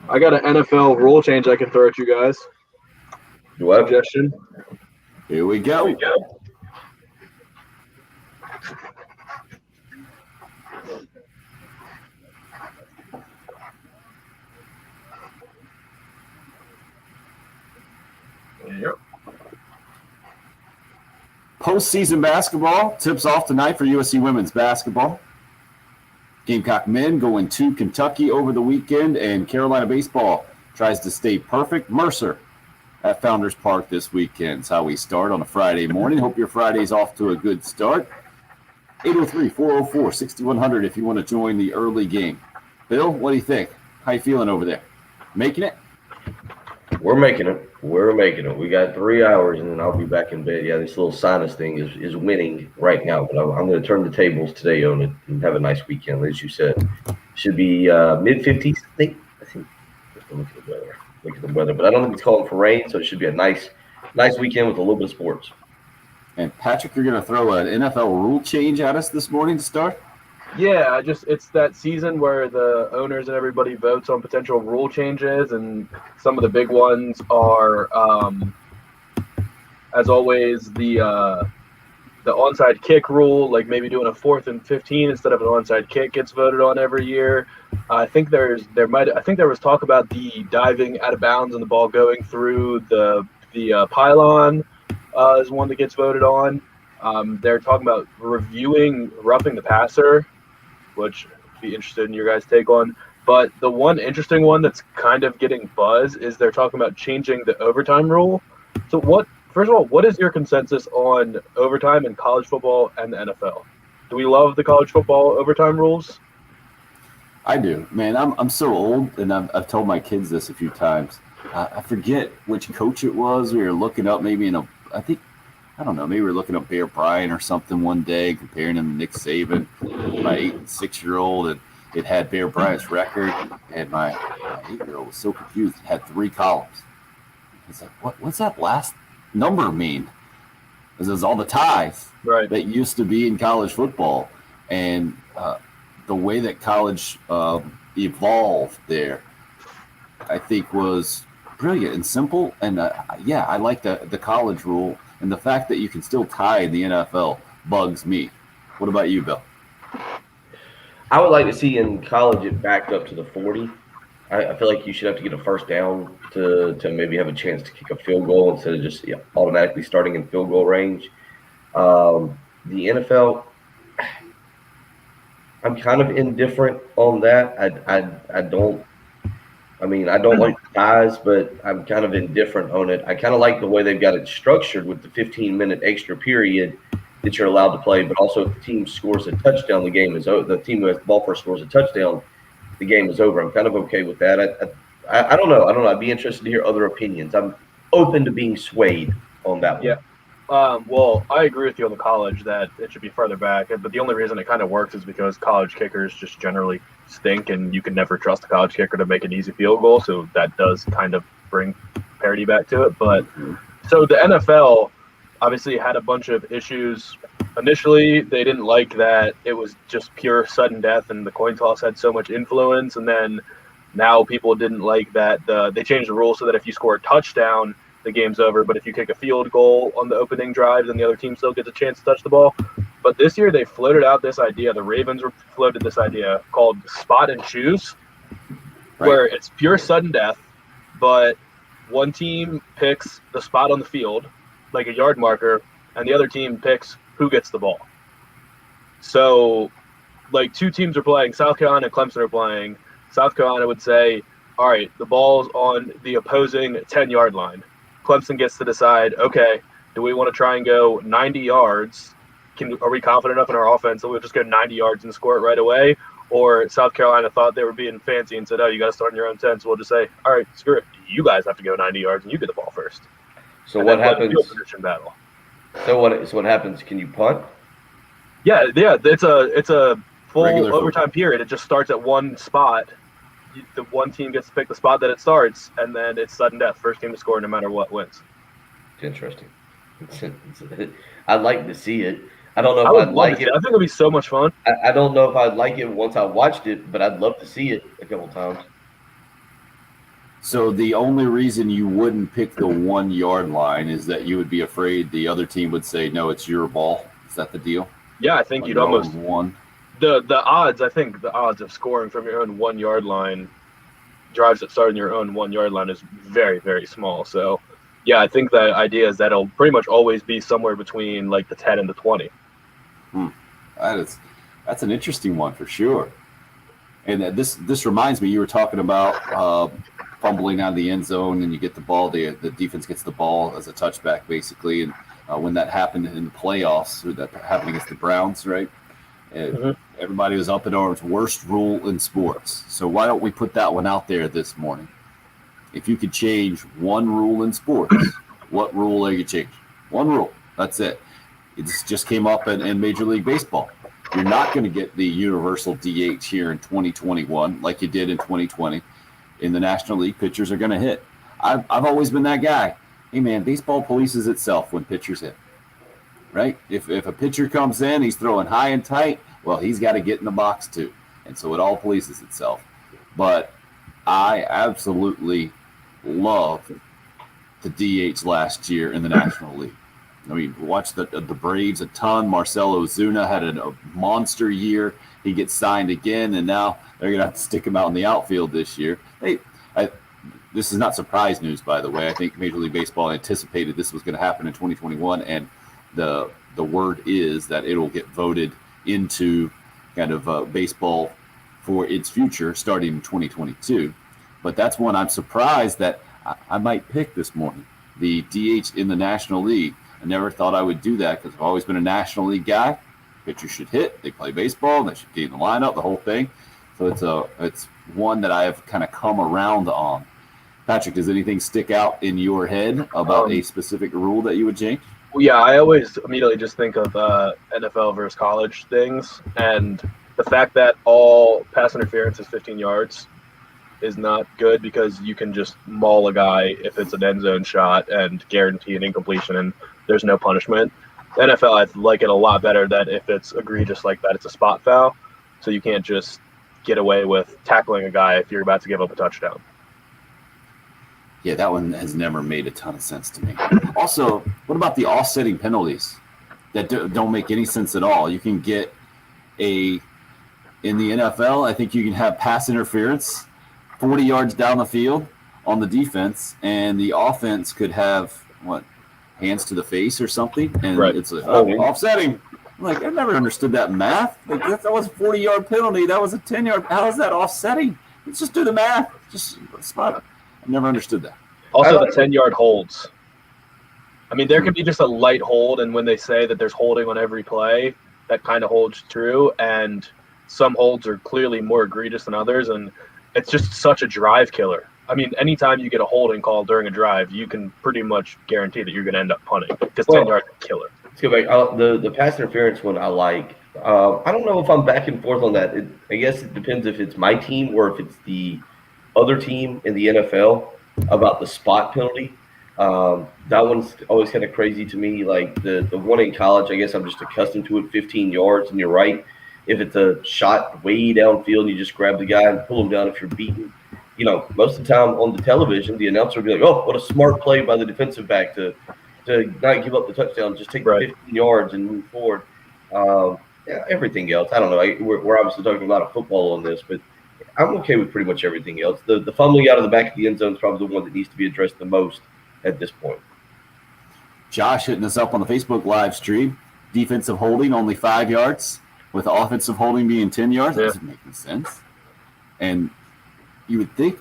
I got an NFL rule change I can throw at you guys. What? Suggestion. Here we go. Yep. Postseason basketball tips off tonight for USC women's basketball. Gamecock men going to Kentucky over the weekend, and Carolina baseball tries to stay perfect. Mercer at Founders Park this weekend. It's how we start on a Friday morning. Hope your Friday's off to a good start. 803-404-6100 if you want to join the early game. Bill, what do you think? How you feeling over there? Making it? We're making it. We're making it. We got 3 hours, and then I'll be back in bed. Yeah, this little sinus thing is winning right now, but I'm going to turn the tables today on it and have a nice weekend. As you said, should be mid-50s. I think. Look at the weather. But I don't think it's calling for rain, so it should be a nice weekend with a little bit of sports. And Patrick, you're going to throw an NFL rule change at us this morning to start? Yeah, it's that season where the owners and everybody votes on potential rule changes, and some of the big ones are, as always, the onside kick rule, like maybe doing a 4th and 15 instead of an onside kick gets voted on every year. I think there was talk about the diving out of bounds and the ball going through the pylon is one that gets voted on. They're talking about reviewing roughing the passer, which I'd be interested in your guys' take on. But the one interesting one that's kind of getting buzz is they're talking about changing the overtime rule. So first of all, what is your consensus on overtime in college football and the NFL? Do we love the college football overtime rules? I do, man. I'm so old, and I've told my kids this a few times. I forget which coach it was. We were looking up maybe maybe we were looking up Bear Bryant or something one day, comparing him to Nick Saban, my 8 and 6-year-old, and it had Bear Bryant's record, and my 8-year-old was so confused. It had 3 columns. It's like, what's that last number mean? This is all the ties that used to be in college football, and the way that college evolved there, I think, was brilliant and simple. And I like the college rule, and the fact that you can still tie in the NFL bugs me. What about you, Bill? I would like to see in college it backed up to the 40. I feel like you should have to get a first down to maybe have a chance to kick a field goal instead of just automatically starting in field goal range. The NFL, I'm kind of indifferent on that. I don't like the ties, but I'm kind of indifferent on it. I kind of like the way they've got it structured with the 15-minute extra period that you're allowed to play, but also if the team scores a touchdown, the game is over. The team who has the ball first scores a touchdown, the game is over. I'm kind of okay with that. I don't know. I'd be interested to hear other opinions. I'm open to being swayed on that one. Yeah. Well, I agree with you on the college that it should be further back, but the only reason it kind of works is because college kickers just generally stink, and you can never trust a college kicker to make an easy field goal, so that does kind of bring parity back to it. But so the NFL obviously had a bunch of issues. Initially, they didn't like that it was just pure sudden death and the coin toss had so much influence, and then now people didn't like that they changed the rule so that if you score a touchdown, the game's over, but if you kick a field goal on the opening drive, then the other team still gets a chance to touch the ball. But this year they floated out this idea, the Ravens floated this idea called spot and choose, where it's pure sudden death, but one team picks the spot on the field, like a yard marker, and the other team picks who gets the ball. So, like, 2 teams are playing, South Carolina and Clemson are playing. South Carolina would say, all right, the ball's on the opposing 10-yard line. Clemson gets to decide, okay, do we want to try and go 90 yards? Are we confident enough in our offense that we'll just go 90 yards and score it right away? Or South Carolina thought they were being fancy and said, oh, you got to start in your own 10, so we'll just say, all right, screw it. You guys have to go 90 yards and you get the ball first. So what happens? Battle. So what happens? Can you punt? Yeah, it's a full Regular overtime period. It just starts at one spot. The one team gets to pick the spot that it starts, and then it's sudden death. First team to score, no matter what, wins. It's interesting. I'd like to see it. I don't know if I'd like it. I think it'd be so much fun. I don't know if I'd like it once I watched it, but I'd love to see it a couple times. So the only reason you wouldn't pick the 1 yard line is that you would be afraid the other team would say, no, it's your ball. Is that the deal? Yeah, I think On you'd your almost own one. the odds. I think the odds of scoring from your own 1 yard line, drives that start in your own 1 yard line, is very, very small. So, yeah, I think the idea is that it'll pretty much always be somewhere between like the 10 and the 20. That's an interesting one for sure. And this reminds me, you were talking about fumbling out of the end zone, and you get the ball. The defense gets the ball as a touchback, basically. And when that happened in the playoffs, or that happened against the Browns, right? Everybody was up in arms. Worst rule in sports. So why don't we put that one out there this morning? If you could change one rule in sports, what rule are you changing? One rule. That's it. It just came up in Major League Baseball. You're not going to get the universal DH here in 2021 like you did in 2020. In the National League, pitchers are going to hit. I've always been that guy. Hey, man, baseball polices itself when pitchers hit, right? If a pitcher comes in, he's throwing high and tight, well, he's got to get in the box too. And so it all polices itself. But I absolutely loved the DH last year in the National League. I mean, watch the Braves a ton. Marcell Ozuna had a monster year. He gets signed again, and now they're going to have to stick him out in the outfield this year. This is not surprise news, by the way. I think Major League Baseball anticipated this was going to happen in 2021, and the word is that it will get voted into kind of baseball for its future starting in 2022. But that's one I'm surprised that I might pick this morning, the DH in the National League. I never thought I would do that because I've always been a National League guy. Pitchers should hit. They play baseball. They should get in the lineup, the whole thing. So it's one that I have kind of come around on. Patrick, does anything stick out in your head about a specific rule that you would change? Well, yeah, I always immediately just think of NFL versus college things, and the fact that all pass interference is 15 yards is not good because you can just maul a guy if it's an end zone shot and guarantee an incompletion, and there's no punishment. The NFL, I like it a lot better that if it's egregious like that, it's a spot foul, so you can't just get away with tackling a guy if you're about to give up a touchdown. Yeah, that one has never made a ton of sense to me. Also, what about the offsetting penalties that don't make any sense at all? You can get in the NFL, I think you can have pass interference 40 yards down the field on the defense, and the offense could have, hands to the face or something, and right. It's like, offsetting. I'm like, I never understood that math. Like, that was a 40-yard penalty. That was a 10-yard. How is that offsetting? Let's just do the math. Just spot it. I never understood that. Also, the 10-yard holds. I mean, there can be just a light hold, and when they say that there's holding on every play, that kind of holds true, and some holds are clearly more egregious than others, and it's just such a drive killer. I mean, anytime you get a holding call during a drive, you can pretty much guarantee that you're going to end up punting because 10 yards is a killer. Let's go back. The pass interference one I like. I don't know if I'm back and forth on that. I guess it depends if it's my team or if it's the other team in the NFL about the spot penalty. That one's always kind of crazy to me. Like the one in college, I guess I'm just accustomed to it, 15 yards, and you're right. If it's a shot way downfield, you just grab the guy and pull him down if you're beaten. You know, most of the time on the television, the announcer will be like, oh, what a smart play by the defensive back to not give up the touchdown, just take the 15 yards and move forward. Yeah, everything else, I don't know. We're obviously talking a lot of football on this, but I'm okay with pretty much everything else. The fumbling out of the back of the end zone is probably the one that needs to be addressed the most at this point. Josh hitting us up on the Facebook live stream. Defensive holding only 5 yards, with offensive holding being 10 yards. That doesn't make any sense. And you would think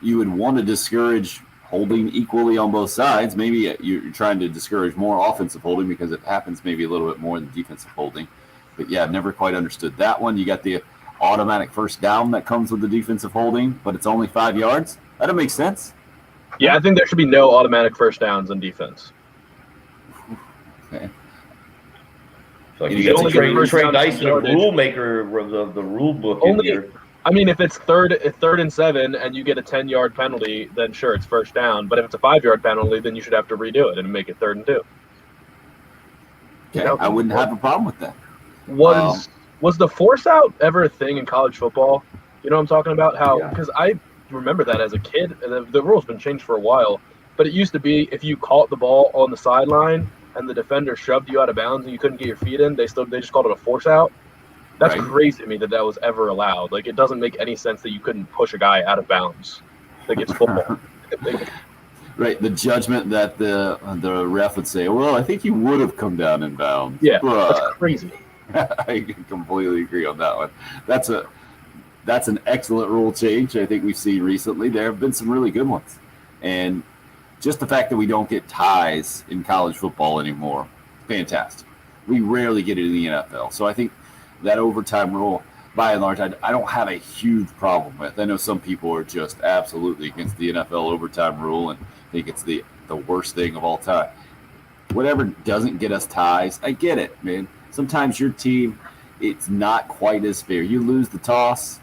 you would want to discourage holding equally on both sides. Maybe you're trying to discourage more offensive holding because it happens maybe a little bit more than defensive holding. But yeah, I've never quite understood that one. You got the automatic first down that comes with the defensive holding, but it's only 5 yards. That doesn't make sense. Yeah, I think there should be no automatic first downs in defense. Okay. So you got Trey Dyson, rule maker of the rule book in here. I mean, if it's third and 7 and you get a 10-yard penalty, then sure, it's first down. But if it's a 5-yard penalty, then you should have to redo it and make it 3rd and 2. Okay, I wouldn't have a problem with that. Was the force out ever a thing in college football? You know what I'm talking about? How because remember that as a kid. And the rule's been changed for a while, but it used to be if you caught the ball on the sideline and the defender shoved you out of bounds and you couldn't get your feet in, they just called it a force out. That's Right. crazy to me that was ever allowed. Like, it doesn't make any sense that you couldn't push a guy out of bounds. Like, it's football. Right, the judgment that the ref would say, well, I think you would have come down in bounds. Yeah, that's But crazy. I completely agree on that one. That's an excellent rule change I think we've seen recently. There have been some really good ones. And just the fact that we don't get ties in college football anymore, fantastic. We rarely get it in the NFL. So I think that overtime rule, by and large, I don't have a huge problem with. I know some people are just absolutely against the NFL overtime rule and think it's the worst thing of all time. Whatever doesn't get us ties, I get it, man. Sometimes your team, it's not quite as fair. You lose the toss,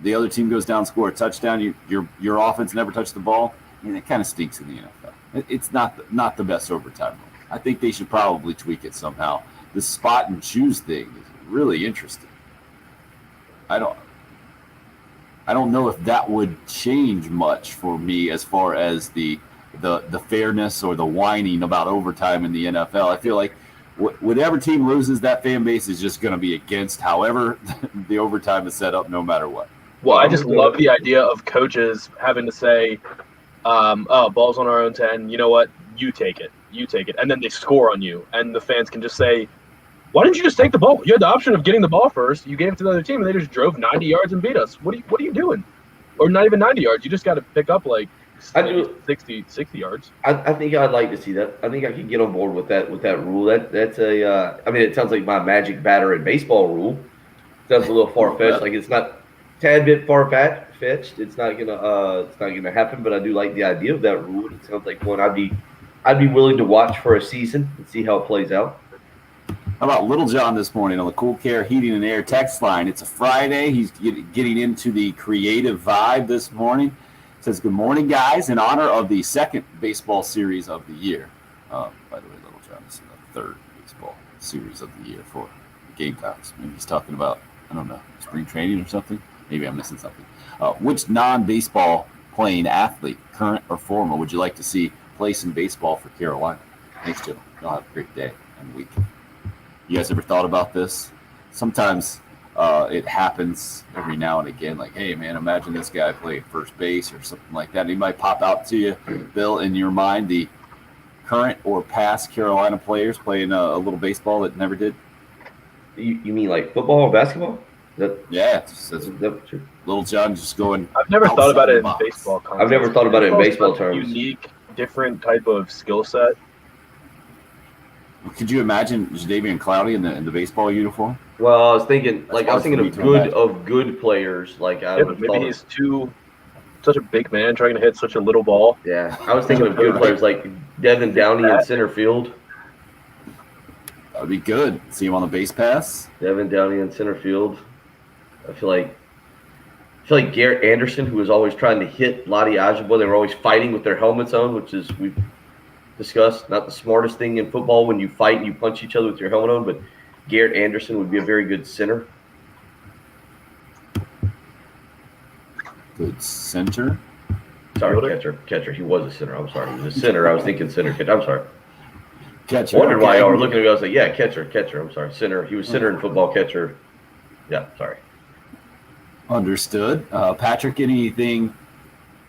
the other team goes down, score a touchdown. Your offense never touched the ball. I mean, it kind of stinks in the NFL. It's not the best overtime rule. I think they should probably tweak it somehow. The spot and choose thing is really interesting. I don't know if that would change much for me as far as the fairness or the whining about overtime in the NFL. I feel like whatever team loses, that fan base is just going to be against however the overtime is set up, no matter what. Well, I just love the idea of coaches having to say, oh, ball's on our own 10. You know what? You take it. And then they score on you. And the fans can just say, why didn't you just take the ball? You had the option of getting the ball first. You gave it to the other team, and they just drove 90 yards and beat us. What are you doing? Or not even 90 yards. You just got to pick up like 60 yards. I think I'd like to see that. I think I could get on board with that rule. That's a. I mean, it sounds like my magic batter in baseball rule. Sounds a little far fetched. Like it's not tad bit far fetched. It's not gonna happen. But I do like the idea of that rule. It sounds like one I'd be willing to watch for a season and see how it plays out. How about Little John this morning on the Cool Care Heating and Air text line? It's a Friday. He's getting into the creative vibe this morning. Says, good morning, guys, in honor of the second baseball series of the year. By the way, Little John, this is the third baseball series of the year for the Gamecocks. Maybe he's talking about, I don't know, spring training or something. Maybe I'm missing something. Which non-baseball playing athlete, current or former, would you like to see play some baseball for Carolina? Thanks, Jim. Y'all have a great day and week. You guys ever thought about this? Sometimes it happens every now and again. Like, hey, man, imagine this guy playing first base or something like that. He might pop out to you, Bill, in your mind, the current or past Carolina players playing a little baseball that never did? You mean like football or basketball? Yeah. It's Little John just going. I've never thought about it in box. baseball context. I've never thought about it in baseball Baseball's such a terms. unique, different type of skill set. Could you imagine Jadeveon Clowney in the baseball uniform? Well, I was thinking That's of good players. Like I would have Maybe thought. he's such a big man trying to hit such a little ball. Yeah, I was thinking of good players like Devin Downey in center field. That would be good. See him on the base pass. Devin Downey in center field. I feel like Garrett Anderson, who was always trying to hit Lottie Ajabo. They were always fighting with their helmets on, which is we've discussed not the smartest thing in football when you fight and you punch each other with your helmet on. But Garrett Anderson would be a very good center. Good center. Sorry, catcher. He was a center. I'm sorry. He was a center. I was thinking center. I'm sorry. Catcher. Wondered why y'all were looking at me. I was like, yeah, catcher. I'm sorry. Center. He was center in football, catcher. Yeah, sorry. Understood. Patrick, anything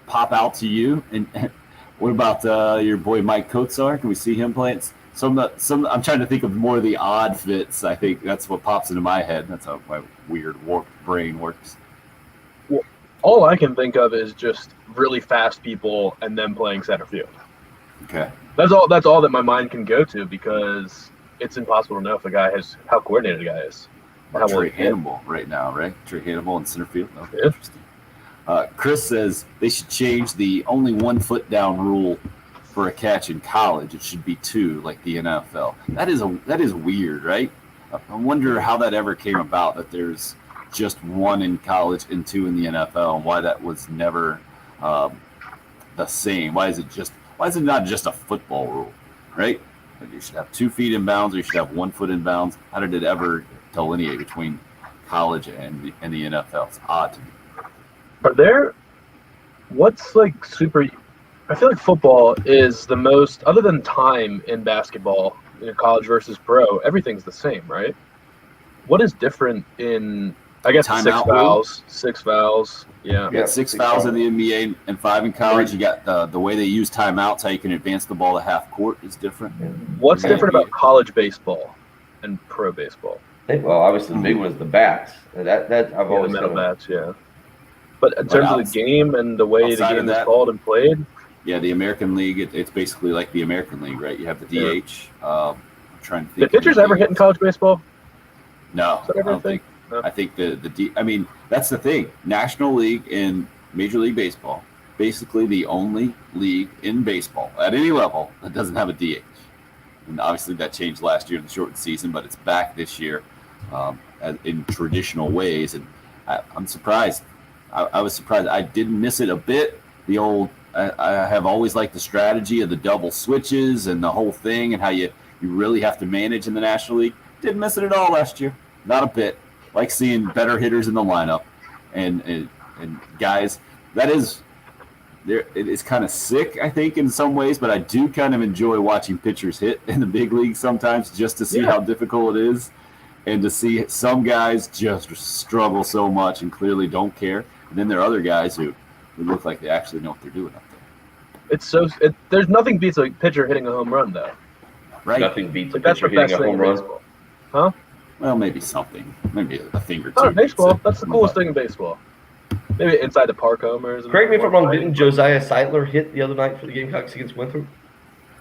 pop out to you? And what about your boy Mike Kotsar? Can we see him playing? I'm trying to think of more of the odd fits. I think that's what pops into my head. That's how my weird warped brain works. Well, all I can think of is just really fast people and them playing center field. Okay. That's all that my mind can go to, because it's impossible to know if a guy how coordinated a guy is. How Trey Hannibal right now, right? Trey Hannibal in center field. Okay, Yeah. interesting. Chris says they should change the only 1 foot down rule for a catch in college. It should be 2, like the NFL. That is weird, right? I wonder how that ever came about, that there's just 1 in college and 2 in the NFL, and why that was never the same. Why is it not just a football rule, right? Like you should have 2 feet in bounds, or you should have 1 foot in bounds. How did it ever delineate between college and the NFL? It's odd to me. Are there what's like super? I feel like football is the most, other than time in basketball, in college versus pro. Everything's the same, right? What is different in? I guess the Timeout rule? six fouls. Yeah. You got 6 fouls in the NBA and 5 in college. You got the way they use timeouts, how you can advance the ball to half court is different. What's Yeah. different about college baseball and pro baseball? Well, obviously the big one is the bats. That I've Yeah, the always metal kind of, bats, yeah. But in terms of the game and the way the outside of game is that- called and played, Yeah, the American League, it's basically like the American League, right? You have the DH. I'm trying to think. did pitchers ever hit in college baseball? No, Is that I ever a don't thing? think. No. I think I mean, that's the thing. National League and Major League Baseball, basically the only league in baseball at any level that doesn't have a DH. And obviously that changed last year in the shortened season, but it's back this year in traditional ways. And I'm surprised. I was surprised. I didn't miss it a bit. The old, I have always liked the strategy of the double switches and the whole thing and how you really have to manage in the National League. Didn't miss it at all last year. Not a bit. Like seeing better hitters in the lineup and guys. That is, it's kind of sick, I think, in some ways, but I do kind of enjoy watching pitchers hit in the big league sometimes just to see how difficult it is and to see some guys just struggle so much and clearly don't care. And then there are other guys who look like they actually know what they're doing up there. There's nothing beats a pitcher hitting a home run, though. Right? nothing beats a Like, that's pitcher the best hitting a thing home in run. baseball. Well, maybe something. Maybe a thing or two. Oh, baseball. But- That's the coolest thing in baseball. Maybe inside the park homers. Correct me if I'm wrong. Didn't Josiah Seidler hit the other night for the Gamecocks against Winthrop?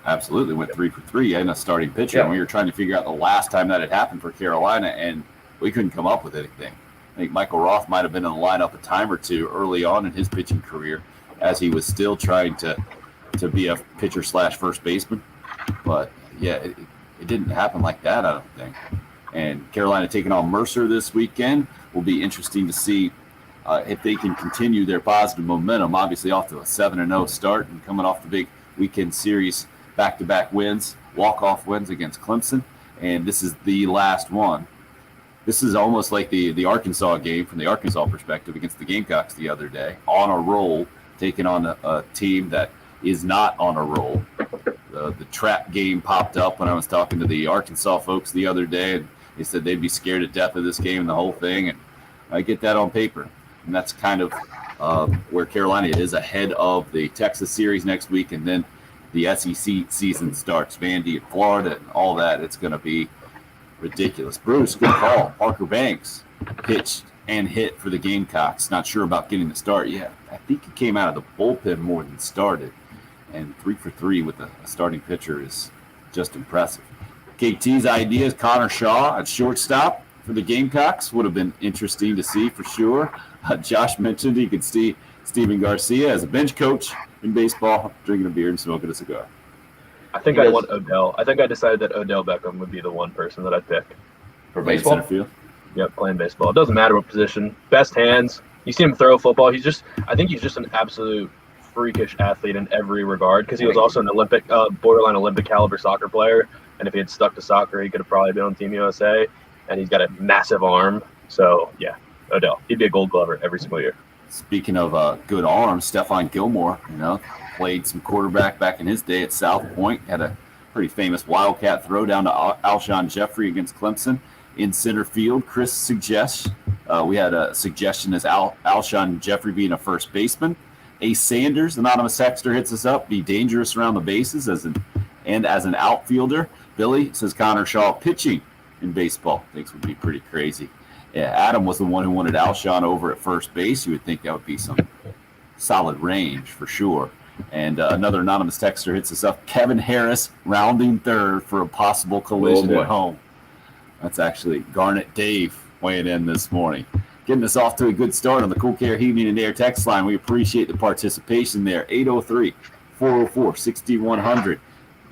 Absolutely, went 3 for 3 and a starting pitcher. Yeah. And we were trying to figure out the last time that had happened for Carolina, and we couldn't come up with anything. I think Michael Roth might have been in the lineup a time or two early on in his pitching career, as he was still trying to be a pitcher / first baseman. But yeah, it didn't happen like that, I don't think. And Carolina taking on Mercer this weekend will be interesting to see if they can continue their positive momentum. Obviously, off to a 7-0 start and coming off the big weekend series, back-to-back wins, walk-off wins against Clemson, and this is the last one. This is almost like the Arkansas game from the Arkansas perspective against the Gamecocks the other day, on a roll, taking on a team that is not on a roll. The trap game popped up when I was talking to the Arkansas folks the other day, and they said they'd be scared to death of this game and the whole thing, and I get that on paper. And that's kind of where Carolina is ahead of the Texas series next week, and then the SEC season starts. Vandy and Florida and all that. It's going to be ridiculous. Bruce, good call. Parker Banks pitched and hit for the Gamecocks. Not sure about getting the start yet. I think he came out of the bullpen more than started. And 3 for 3 with a starting pitcher is just impressive. KT's idea is Connor Shaw at shortstop for the Gamecocks. Would have been interesting to see for sure. Josh mentioned he could see Steven Garcia as a bench coach in baseball, drinking a beer and smoking a cigar. I think I want Odell. I think I decided that Odell Beckham would be the one person that I'd pick. For Playing baseball? center field. Yep, playing baseball. It doesn't matter what position. Best hands. You see him throw a football. I think he's just an absolute freakish athlete in every regard, because he was also an Olympic, borderline Olympic caliber soccer player. And if he had stuck to soccer, he could have probably been on Team USA. And he's got a massive arm. So yeah, Odell. He'd be a Gold Glover every single year. Speaking of good arms, Stephon Gilmore, played some quarterback back in his day at South Point. Had a pretty famous Wildcat throw down to Alshon Jeffrey against Clemson in center field. Chris suggests we had a suggestion as Alshon Jeffrey being a first baseman. Ace Sanders, anonymous texter, hits us up. Be dangerous around the bases as an outfielder. Billy says Connor Shaw pitching in baseball. Thinks would be pretty crazy. Yeah, Adam was the one who wanted Alshon over at first base. You would think that would be some solid range for sure. And another anonymous texter hits us up. Kevin Harris rounding third for a possible collision at home. That's actually Garnet Dave weighing in this morning. Getting us off to a good start on the Cool Care Heating and Air text line. We appreciate the participation there. 803-404-6100.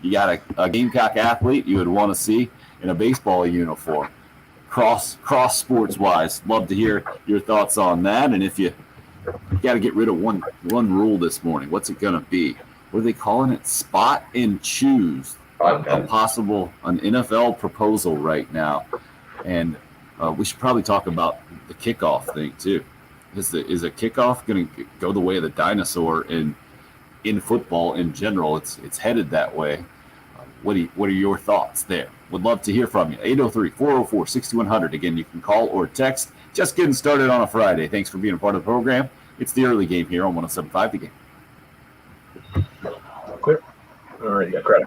You got a Gamecock athlete you would want to see in a baseball uniform. Cross sports wise, love to hear your thoughts on that. And if you got to get rid of one rule this morning, what's it going to be? What are they calling it? Spot and choose. An NFL proposal right now. And we should probably talk about the kickoff thing too. Is a kickoff going to go the way of the dinosaur? And in football in general, it's headed that way. What are your thoughts there? Would love to hear from you. 803-404-6100. Again, you can call or text. Just getting started on a Friday. Thanks for being a part of the program. It's the early game here on 107.5 The Game. Clear. All right, you got credit.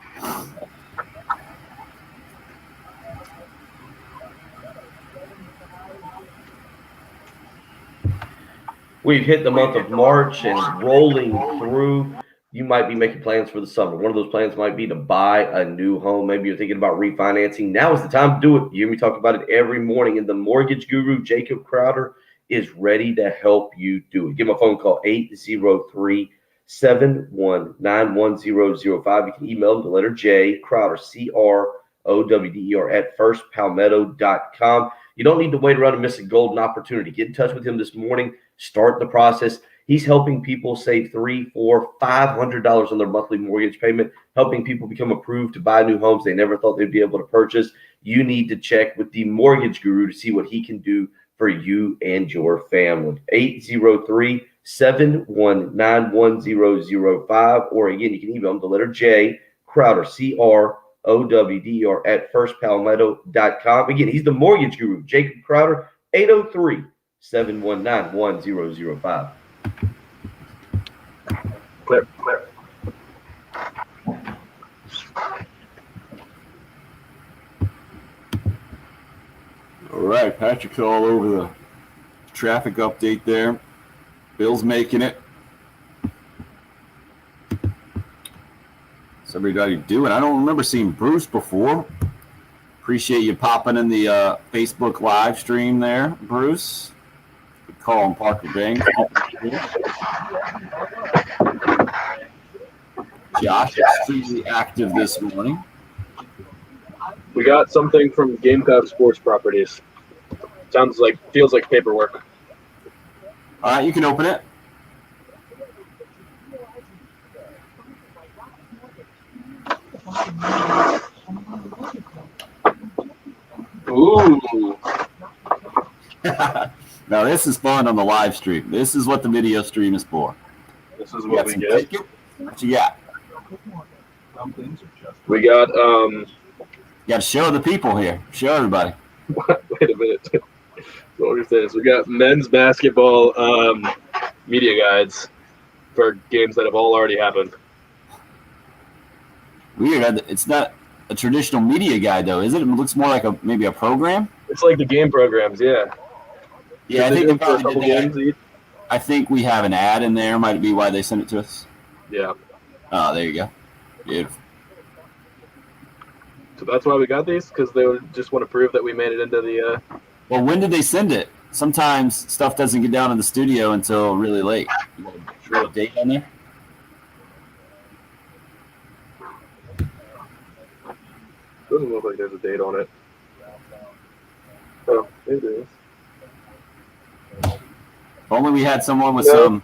We've hit the month of March and rolling through. You might be making plans for the summer. One of those plans might be to buy a new home. Maybe you're thinking about refinancing. Now is the time to do it. You hear me talk about it every morning. And the mortgage guru, Jacob Crowder, is ready to help you do it. Give him a phone call, 803-719-1005. You can email him the letter J, Crowder, CROWDER, at firstpalmetto.com. You don't need to wait around and miss a golden opportunity. Get in touch with him this morning. Start the process. He's helping people save $300, $400, $500 on their monthly mortgage payment, helping people become approved to buy new homes they never thought they'd be able to purchase. You need to check with the mortgage guru to see what he can do for you and your family. 803-719-1005. Or again, you can email him the letter J, Crowder, CROWDER, at firstpalmetto.com. Again, he's the mortgage guru, Jacob Crowder, 803-719-1005. Clear. All right, Patrick's all over the traffic update there. Bill's making it. What's everybody doing? I don't remember seeing Bruce before. Appreciate you popping in the Facebook live stream there, Bruce. Good call on Parker Banks. Josh, extremely active this morning. We got something from Gamecock Sports Properties. Feels like paperwork. All right, you can open it. Ooh. Now this is fun on the live stream. This is what the video stream is for. This is You what got we some get. tickets? What you got? We got You got to show the people here. Show everybody. wait a minute. What is this? We got men's basketball media guides for games that have all already happened. Weird. It's not a traditional media guide though, is it? It looks more like maybe a program. It's like the game programs, yeah. Yeah, I They think do they for a probably couple did that. games each. I think we have an ad in there. Might be why they sent it to us. Yeah. Oh, there you go. Beautiful. So that's why we got these, because they would just want to prove that we made it into the. Well, when did they send it? Sometimes stuff doesn't get down in the studio until really late. You want to show a date on there? Doesn't look like there's a date on it. Oh, it is. If only we had someone with No. some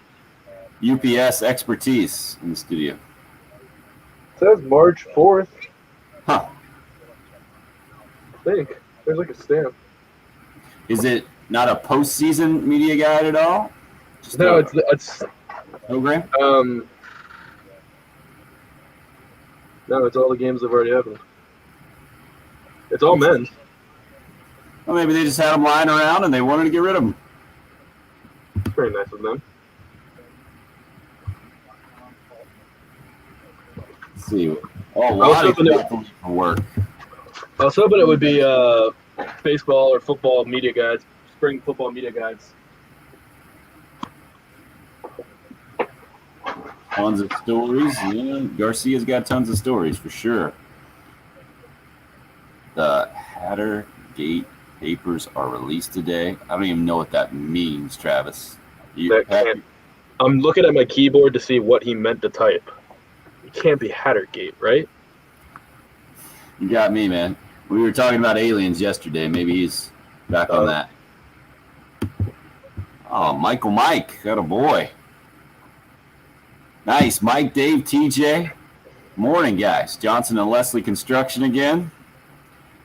UPS expertise in the studio. It says March 4th, Huh. I think. There's like a stamp. Is it not a postseason media guide at all? Just No, a it's program? no, it's all the games that have already happened. It's all men's. Well, maybe they just had them lying around and they wanted to get rid of them. It's very nice of them. Let's see. Oh, a lot of stuff for work. I was hoping it would be baseball or football media guides, spring football media guides. Tons of stories. Yeah, Garcia's got tons of stories for sure. The Hatter Gate papers are released today. I don't even know what that means, Travis. I'm looking at my keyboard to see what he meant to type. It can't be Hattergate, right? You got me, man. We were talking about aliens yesterday. Maybe he's back on that. Oh, Michael Mike. Got a boy. Nice. Mike, Dave, TJ. Morning, guys. Johnson and Leslie Construction again.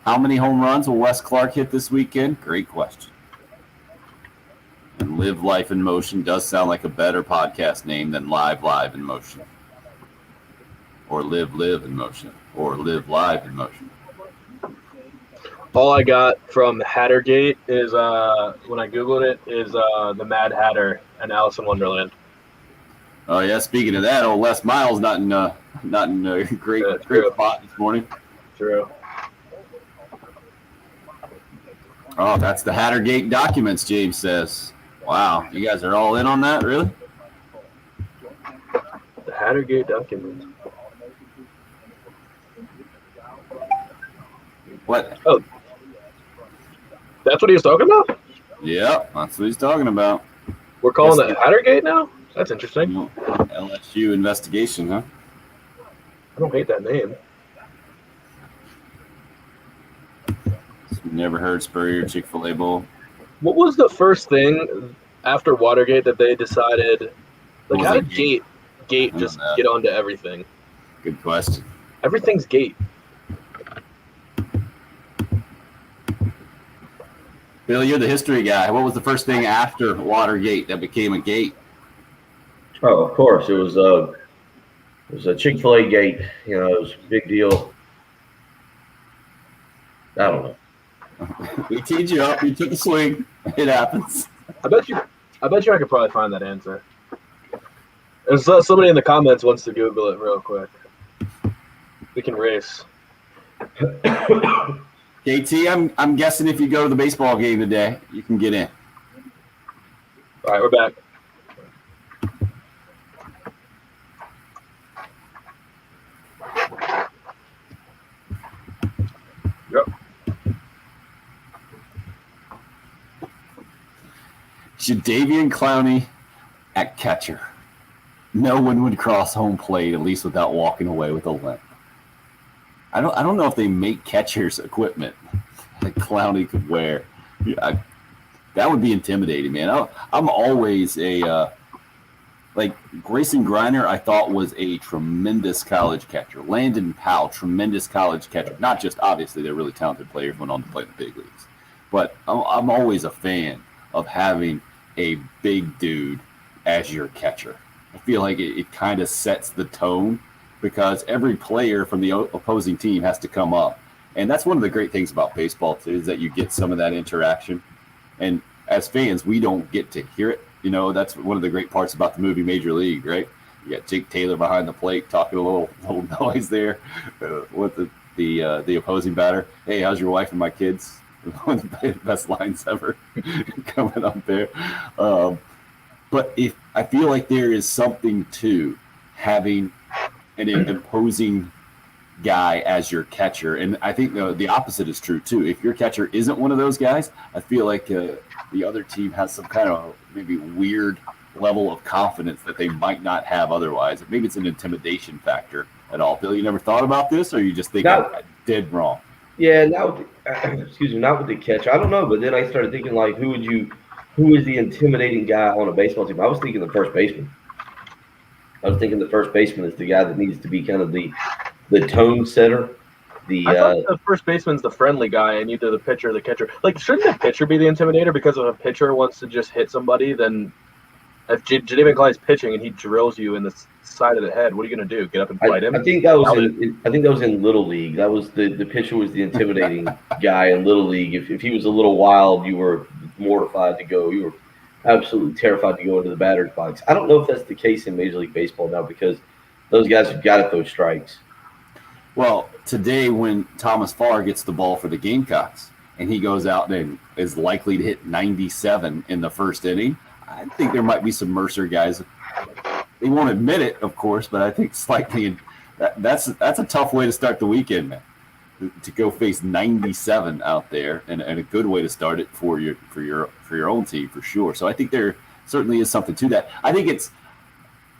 How many home runs will Wes Clark hit this weekend? Great question. And Live Life in Motion does sound like a better podcast name than Live in Motion. Or Live in Motion. Or Live Live in Motion. All I got from Hattergate is when I googled it is the Mad Hatter and Alice in Wonderland. Oh yeah, speaking of that, old Les Miles not in a great spot this morning. True. Oh, that's the Hattergate documents, James says. Wow, you guys are all in on that, really? The Hattergate documents. What? Oh, that's what he was talking about? Yeah, that's what he's talking about. We're calling it Hattergate now? That's interesting. LSU investigation, huh? I don't hate that name. Never heard Spurrier Chick-fil-A Bowl. What was the first thing after Watergate that they decided? Like, how did Gate just get onto everything? Good question. Everything's Gate. Bill, you're the history guy. What was the first thing after Watergate that became a gate? Oh, of course, it was a Chick-fil-A gate. You know, it was a big deal. I don't know. We teed you up. You took a swing. It happens. I bet you I could probably find that answer. There's somebody in the comments wants to Google it real quick. We can race. KT, I'm guessing if you go to the baseball game today, you can get in. All right, we're back. Yep. Jadeveon Clowney at catcher. No one would cross home plate, at least without walking away with a limp. I don't know if they make catchers equipment that Clowney could wear. That would be intimidating, man. I'm always like Grayson Griner, I thought was a tremendous college catcher. Landon Powell, tremendous college catcher. Not just, obviously, they're really talented players, went on to play in the big leagues. But I'm always a fan of having a big dude as your catcher. I feel like it kind of sets the tone because every player from the opposing team has to come up. And that's one of the great things about baseball, too, is that you get some of that interaction. And as fans, we don't get to hear it. You know, that's one of the great parts about the movie Major League, right? You got Jake Taylor behind the plate talking a little noise there with the opposing batter. Hey, how's your wife and my kids? One of the best lines ever coming up there. But if I feel like there is something to having an imposing guy as your catcher, and I think the opposite is true too. If your catcher isn't one of those guys, I feel like the other team has some kind of maybe weird level of confidence that they might not have otherwise. Maybe it's an intimidation factor at all. Bill, you never thought about this, or you just think I did wrong? Yeah, not with the catcher. I don't know, but then I started thinking like, who is the intimidating guy on a baseball team? I was thinking the first baseman. I was thinking the first baseman is the guy that needs to be kind of the tone setter. I thought the first baseman's the friendly guy, and either the pitcher or the catcher. Like, shouldn't the pitcher be the intimidator? Because if a pitcher wants to just hit somebody, then if Jadeveon Clowney's pitching and he drills you in the side of the head, what are you going to do? Get up and fight him? I think that was in Little League. That was the pitcher was the intimidating guy in Little League. If he was a little wild, you were mortified to go. You were absolutely terrified to go into the batter's box. I don't know if that's the case in Major League Baseball now because those guys have got to throw strikes. Well, today when Thomas Farr gets the ball for the Gamecocks and he goes out and is likely to hit 97 in the first inning, I think there might be some Mercer guys. They won't admit it, of course, but I think slightly that's a tough way to start the weekend, man. To go face 97 out there, and a good way to start it for your own team for sure. So I think there certainly is something to that. I think it's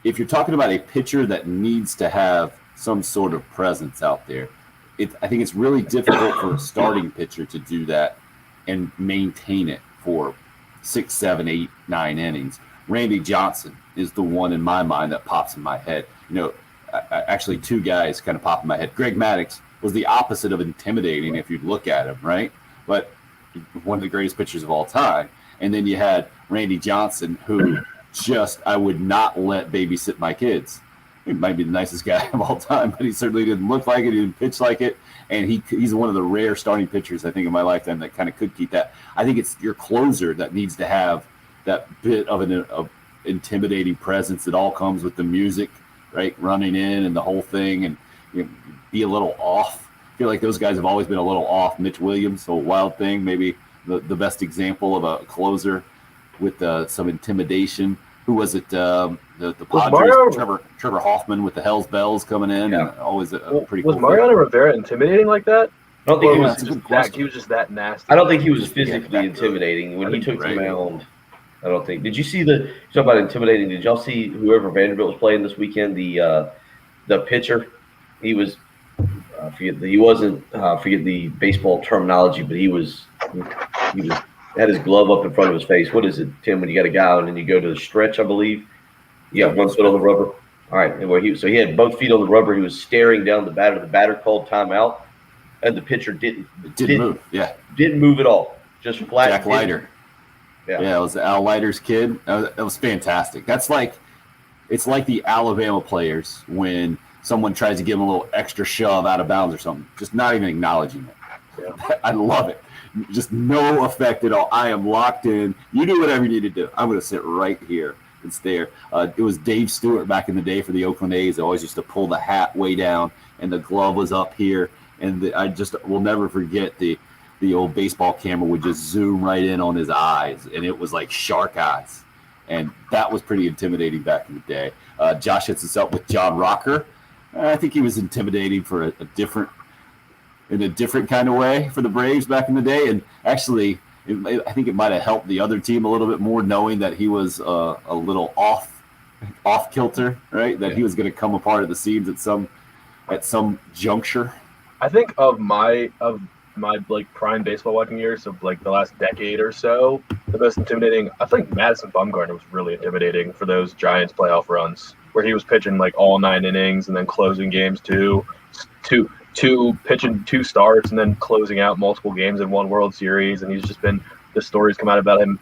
if you're talking about a pitcher that needs to have some sort of presence out there, I think it's really difficult for a starting pitcher to do that and maintain it for 6, 7, 8, 9 innings. Randy Johnson is the one in my mind that pops in my head. You know, actually two guys kind of pop in my head. Greg Maddux was the opposite of intimidating if you'd look at him, right? But one of the greatest pitchers of all time. And then you had Randy Johnson, who just I would not let babysit my kids. He might be the nicest guy of all time, but he certainly didn't look like it. He didn't pitch like it. And he's one of the rare starting pitchers, I think, in my lifetime that kind of could keep that. I think it's your closer that needs to have that bit of an intimidating presence. It all comes with the music, right, running in and the whole thing, and be a little off. I feel like those guys have always been a little off. Mitch Williams, so Wild Thing, maybe the best example of a closer with some intimidation. Who was it? The Padres, Trevor Hoffman with the Hell's Bells coming in, and always a pretty cool. Was Mariano Rivera intimidating like that? I don't think He was just that nasty. I don't think he was physically intimidating when he took the mound. I don't think. Did you see you talk about intimidating? Did y'all see whoever Vanderbilt was playing this weekend? The pitcher, he was. Forget the baseball terminology, but he had his glove up in front of his face. What is it, Tim? When you got a guy and then you go to the stretch, I believe. You got one foot on the rubber. All right. Anyway, so he had both feet on the rubber. He was staring down the batter. The batter called timeout, and the pitcher didn't move. Yeah, didn't move at all. Just flat. Jack Leiter. Yeah, it was Al Leiter's kid. It was fantastic. It's like the Alabama players when someone tries to give them a little extra shove out of bounds or something, just not even acknowledging it. Yeah. I love it. Just no effect at all. I am locked in. You do whatever you need to do. I'm going to sit right here and stare. It was Dave Stewart back in the day for the Oakland A's. They always used to pull the hat way down, and the glove was up here. And I just will never forget the old baseball camera would just zoom right in on his eyes, and it was like shark eyes. And that was pretty intimidating back in the day. Josh hits us up with John Rocker. I think he was intimidating for a different kind of way for the Braves back in the day. And actually, I think it might have helped the other team a little bit more knowing that he was a little off kilter, right? That he was going to come apart at the seams at some juncture. I think of my like prime baseball watching years of like the last decade or so, the most intimidating. I think Madison Bumgarner was really intimidating for those Giants playoff runs where he was pitching like all 9 innings and then closing games pitching 2 starts and then closing out multiple games in one World Series. And he's just been, the stories come out about him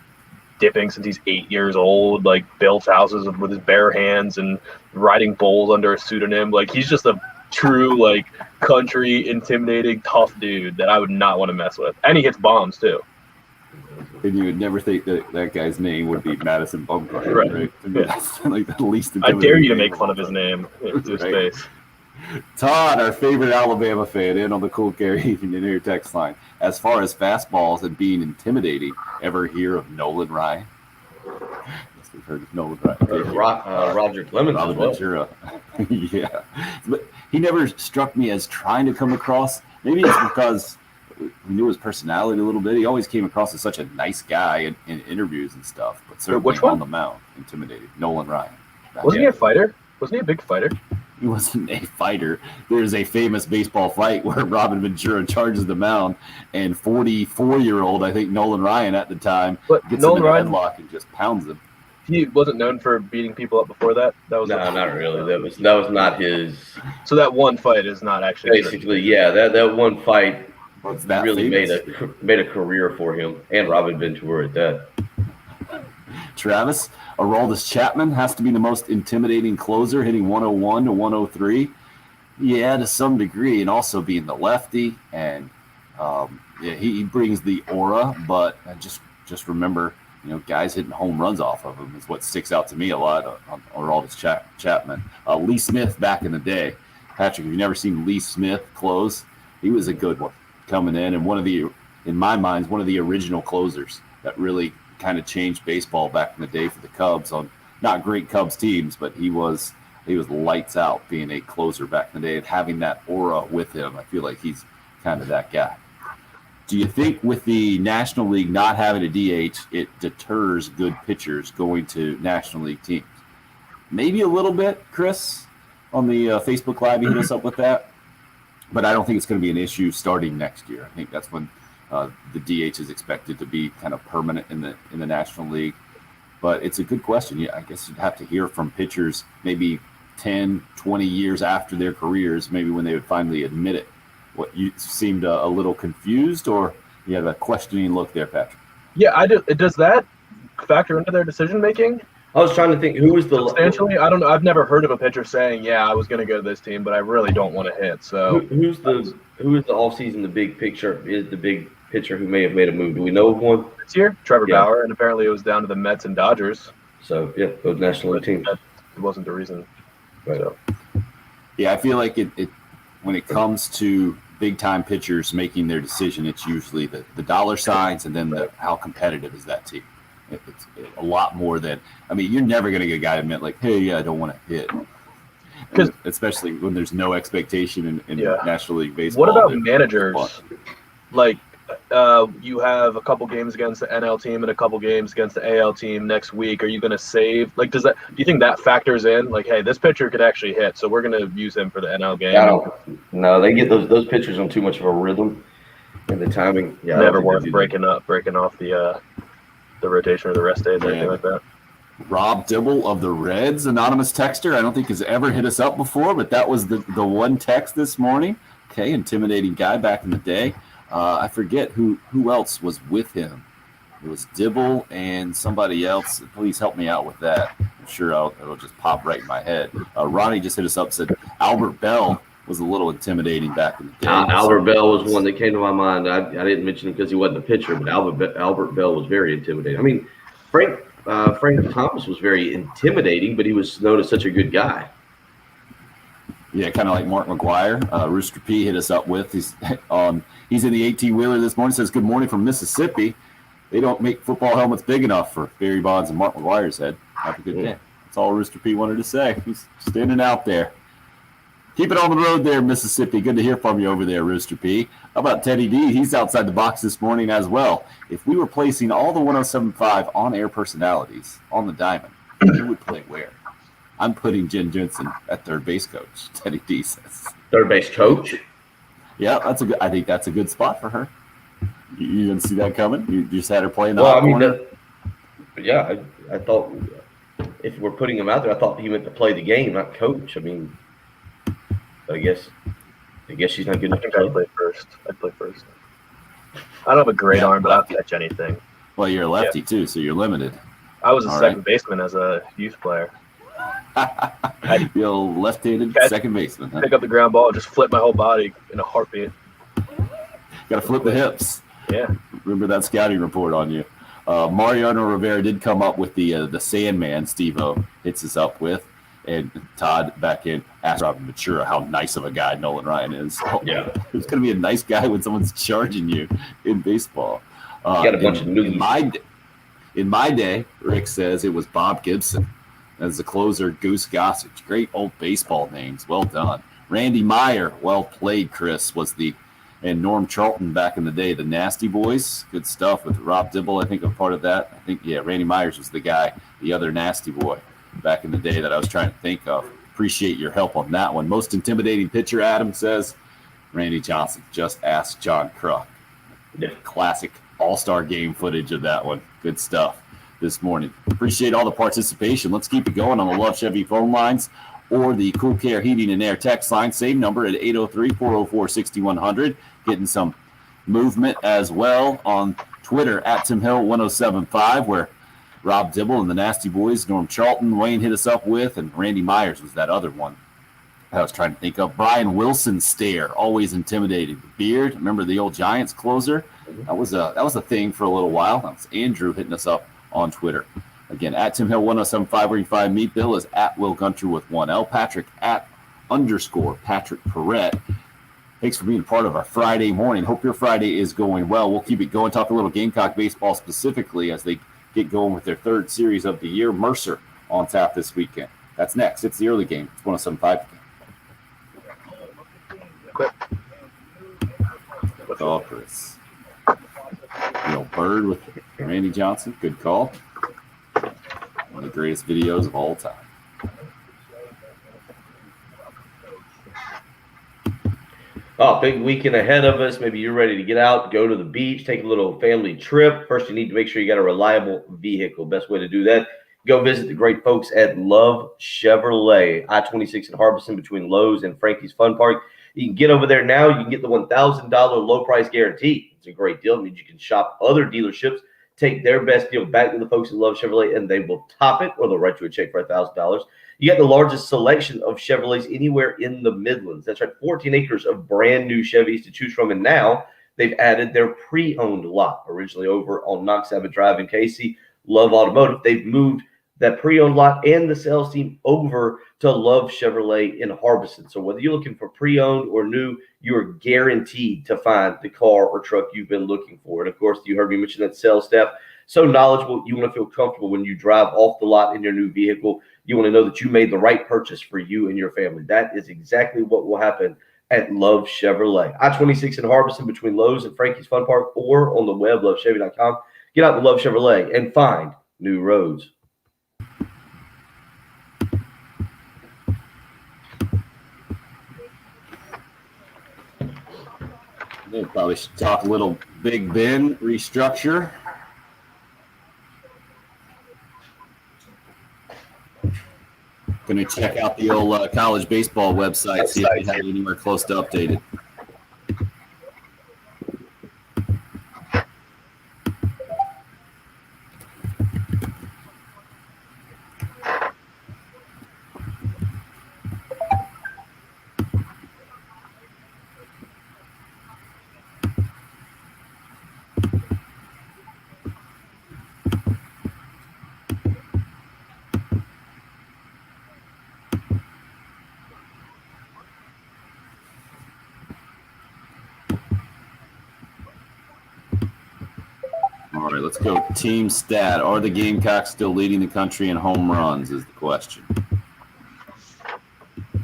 dipping since he's 8 years old, like built houses with his bare hands and riding bulls under a pseudonym. Like he's just a true like country intimidating tough dude that I would not want to mess with. And he hits bombs too. And you would never think that guy's name would be Madison Bumgarner, right? Yeah. That's like the least. I dare you to make fun of his name to his face. Todd, our favorite Alabama fan, in on the Cool Gary Engineer text line. As far as fastballs and being intimidating, ever hear of Nolan Ryan? Yes, we've heard of Nolan Ryan. Roger Clemens. Robin Ventura. Yeah. But he never struck me as trying to come across. Maybe it's because we knew his personality a little bit. He always came across as such a nice guy in interviews and stuff, but certainly on the mound, intimidating. Nolan Ryan. Wasn't he a fighter? Wasn't he a big fighter? He wasn't a fighter. There's a famous baseball fight where Robin Ventura charges the mound, and 44-year-old, I think Nolan Ryan at the time, gets Nolan into a headlock and just pounds him. He wasn't known for beating people up before that. No, not really. That was not his. So that one fight is not actually basically true. Yeah. That one fight really made a career for him and Robin Ventura at that. Travis, Aroldis Chapman has to be the most intimidating closer, hitting 101 to 103. Yeah, to some degree, and also being the lefty, and he brings the aura. But I just remember, guys hitting home runs off of him is what sticks out to me a lot on Aroldis Chapman. Lee Smith back in the day. Patrick, have you never seen Lee Smith close? He was a good one coming in, and in my mind, one of the original closers that really kind of changed baseball back in the day for the Cubs on not great Cubs teams, but he was lights out being a closer back in the day and having that aura with him. I feel like he's kind of that guy. Do you think with the National League not having a DH, it deters good pitchers going to National League teams? Maybe a little bit, Chris, on the Facebook Live, you hit us up with that. But I don't think it's going to be an issue starting next year. I think that's when the DH is expected to be kind of permanent in the National League. But it's a good question. Yeah, I guess you'd have to hear from pitchers maybe 10, 20 years after their careers, maybe when they would finally admit it. What, you seemed a little confused, or you have a questioning look there, Patrick? Yeah, I do. Does that factor into their decision making? I was trying to think who was the Substantially, I don't know. I've never heard of a pitcher saying, "Yeah, I was going to go to this team, but I really don't want to hit." So who is the offseason the big picture is the big pitcher who may have made a move? Do we know of one this year, Trevor Yeah. Bauer, and apparently it was down to the Mets and Dodgers. So yeah, those National League teams. That wasn't the reason. Right. So, Yeah, I feel like it when it comes to big time pitchers making their decision, it's usually the dollar signs and then how competitive is that team. It's a lot more than, I mean, you're never going to get a guy to admit like, hey, yeah, I don't want to hit. 'Cause- especially when there's no expectation in Yeah. National League Baseball. what about that- managers? Like, you have a couple games against the NL team and a couple games against the AL team next week. Are you going to save? Like, do you think that factors in? Like, hey, this pitcher could actually hit, so we're going to use him for the NL game. I don't. No, they get those pitchers on too much of a rhythm, and the timing. Yeah, I don't Never think they worth do breaking off the rotation or the rest days or anything Yeah. like that. Rob Dibble of the Reds, anonymous texter, I don't think has ever hit us up before, but that was the one text this morning. Okay, intimidating guy back in the day. I forget who else was with him. It was Dibble and somebody else. Please help me out with that. I'm sure it'll just pop right in my head. Ronnie just hit us up, said Albert Bell was a little intimidating back in the day. Albert Bell was one that came to my mind. I didn't mention him because he wasn't a pitcher, but Albert Bell was very intimidating. I mean, Frank Thomas was very intimidating, but he was known as such a good guy. Yeah, kind of like Mark McGuire. Rooster P hit us up with. He's in the 18-wheeler this morning. Says, good morning from Mississippi. They don't make football helmets big enough for Barry Bonds and Mark McGuire's head. Have a good day. That's all Rooster P wanted to say. He's standing out there. Keep it on the road there, Mississippi. Good to hear from you over there, Rooster P. How about Teddy D? He's outside the box this morning as well. If we were placing all the 107.5 on-air personalities on the diamond, who would play where? I'm putting Jen Jensen at third base coach, Teddy D says. Third base coach. Yeah, I think that's a good spot for her. You didn't see that coming? You just had her playing the Well, hot I mean, corner? I thought if we're putting him out there, I thought he meant to play the game, not coach. I mean, but I guess she's not good I enough to think I'd play. play first. I don't have a great arm, but I'll catch anything. Well, you're a lefty too, so you're limited. I was a All second baseman as a youth player. You're a left-handed Catch- second baseman. Huh? Pick up the ground ball, just flip my whole body in a heartbeat. Got to flip the hips. Yeah. Remember that scouting report on you. Mariano Rivera did come up with the Sandman. Steve-O hits us up with. And Todd back in asked Robin Matura how nice of a guy Nolan Ryan is. Oh, Yeah. It's going to be a nice guy when someone's charging you in baseball. Got a bunch of news. In my day, Rick says it was Bob Gibson. As the closer, Goose Gossage. Great old baseball names. Well done. Randy Meyer. Well played, Chris. And Norm Charlton back in the day. The Nasty Boys. Good stuff with Rob Dibble. I think a part of that. I think, Randy Myers was the guy, the other Nasty Boy back in the day that I was trying to think of. Appreciate your help on that one. Most intimidating pitcher, Adam says, Randy Johnson. Just ask John Kruk. Yeah. Classic all-star game footage of that one. Good stuff this morning. Appreciate all the participation. Let's keep it going on the Love Chevy phone lines or the Cool Care Heating and Air text line. Same number at 803-404-6100. Getting some movement as well on Twitter at Tim Hill 1075, where Rob Dibble and the Nasty Boys, Norm Charlton, Wayne hit us up with, and Randy Myers was that other one I was trying to think of. Brian Wilson stare, always intimidating. Beard, remember the old Giants closer? That was a thing for a little while. That was Andrew hitting us up on Twitter. Again, at Tim Hill 1075, where you find me. Bill is at Will Gunter with 1L. Patrick at _Patrick Perrette. Thanks for being a part of our Friday morning. Hope your Friday is going well. We'll keep it going. Talk a little Gamecock baseball specifically as they get going with their third series of the year. Mercer on tap this weekend. That's next. It's the early game. It's 107.5 Quit. Oh, Chris. Bird with Randy Johnson. Good call. One of the greatest videos of all time. Oh, big weekend ahead of us. Maybe you're ready to get out, go to the beach, take a little family trip. First, you need to make sure you got a reliable vehicle. Best way to do that, go visit the great folks at Love Chevrolet, I-26 in Harbison between Lowe's and Frankie's Fun Park. You can get over there now. You can get the $1,000 low price guarantee. It's a great deal. It means you can shop other dealerships take their best deal back to the folks that love Chevrolet, and they will top it, or they'll write you a check for $1,000. You got the largest selection of Chevrolets anywhere in the Midlands. That's right, 14 acres of brand new Chevys to choose from. And now they've added their pre-owned lot, originally over on Knox Abbott Drive in Casey, Love Automotive. They've moved that pre-owned lot and the sales team over to Love Chevrolet in Harbison. So whether you're looking for pre-owned or new, you are guaranteed to find the car or truck you've been looking for. And of course, you heard me mention that sales staff, so knowledgeable. You want to feel comfortable when you drive off the lot in your new vehicle. You want to know that you made the right purchase for you and your family. That is exactly what will happen at Love Chevrolet. I-26 in Harbison between Lowe's and Frankie's Fun Park, or on the web, lovechevy.com. Get out to Love Chevrolet and find new roads. They probably should talk a little Big Ben restructure. Going to check out the old college baseball website, see if they have anywhere close to updated. All right, let's go team stat. Are the Gamecocks still leading the country in home runs is the question.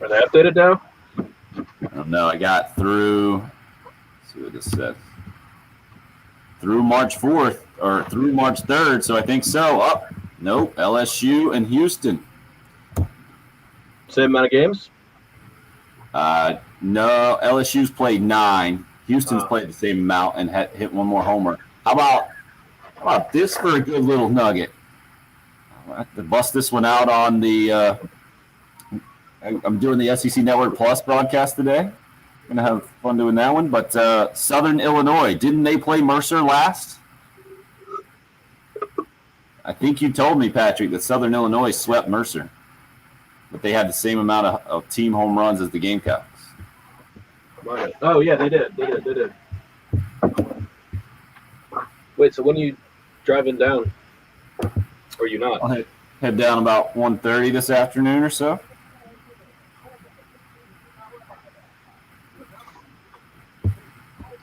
Are they updated now? I don't know. I got through, let's see what this says, through March 4th or through March 3rd, so I think so. Oh, nope, LSU and Houston. Same amount of games? No, LSU's played 9. Houston's played the same amount and hit one more homer. How about this for a good little nugget? I have to bust this one out on the I'm doing the SEC Network Plus broadcast today. Going to have fun doing that one. But Southern Illinois, didn't they play Mercer last? I think you told me, Patrick, that Southern Illinois swept Mercer. But they had the same amount of team home runs as the Gamecocks. Oh, yeah, they did. Wait, so when are you driving down? Or are you not? I'll head down about 1:30 this afternoon or so.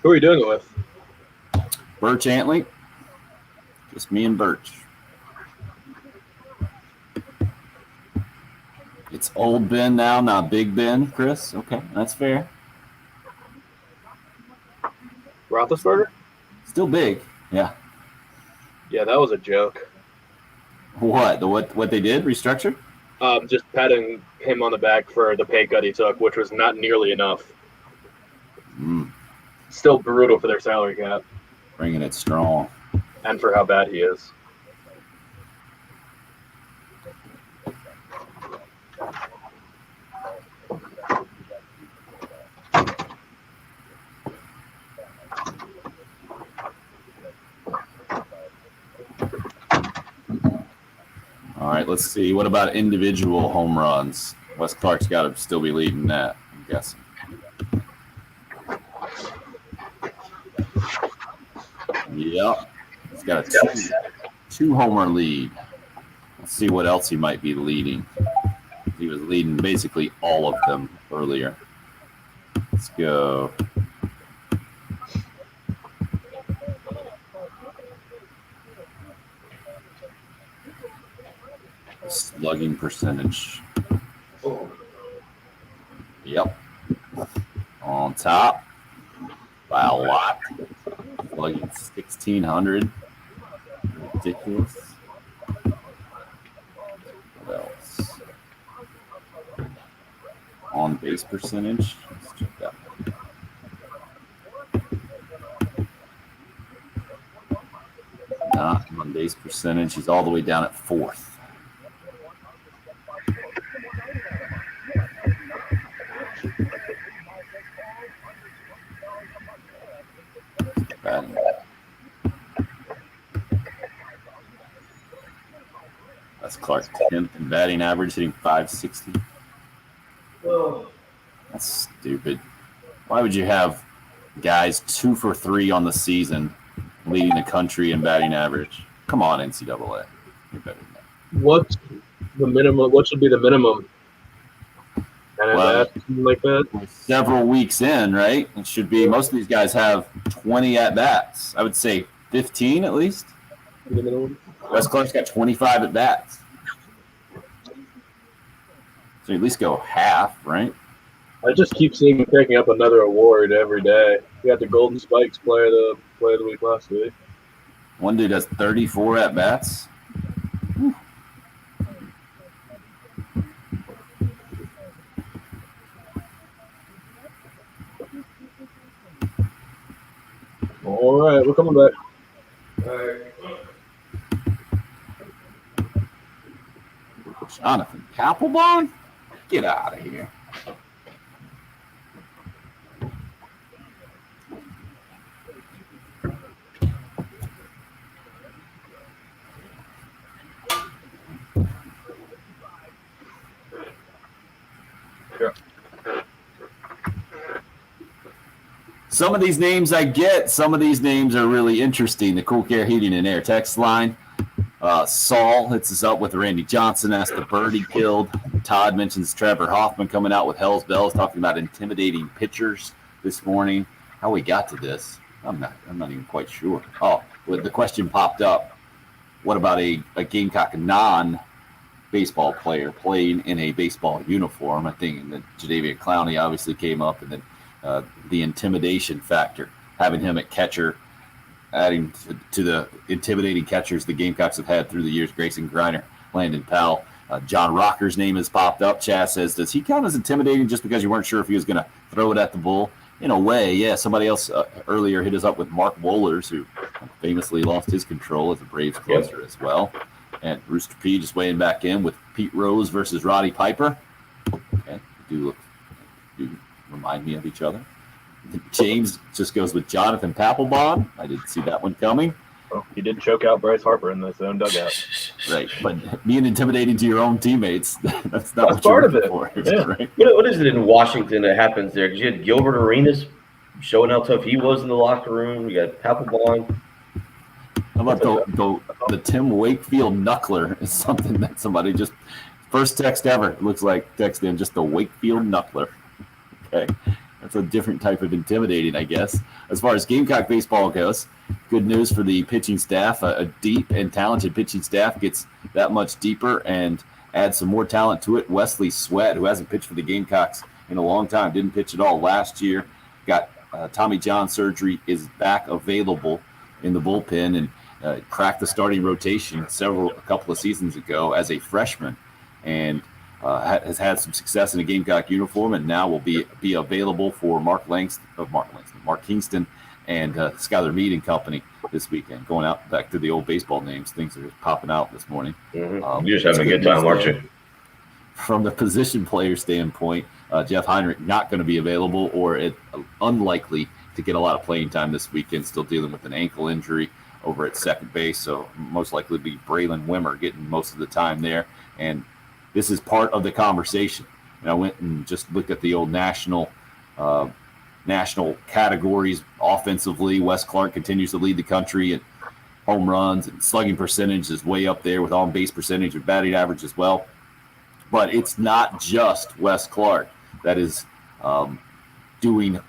Who are you doing it with? Birch Antley. Just me and Birch. It's old Ben now, not Big Ben, Chris. Okay, that's fair. Roethlisberger? Still big, yeah. Yeah, that was a joke. What? What they did? Restructure? Just patting him on the back for the pay cut he took, which was not nearly enough. Still brutal for their salary cap. Bringing it strong. And for how bad he is. All right, let's see. What about individual home runs? Wes Clark's got to still be leading that, I'm guessing. Yep. He's got a two homer lead. Let's see what else he might be leading. He was leading basically all of them earlier. Let's go. Slugging percentage. Yep. On top by a lot. Slugging 1,600. Ridiculous. What else? On base percentage. Let's check that one. Not on base percentage. He's all the way down at 4th. Clark 10th in batting average, hitting .560. Oh. That's stupid. Why would you have guys 2 for 3 on the season leading the country in batting average? Come on, NCAA. You're better than that. What's the minimum? What should be the minimum? And Well, something like that. We're several weeks in, right? It should be, most of these guys have 20 at-bats. I would say 15 at least. The minimum. Wes Clark's got 25 at-bats. So at least go half, right? I just keep seeing him picking up another award every day. He got the Golden Spikes player of the week last week. One dude has 34 at-bats. All right, we're coming back. All right. Jonathan Papelbon? Get out of here. Yeah. Some of these names I get, some of these names are really interesting. The Cool Care Heating and Air text line. Saul hits us up with Randy Johnson, asked the birdie killed. Todd mentions Trevor Hoffman coming out with Hell's Bells, talking about intimidating pitchers this morning. How we got to this, I'm not even quite sure. Oh, well, the question popped up. What about a Gamecock non-baseball player playing in a baseball uniform? I think that Jadeveon Clowney obviously came up, and then the intimidation factor, having him at catcher, adding to the intimidating catchers the Gamecocks have had through the years. Grayson Griner, Landon Powell, John Rocker's name has popped up. Chaz says, does he count as intimidating just because you weren't sure if he was going to throw it at the bull? In a way, yeah. Somebody else earlier hit us up with Mark Wohlers, who famously lost his control as a Braves closer as well. And Rooster P just weighing back in with Pete Rose versus Roddy Piper. Okay, do remind me of each other. James just goes with Jonathan Papelbon. I didn't see that one coming. Oh, he did choke out Bryce Harper in his own dugout. Right, but being intimidating to your own teammates, that's not what part you're of looking it. for. Yeah. Right? What is it in Washington that happens there? Because you had Gilbert Arenas showing how tough he was in the locker room. You got Papelbon. How about the Tim Wakefield knuckler is something that somebody just, first text ever, it looks like text in, just the Wakefield knuckler. Okay. That's a different type of intimidating, I guess. As far as Gamecock baseball goes, good news for the pitching staff. A deep and talented pitching staff gets that much deeper and adds some more talent to it. Wesley Sweat, who hasn't pitched for the Gamecocks in a long time, didn't pitch at all last year, got Tommy John surgery, is back available in the bullpen, and cracked the starting rotation a couple of seasons ago as a freshman, and has had some success in a Gamecock uniform, and now will be available for Mark Kingston and Skylar Mead and company this weekend. Going out back to the old baseball names, things are just popping out this morning. Mm-hmm. You're just having a good time, aren't you? From the position player standpoint, Jeff Heinrich not going to be available, or unlikely to get a lot of playing time this weekend, still dealing with an ankle injury over at second base, so most likely be Braylon Wimmer getting most of the time there. And this is part of the conversation. And I went and just looked at the old national categories offensively. Wes Clark continues to lead the country in home runs, and slugging percentage is way up there with on-base percentage and batting average as well. But it's not just Wes Clark that is doing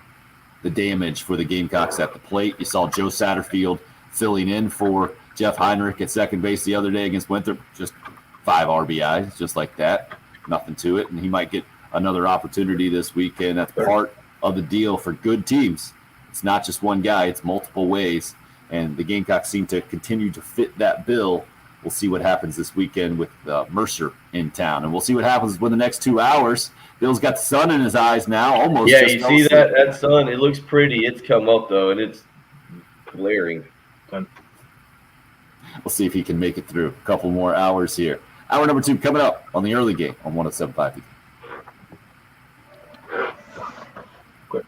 the damage for the Gamecocks at the plate. You saw Joe Satterfield filling in for Jeff Heinrich at second base the other day against Winthrop, just 5 RBIs, just like that. Nothing to it. And he might get another opportunity this weekend. That's part of the deal for good teams. It's not just one guy, it's multiple ways. And the Gamecocks seem to continue to fit that bill. We'll see what happens this weekend with Mercer in town. And we'll see what happens with the next 2 hours. Bill's got the sun in his eyes now. Almost. Yeah, you see that sun? It looks pretty. It's come up, though, and it's glaring. We'll see if he can make it through a couple more hours here. Hour number 2 coming up on the early game on 107.5. Quick.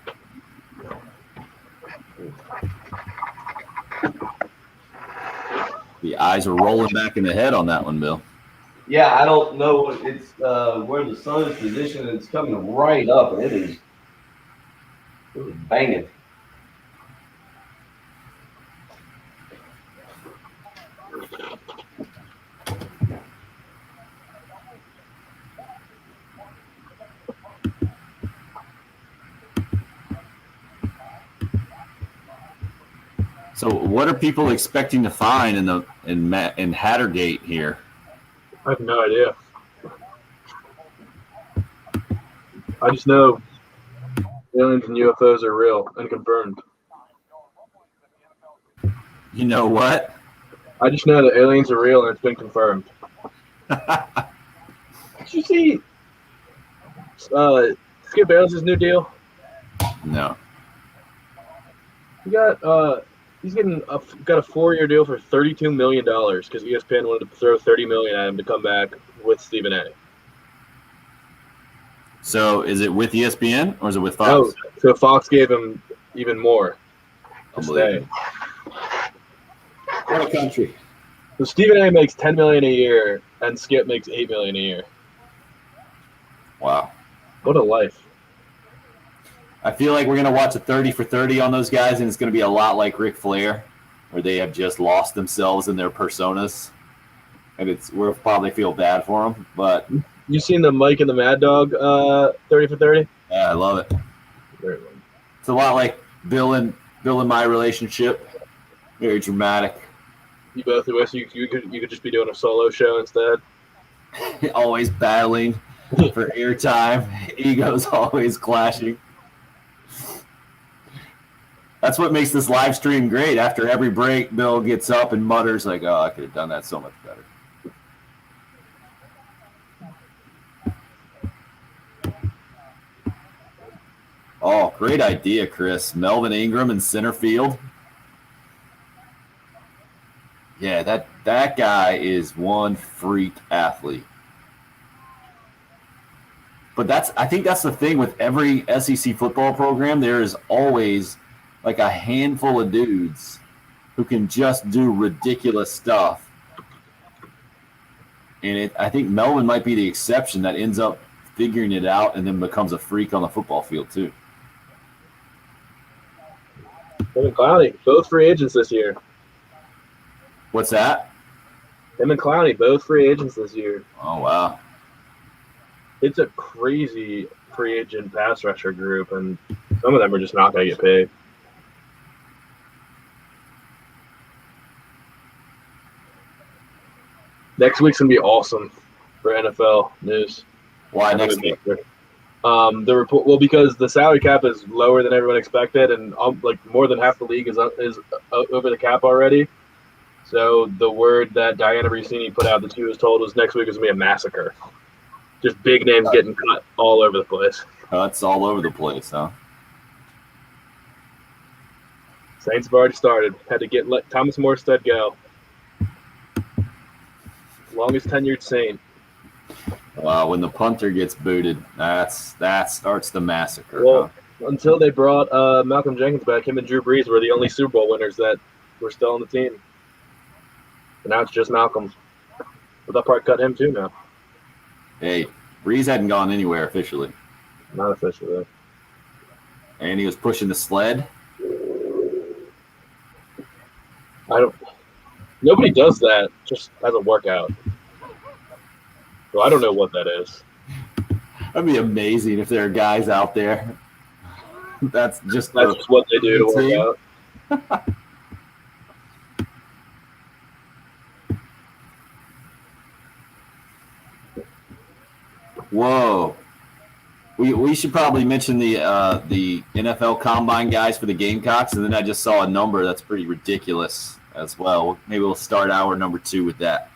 The eyes are rolling back in the head on that one, Bill. Yeah, I don't know. It's where the sun is positioned. It's coming right up, and it is banging. So, what are people expecting to find in Hattergate here? I have no idea. I just know aliens and UFOs are real and confirmed. You know what? I just know that aliens are real and it's been confirmed. Did you see Skip Bayless' new deal? No. He got he's got a 4-year deal for $32 million because ESPN wanted to throw $30 million at him to come back with Stephen A. So, is it with ESPN or is it with Fox? No, so Fox gave him even more to stay. What a country! So Stephen A. makes $10 million a year, and Skip makes $8 million a year. Wow. What a life! I feel like we're gonna watch a 30 for 30 on those guys, and it's gonna be a lot like Ric Flair, where they have just lost themselves in their personas, and we'll probably feel bad for them. But You seen the Mike and the Mad Dog 30 for 30? yeah, I love it. It's a lot like Bill and my relationship. Very dramatic. You both wish you could just be doing a solo show instead. Always battling for airtime. Egos always clashing. That's what makes this live stream great. After every break, Bill gets up and mutters like, "Oh, I could have done that so much better." Oh, great idea, Chris. Melvin Ingram in center field. Yeah, that guy is one freak athlete. But I think that's the thing with every SEC football program. There is always like a handful of dudes who can just do ridiculous stuff. And I think Melvin might be the exception that ends up figuring it out and then becomes a freak on the football field too. Him and Clowney, both free agents this year. What's that? Him and Clowney, both free agents this year. Oh, wow. It's a crazy free agent pass rusher group, and some of them are just not going to get paid. Next week's going to be awesome for NFL news. Why next week? The report, well, because the salary cap is lower than everyone expected, and like more than half the league is over the cap already. So the word that Diana Rossini put out that she was told was next week is going to be a massacre. Just big names getting cut all over the place. Cuts all over the place, huh? Saints have already started. Had to let Thomas Morstead go. Longest tenured Saint. When the punter gets booted, that starts the massacre. Well, until they brought Malcolm Jenkins back, him and Drew Brees were the only Super Bowl winners that were still on the team. And now it's just Malcolm. But they'll probably cut him too now. Hey, Brees hadn't gone anywhere officially. Not officially. And he was pushing the sled. Nobody does that just as a workout. So I don't know what that is. That'd be amazing if there are guys out there. That's just what they do to work out. Whoa. We should probably mention the NFL Combine guys for the Gamecocks, and then I just saw a number that's pretty ridiculous as well. Maybe we'll start hour number 2 with that.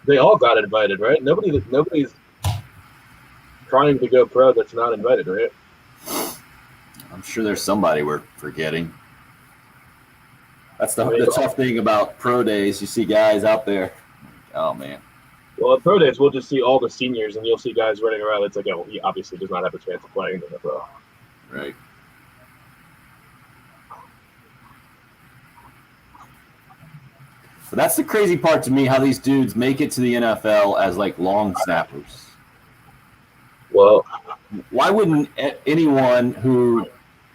They all got invited, right? Nobody's trying to go pro that's not invited, right? I'm sure there's somebody we're forgetting. That's the tough thing about pro days. You see guys out there. Oh, man. Well, at pro days, we'll just see all the seniors, and you'll see guys running around. It's like, he obviously does not have a chance of playing in the NFL. Right. But that's the crazy part to me, how these dudes make it to the NFL as like long snappers. Well, Why wouldn't anyone who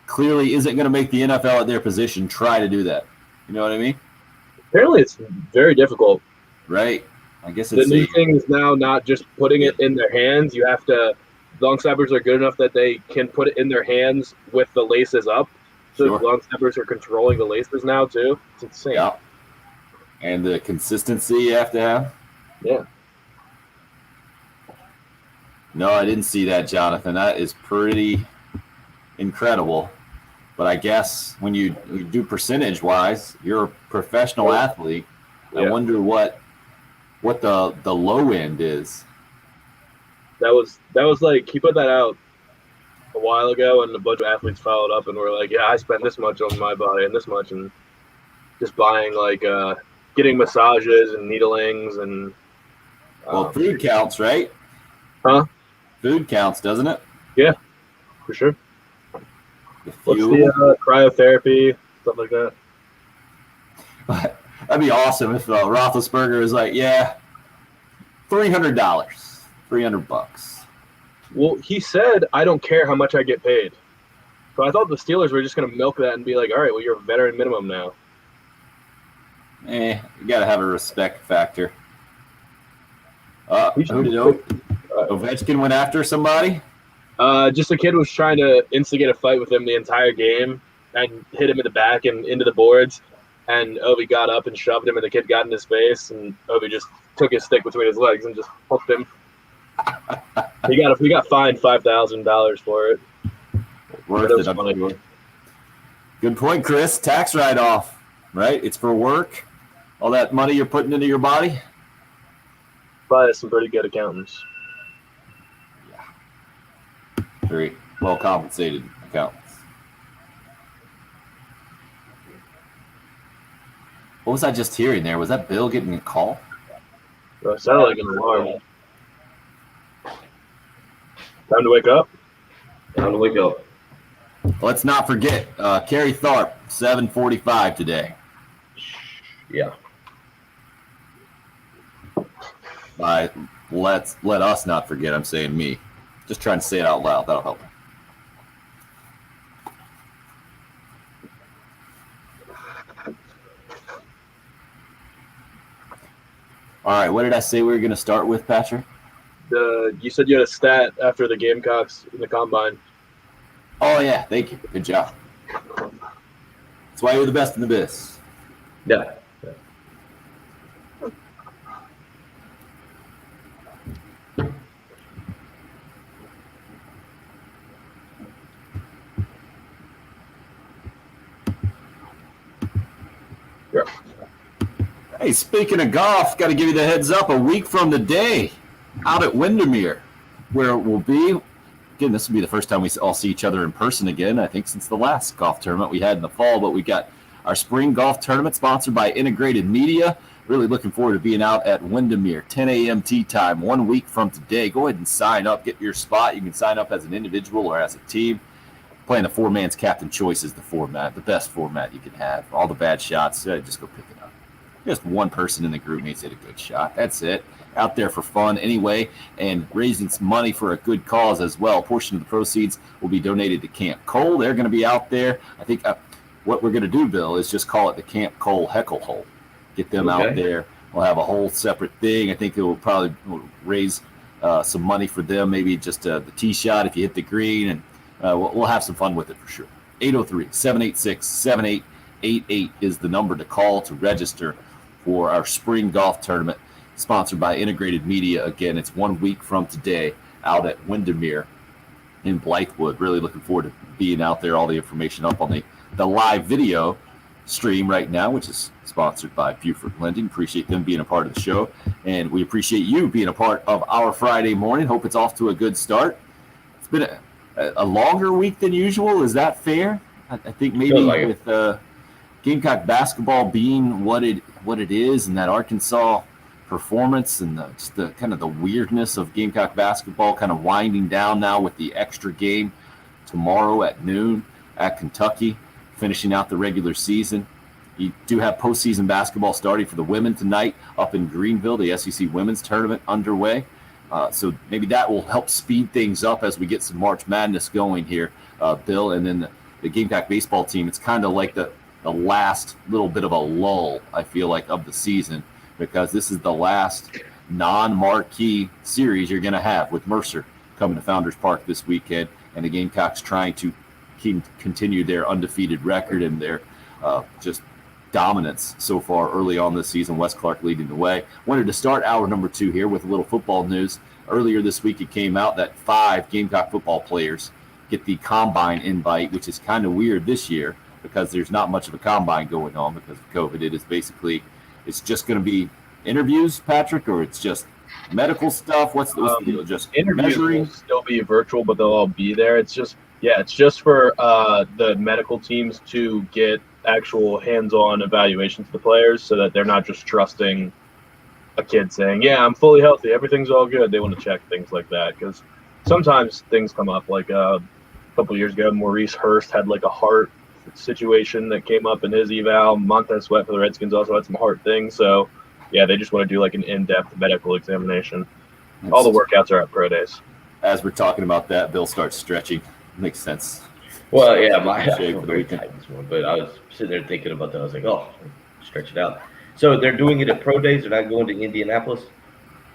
clearly isn't going to make the NFL at their position try to do that? You know what I mean? apparently it's very difficult. Right. I guess The it's new thing is now not just putting it in their hands. You have to. Long snappers are good enough that they can put it in their hands with the laces up. So Sure. long snappers are controlling the laces now too. It's insane. Yeah. And the consistency you have to have. Yeah. No, I didn't see that, Jonathan. That is pretty incredible. But I guess when you do percentage-wise, you're a professional athlete. I Yeah. wonder what the low end is. That was like he put that out a while ago, and a bunch of athletes followed up and were like, "Yeah, I spent this much on my body and this much, and just buying like getting massages and needlings and Well, food counts, right? Huh? Food counts, doesn't it? for sure. The What's fuel. the cryotherapy stuff like that? That'd be awesome if Roethlisberger is like, yeah, $300, $300. Well, he said, "I don't care how much I get paid." So I thought the Steelers were just going to milk that and be like, "All right, well, you're a veteran minimum now." You got to have a respect factor. He should- Who did Ovechkin went after somebody? Just a kid was trying to instigate a fight with him the entire game and hit him in the back and into the boards. And Obi got up and shoved him, and the kid got in his face. And Obi just took his stick between his legs and just hooked him. He got fined $5,000 for it. Worth That was it, I'm funny. sure. Good point, Chris. Tax write-off, right? It's for work. All that money you're putting into your body. Probably some pretty good accountants. Very well compensated accountants. What was I just hearing there? Was that Bill getting a call? So it sounded like an alarm. Time to wake up. Time to wake up. Let's not forget Kerry Tharp, 7:45 today. Yeah. Let us not forget. I'm saying me. Just trying to say it out loud. That'll help. All right. What did I say we were going to start with, Patrick? You said you had a stat after the Gamecocks in the combine. Oh, yeah. Thank you. Good job. That's why you're the best in the biz. Yeah. Hey, speaking of golf, got to give you the heads up. A week from today, out at Windermere, where we'll be. Again, this will be the first time we all see each other in person again, I think, since the last golf tournament we had in the fall. But we got our spring golf tournament sponsored by Integrated Media. Really looking forward to being out at Windermere, 10 a.m. tee time, 1 week from today. Go ahead and sign up, get your spot. You can sign up as an individual or as a team. Playing the four-man's captain choice is the format, the best format you can have. All the bad shots, just go pick it up. Just one person in the group needs to hit a good shot. That's it. Out there for fun anyway, and raising some money for a good cause as well. A portion of the proceeds will be donated to Camp Cole. They're going to be out there. I think what we're going to do, Bill, is just call it the Camp Cole Heckle Hole. Get them out there. We'll have a whole separate thing. I think it will probably raise some money for them, maybe just the tee shot if you hit the green, and we'll have some fun with it for sure. 803-786-7888 is the number to call to register for our spring golf tournament sponsored by Integrated Media. Again, it's 1 week from today out at Windermere in Blythewood. Really looking forward to being out there. All the information up on the live video stream right now, which is sponsored by Buford Lending. Appreciate them being a part of the show, and we appreciate you being a part of our Friday morning. Hope it's off to a good start. It's been a longer week than usual. Is that fair? I think maybe with Gamecock basketball being what it is, and that Arkansas performance, and just the kind of the weirdness of Gamecock basketball kind of winding down now with the extra game tomorrow at noon at Kentucky, finishing out the regular season. You do have postseason basketball starting for the women tonight up in Greenville, the SEC Women's Tournament underway. So maybe that will help speed things up as we get some March Madness going here, Bill. And then the Gamecock baseball team, it's kind of like the last little bit of a lull, I feel like, of the season, because this is the last non-marquee series you're going to have with Mercer coming to Founders Park this weekend, and the Gamecocks trying to continue their undefeated record and their just dominance so far early on this season. Wes Clark leading the way. Wanted to start hour number 2 here with a little football news. Earlier this week, it came out that 5 Gamecock football players get the combine invite, which is kind of weird this year because there's not much of a combine going on because of COVID. It's just going to be interviews, Patrick, or it's just medical stuff? What's the deal? Just interviews measuring? will still be virtual, but they'll all be there. It's just for the medical teams to get actual hands-on evaluations of the players so that they're not just trusting a kid saying, yeah, I'm fully healthy, everything's all good. They want to check things like that because sometimes things come up. Like a couple years ago, Maurice Hurst had like a heart situation that came up in his eval. Montez Sweat for the Redskins also had some heart things. So, yeah, they just want to do like an in-depth medical examination. All the workouts are at pro days. As we're talking about that, Bill starts stretching. Makes sense. Well, yeah, my Shape for the weekend. Titans one, but I was sitting there thinking about that. I was like, oh, stretch it out. So they're doing it at pro days. They're not going to Indianapolis.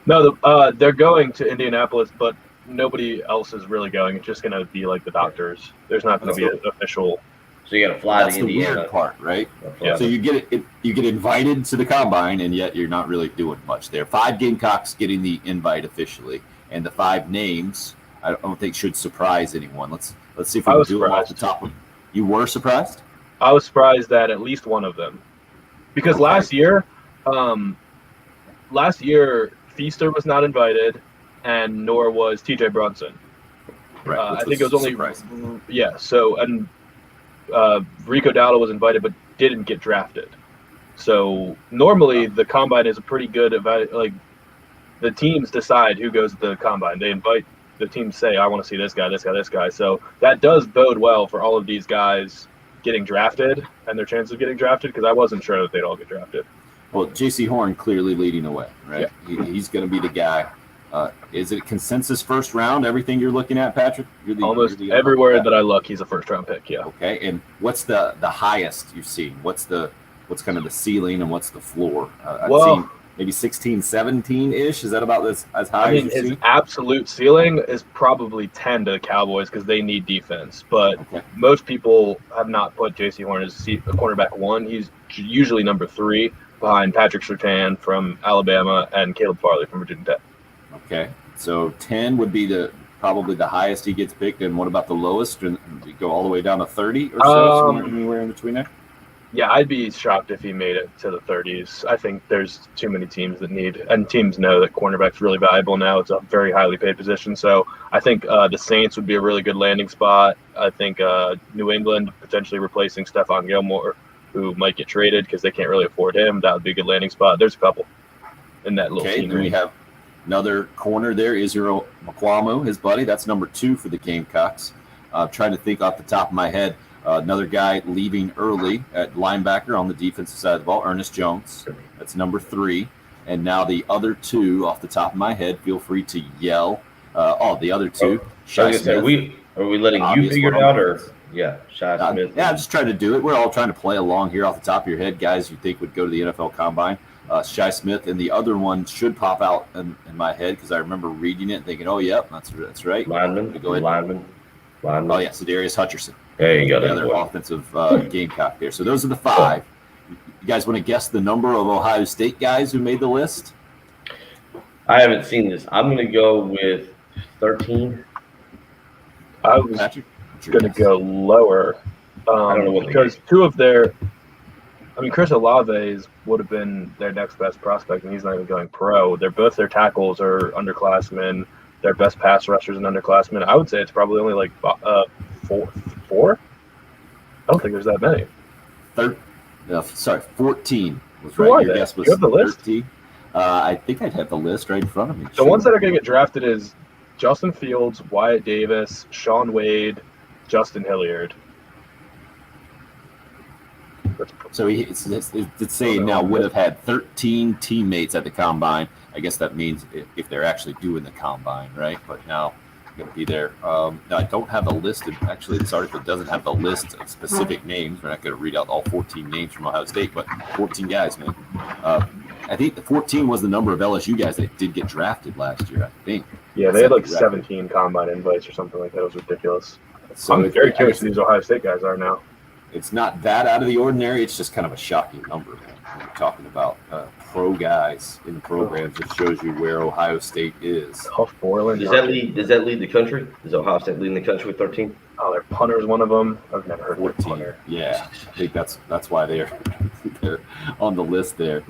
No, they're going to Indianapolis, but nobody else is really going. It's just going to be like the doctors. There's not going to be an official. So you got to fly That's to the Indiana. weird part, right? Yeah. So you get invited to the combine, and yet you're not really doing much there. 5 Gamecocks getting the invite officially, and the 5 names I don't think should surprise anyone. Let's see if we can do them off the top of. You were surprised? I was surprised at least one of them, because last year Feaster was not invited, and nor was T.J. Brunson. Right. I think it was only surprising. So and Rico Dowdle was invited but didn't get drafted. So normally the combine is a pretty good like the teams decide who goes to the combine. They invite the teams, say, I want to see this guy, this guy, this guy. So that does bode well for all of these guys getting drafted and their chances of getting drafted, because I wasn't sure that they'd all get drafted. Well, J.C. Horn clearly leading the way, right? Yeah. He's going to be the guy. Is it consensus first round, everything you're looking at, Patrick? Almost everywhere that I look, he's a first-round pick, yeah. Okay, and what's the highest you've seen? What's kind of the ceiling and what's the floor? I've seen maybe 16, 17-ish. Is that about as high as you've his seen? Absolute ceiling is probably 10 to the Cowboys because they need defense. But most people have not put J.C. Horn as a cornerback 1. He's usually number 3 behind Patrick Surtain from Alabama and Caleb Farley from Virginia Tech. Okay, so 10 would be probably the highest he gets picked, and what about the lowest? And we go all the way down to 30 or so, anywhere in between there? Yeah, I'd be shocked if he made it to the 30s. I think there's too many teams that need, and teams know that cornerback's really valuable now. It's a very highly paid position. So I think the Saints would be a really good landing spot. I think New England potentially replacing Stephon Gilmore, who might get traded because they can't really afford him. That would be a good landing spot. There's a couple in that little team. Then we have another corner there, Israel Mukuamu, his buddy. That's number 2 for the Gamecocks. Trying to think off the top of my head. Another guy leaving early at linebacker on the defensive side of the ball, Ernest Jones. That's number 3. And now the other 2 off the top of my head, feel free to yell. The other 2. Shai Smith. Are we letting you figure it out, or Shai Smith? Yeah, I'm just trying to do it. We're all trying to play along here off the top of your head, guys you think would go to the NFL Combine. Shai Smith, and the other one should pop out in my head because I remember reading it and thinking, oh, yep, that's right. Lineman. Go ahead. Lineman. Oh, yeah, Darius Hutcherson. There you go. The other offensive Gamecock there. So those are the 5. You guys want to guess the number of Ohio State guys who made the list? I haven't seen this. I'm going to go with 13. I was going to go lower. I don't know what because 2 of their – Chris Olave would have been their next best prospect, and he's not even going pro. Both their tackles are underclassmen. Their best pass rushers and underclassmen. I would say it's probably only like 4. I don't think there's that many. 14 was Who right. are Your they? guess was You have the list? 13. I think I'd have the list right in front of me. The ones that are going to get drafted is Justin Fields, Wyatt Davis, Sean Wade, Justin Hilliard. So it's saying now would have had 13 teammates at the combine. I guess that means if they're actually doing the combine, right? But now going to be there. Now I don't have a list. Actually, this article doesn't have the list of specific names. We're not going to read out all 14 names from Ohio State, but 14 guys, man. I think the 14 was the number of LSU guys that did get drafted last year, I think. Yeah, they had like 17 combine invites or something like that. It was ridiculous. So I'm very curious who these Ohio State guys are now. It's not that out of the ordinary. It's just kind of a shocking number, man. We're talking about pro guys in the programs. It shows you where Ohio State is. Huff Borland. Does that lead the country? Is Ohio State leading the country with 13? Oh, their punter's one of them. I've never heard of 14. punter. Yeah, I think that's why they're on the list there.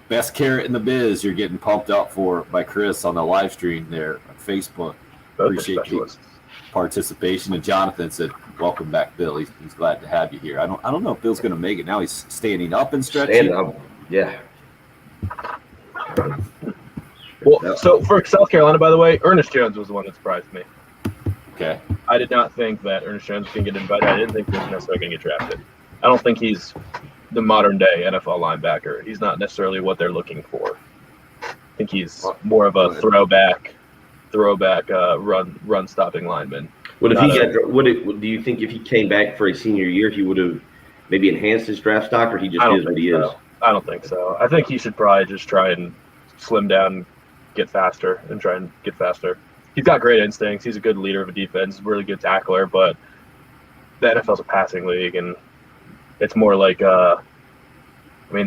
Best carrot in the biz. You're getting pumped up for by Chris on the live stream there on Facebook. Both Appreciate the participation. And Jonathan said, "Welcome back, Bill. He's glad to have you here." I don't know if Bill's going to make it now. He's standing up and stretching. Stand up. Yeah. Well, so for South Carolina, by the way, Ernest Jones was the one that surprised me. Okay. I did not think that Ernest Jones can get invited. I didn't think he was necessarily going to get drafted. I don't think he's the modern day NFL linebacker. He's not necessarily what they're looking for. I think he's more of a throwback run stopping lineman. What if do you think if he came back for a senior year, he would have maybe enhanced his draft stock, or he just is what he is? I don't think so. I think he should probably just try and slim down, get faster, and try and get faster. He's got great instincts. He's a good leader of a defense, really good tackler, but the NFL's a passing league, and it's more like, the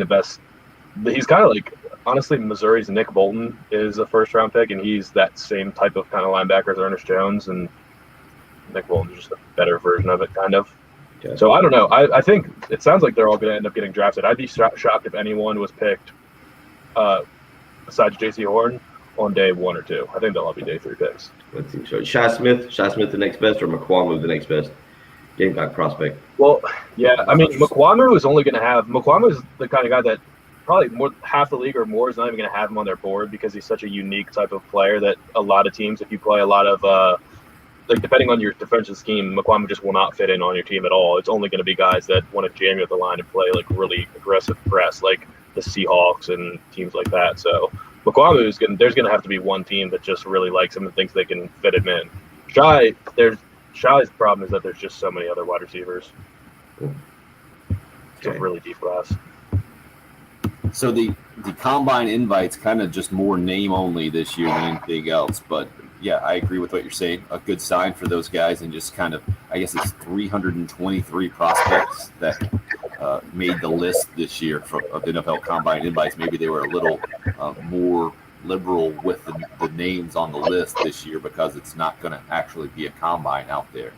best. He's kind of like, honestly, Missouri's Nick Bolton is a first-round pick, and he's that same type of kind of linebacker as Ernest Jones, and Nick Bolton's just a better version of it, kind of. Okay. So I don't know. I think it sounds like they're all going to end up getting drafted. I'd be shocked if anyone was picked besides J.C. Horn on day 1 or 2. I think they'll all be day 3 picks. Let's see. So Shi Smith the next best, or McQuamu the next best Gamecock prospect? Well, yeah. McQuamu is the kind of guy that probably half the league or more is not even going to have him on their board because he's such a unique type of player that a lot of teams, if you play a lot of depending on your defensive scheme, McQuamu just will not fit in on your team at all. It's only going to be guys that want to jam you at the line and play like really aggressive press, like the Seahawks and teams like that. So McQuamu there's going to have to be one team that just really likes him and thinks they can fit him in. Shi's problem is that there's just so many other wide receivers. It's a really deep class. So the combine invites kind of just more name only this year than anything else, but yeah, I agree with what you're saying. A good sign for those guys, and just kind of, I guess it's 323 prospects that made the list this year of NFL combine invites. Maybe they were a little more liberal with the names on the list this year because it's not going to actually be a combine out there.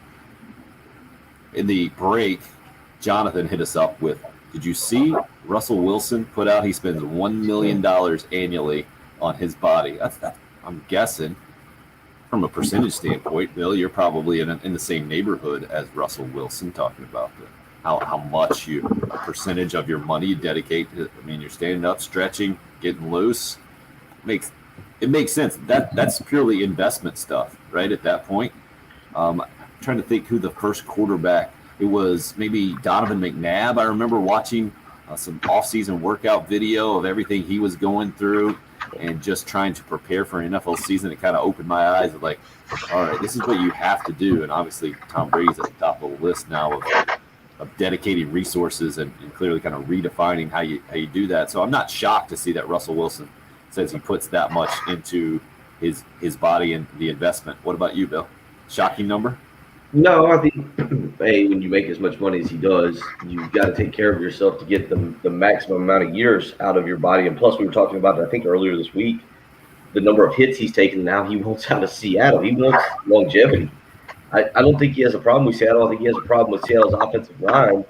In the break, Jonathan hit us up with, did you see Russell Wilson put out he spends $1 million annually on his body? That's I'm guessing from a percentage standpoint, Bill, you're probably in the same neighborhood as Russell Wilson, talking about how much a percentage of your money you dedicate to. You're standing up, stretching, getting loose. It makes sense. That's purely investment stuff, right? At that point, I'm trying to think who the first quarterback. It was maybe Donovan McNabb. I remember watching some off-season workout video of everything he was going through and just trying to prepare for an NFL season. It kind of opened my eyes of like, all right, this is what you have to do. And obviously Tom Brady's at the top of the list now of dedicating resources and clearly kind of redefining how you do that. So I'm not shocked to see that Russell Wilson says he puts that much into his body and the investment. What about you, Bill? Shocking number? No, I think, hey, when you make as much money as he does, you've got to take care of yourself to get the maximum amount of years out of your body. And plus, we were talking about it, I think, earlier this week, the number of hits he's taken now. He wants out of Seattle. He wants longevity. I don't think he has a problem with Seattle. I think he has a problem with Seattle's offensive line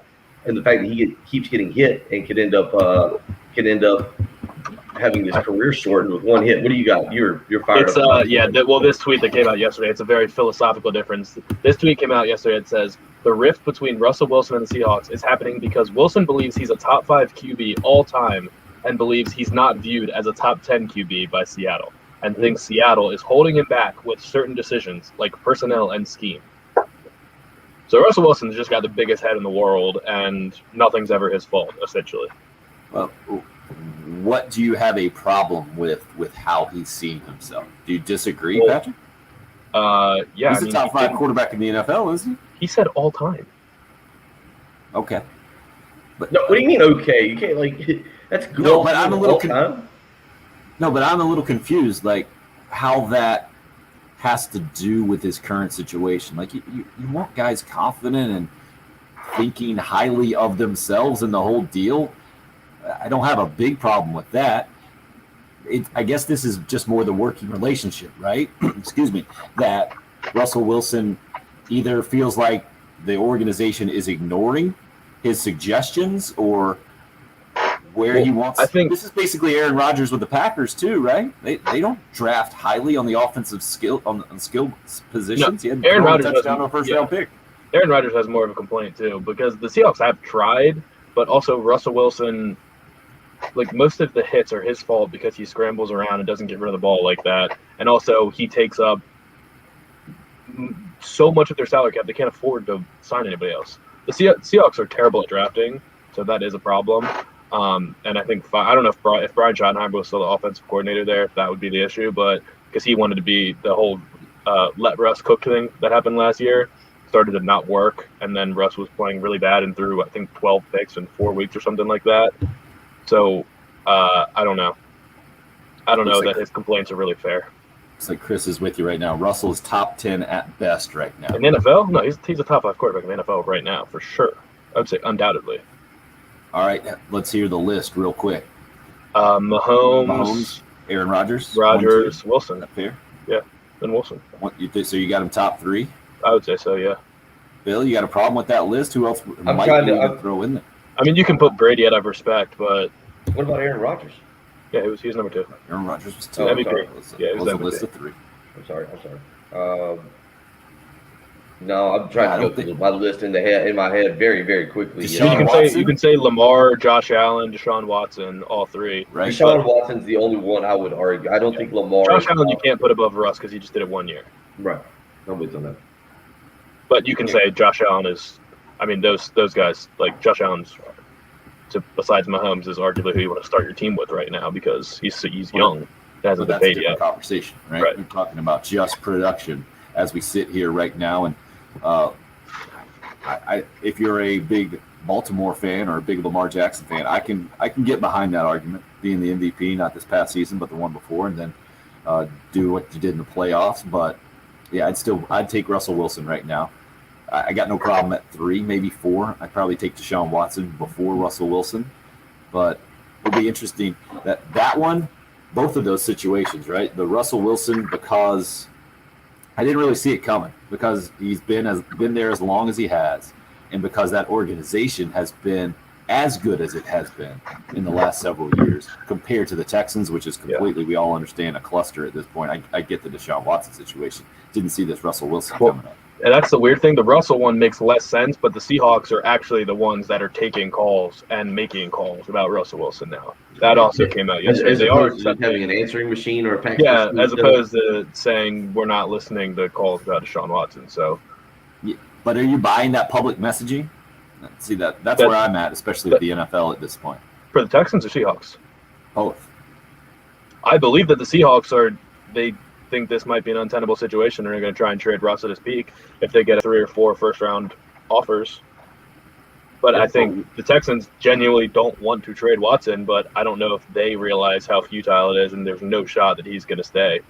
and the fact that he keeps getting hit and could end up having his career shortened with one hit. What do you got? You're fired up. This tweet that came out yesterday, it's a very philosophical difference. This tweet came out yesterday. It says, the rift between Russell Wilson and the Seahawks is happening because Wilson believes he's a top 5 QB all time and believes he's not viewed as a top 10 QB by Seattle and thinks Seattle is holding him back with certain decisions like personnel and scheme. So Russell Wilson's just got the biggest head in the world, and nothing's ever his fault, essentially. Well, what do you have a problem with how he's seeing himself? Do you disagree, Well, Patrick? Yeah, He's the top 5 quarterback in the NFL, isn't he? He said all time. Okay. But No, what do you mean? Okay, you can't that's good. No, but I'm a little time. No, but I'm a little confused, like how that has to do with his current situation. Like you want guys confident and thinking highly of themselves and the whole deal. I don't have a big problem with that. I guess this is just more the working relationship, right? Excuse me. That Russell Wilson either feels like the organization is ignoring his suggestions or where he wants. I think this is basically Aaron Rodgers with the Packers too, right? They don't draft highly on the offensive skill on skill positions. No, He had Aaron Rodgers a touchdown on a first round pick. Aaron Rodgers has more of a complaint too because the Seahawks have tried, but also Russell Wilson, like most of the hits are his fault because he scrambles around and doesn't get rid of the ball like that, and also he takes up so much of their salary cap they can't afford to sign anybody else. The Seahawks are terrible at drafting, so that is a problem. And I think I don't know if Brian Schottenheimer was still the offensive coordinator there, if that would be the issue, but because he wanted to be the whole let Russ cook thing that happened last year started to not work, and then Russ was playing really bad and threw I think 12 picks in 4 weeks or something like that. So I don't know. I don't know that his complaints are really fair. Looks like Chris is with you right now. Russell is top 10 at best right now. In the NFL? No, he's a top 5 quarterback in the NFL right now for sure. I would say undoubtedly. All right, let's hear the list real quick. Mahomes, Aaron Rodgers, Wilson. Up here. Yeah, and Wilson. So you got him top 3? I would say so, yeah. Bill, you got a problem with that list? Who else might you throw in there? I mean, you can put Brady out of respect, but what about Aaron Rodgers? Yeah, he was number 2. Aaron Rodgers was 2. MVP. Yeah, it was a list of 3. I'm sorry. No, I'm trying to go through my list in my head very, very quickly. You can say Lamar, Josh Allen, Deshaun Watson, all 3. Right. Deshaun Watson's the only one I would argue. I don't think Lamar. Josh Allen you can't put above Russ because he just did it 1 year. Right. Nobody's on that. But you can say Josh Allen is. I mean, those guys like Josh Allen's. Besides Mahomes, is arguably who you want to start your team with right now because he's young. Hasn't been paid yet. Conversation, right? We're talking about just production as we sit here right now, and if you're a big Baltimore fan or a big Lamar Jackson fan, I can get behind that argument, being the MVP, not this past season, but the one before, and then do what you did in the playoffs. But yeah, I'd take Russell Wilson right now. I got no problem at 3, maybe 4. I'd probably take Deshaun Watson before Russell Wilson, but it'll be interesting that one, both of those situations, right? The Russell Wilson, because I didn't really see it coming, because he's been there as long as he has, and because that organization has been as good as it has been in the last several years compared to the Texans, which is completely, we all understand, a cluster at this point. I get the Deshaun Watson situation. Didn't see this Russell Wilson coming up. And that's the weird thing. The Russell one makes less sense, but the Seahawks are actually the ones that are taking calls and making calls about Russell Wilson now. That also came out yesterday. They are having an answering machine or a fax machine. As opposed to saying we're not listening to calls about Deshaun Watson. So, yeah, but are you buying that public messaging? See, that's where I'm at, especially with the NFL at this point. For the Texans or Seahawks? Both. I believe that the Seahawks they think this might be an untenable situation and are going to try and trade Russ at his peak if they get 3 or 4 first-round offers. But I think the Texans genuinely don't want to trade Watson, but I don't know if they realize how futile it is, and there's no shot that he's going to stay.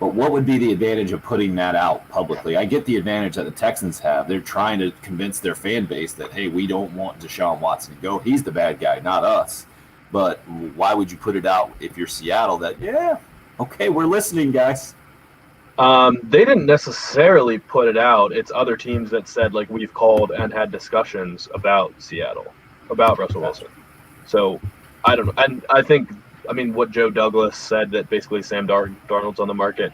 But what would be the advantage of putting that out publicly? I get the advantage that the Texans have. They're trying to convince their fan base that, hey, we don't want Deshaun Watson to go. He's the bad guy, not us. But why would you put it out if you're Seattle that, okay, we're listening, guys? They didn't necessarily put it out. It's other teams that said, like, we've called and had discussions about Seattle, about Russell Wilson. So, I don't know. And I think, what Joe Douglas said, that basically Sam Darnold's on the market,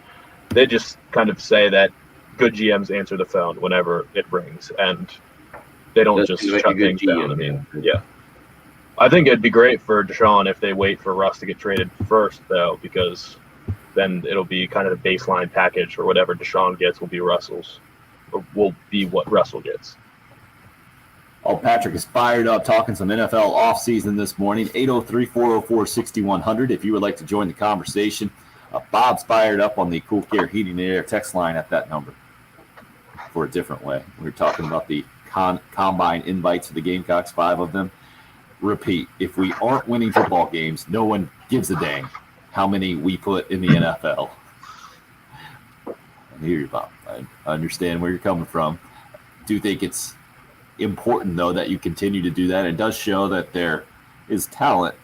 they just kind of say that good GMs answer the phone whenever it rings, and they don't just shut things down. Yeah. I think it'd be great for Deshaun if they wait for Russ to get traded first, though, because then it'll be kind of a baseline package for whatever Deshaun gets will be Russell's. will be what Russell gets. Oh, Patrick is fired up talking some NFL offseason this morning. 803-404-6100 if you would like to join the conversation. Bob's fired up on the Cool Care Heating and Air text line at that number for a different way. We were talking about the combine invites for the Gamecocks, 5 of them. Repeat, if we aren't winning football games, no one gives a dang how many we put in the NFL. I hear you, Bob. I understand where you're coming from. Do think it's important, though, that you continue to do that. It does show that there is talent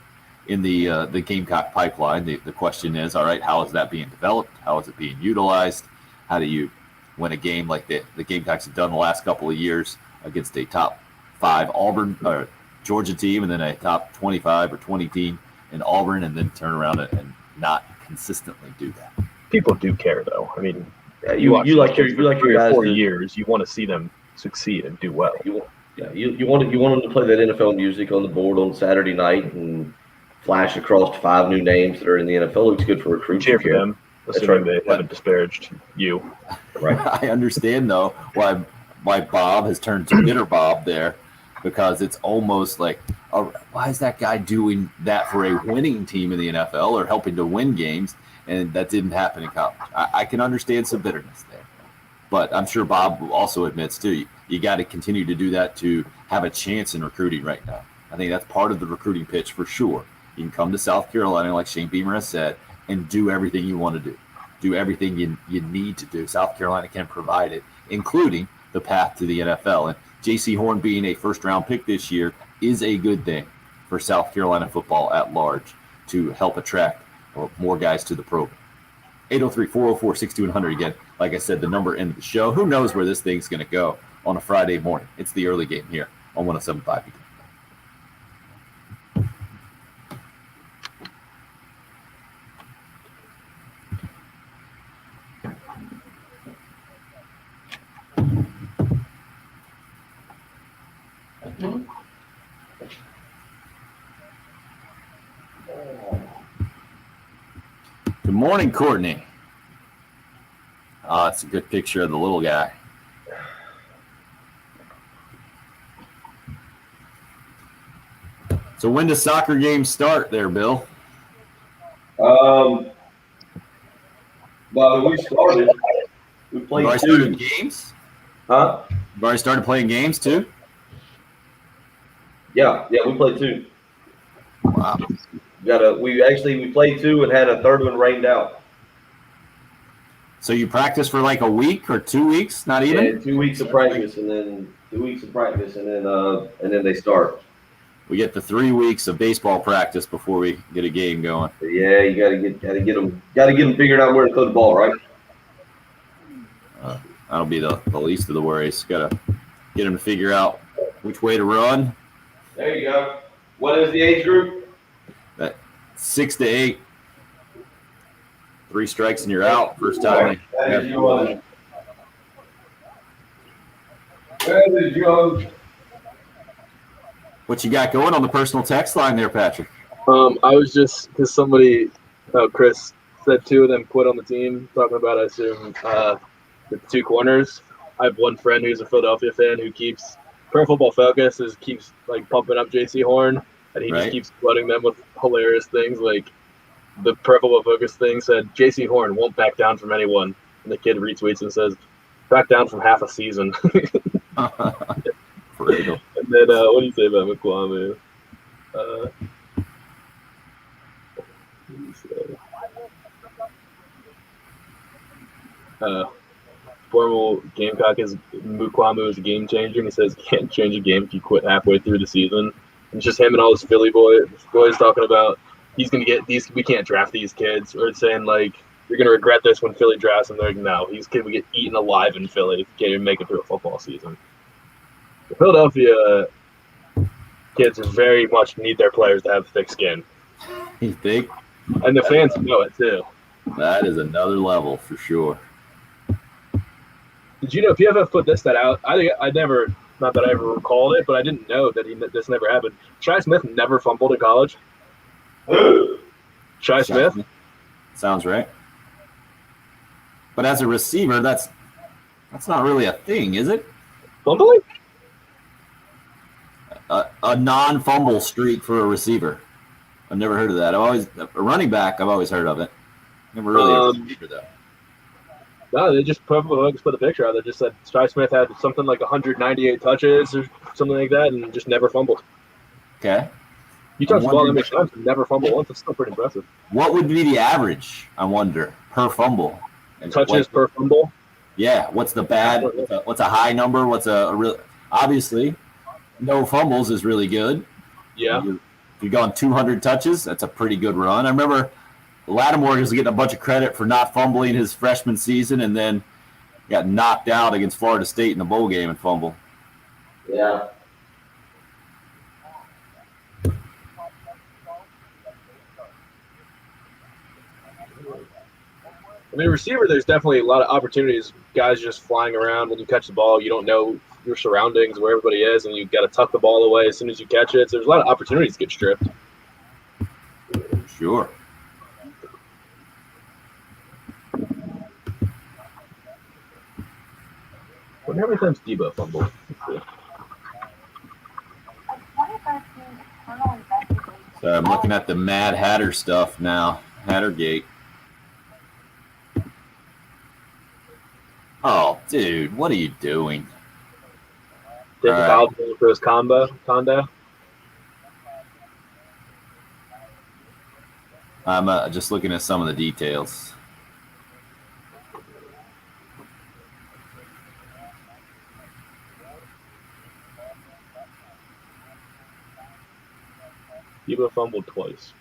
in the Gamecock pipeline. The question is, all right, how is that being developed? How is it being utilized? How do you win a game like the Gamecocks have done the last couple of years against a top 5 Auburn or Georgia team, and then a top 25 or 20 team in Auburn, and then turn around and not consistently do that? People do care, though. I mean, Yeah, you like your 3 or guys 4 to- years. You want to see them succeed and do well. You want them to play that NFL music on the board on Saturday night and flash across 5 new names that are in the NFL. Looks good for recruits. Cheer for them, That's assuming right. they haven't disparaged you. Right. I understand, though, why Bob has turned to bitter Bob there, because it's almost like, why is that guy doing that for a winning team in the NFL or helping to win games? And that didn't happen in college. I can understand some bitterness there. But I'm sure Bob also admits, too, you got to continue to do that to have a chance in recruiting right now. I think that's part of the recruiting pitch for sure. You can come to South Carolina, like Shane Beamer has said, and do everything you want to do. Do everything you need to do. South Carolina can provide it, including the path to the NFL. And J.C. Horn being a first-round pick this year is a good thing for South Carolina football at large to help attract more guys to the program. 803-404-6100 again. Like I said, the number end of the show. Who knows where this thing's going to go on a Friday morning? It's the early game here on 107.5. Good morning, Courtney. Oh, it's a good picture of the little guy. So when does soccer games start there, Bill? Well, we started. We You've played already 2. started games? Huh? You've already started playing games, too? Yeah, we played 2. Wow. We played 2 and had a third one rained out. So you practice for like a week or 2 weeks? Not even? Yeah, 2 weeks of practice and then 2 weeks of practice and then they start. We get the 3 weeks of baseball practice before we get a game going. Yeah, you gotta get them figured out where to throw the ball, right? That'll be the least of the worries. Got to get them to figure out which way to run. There you go. What is the age group? 6 to 8. 3 strikes and you're out. First time. That is yours. That is yours. What you got going on the personal text line there, Patrick? I was just because somebody, Chris said 2 of them quit on the team. Talking about, I assume, the 2 corners. I have one friend who's a Philadelphia fan who keeps Pro Football Focus keeps like pumping up J.C. Horn, and he just keeps flooding them with hilarious things. Like the Pro Football Focus thing said, J.C. Horn won't back down from anyone, and the kid retweets and says, "Back down from half a season." For real. And then what do you say about McClamu? Formal Gamecock is Mukwamu is a game changer, and he says can't change a game if you quit halfway through the season. And it's just him and all his Philly boys talking about he's gonna get these. We can't draft these kids, or saying like you're gonna regret this when Philly drafts him. They're like, no, these kids will get eaten alive in Philly. Can't even make it through a football season. The Philadelphia kids very much need their players to have thick skin, You think? and the fans know it too. That is another level for sure. Did you know PFF put this out? I never, not that I ever recalled it, but I didn't know that this never happened. Shi Smith never fumbled in college. Shi Smith? Sounds right. But as a receiver, that's That's not really a thing, is it? Fumbling? A non-fumble streak for a receiver. I've never heard of that. A running back. I've always heard of it. Never really a receiver though. No, they just put a picture out. They just said Strive Smith had something like 198 touches or something like that, and just never fumbled. Okay. You touched the ball that many times and never fumbled once. That's still pretty impressive. What would be the average, I wonder, per fumble? And touches per fumble? Yeah. What's the bad? What's a high number? What's a real? Obviously, no fumbles is really good. Yeah. If you've gone 200 touches, that's a pretty good run. I remember Lattimore was getting a bunch of credit for not fumbling his freshman season and then got knocked out against Florida State in the bowl game and fumbled. Yeah. I mean, receiver, there's definitely a lot of opportunities. Guys just flying around when you catch the ball. You don't know your surroundings, where everybody is, and you got to tuck the ball away as soon as you catch it. So there's a lot of opportunities to get stripped. Sure. How many times Debo fumbled? So I'm looking at the Mad Hatter stuff now. Hattergate. Oh, dude, what are you doing? Taking foul for his condo. I'm just looking at some of the details. Debo fumbled twice.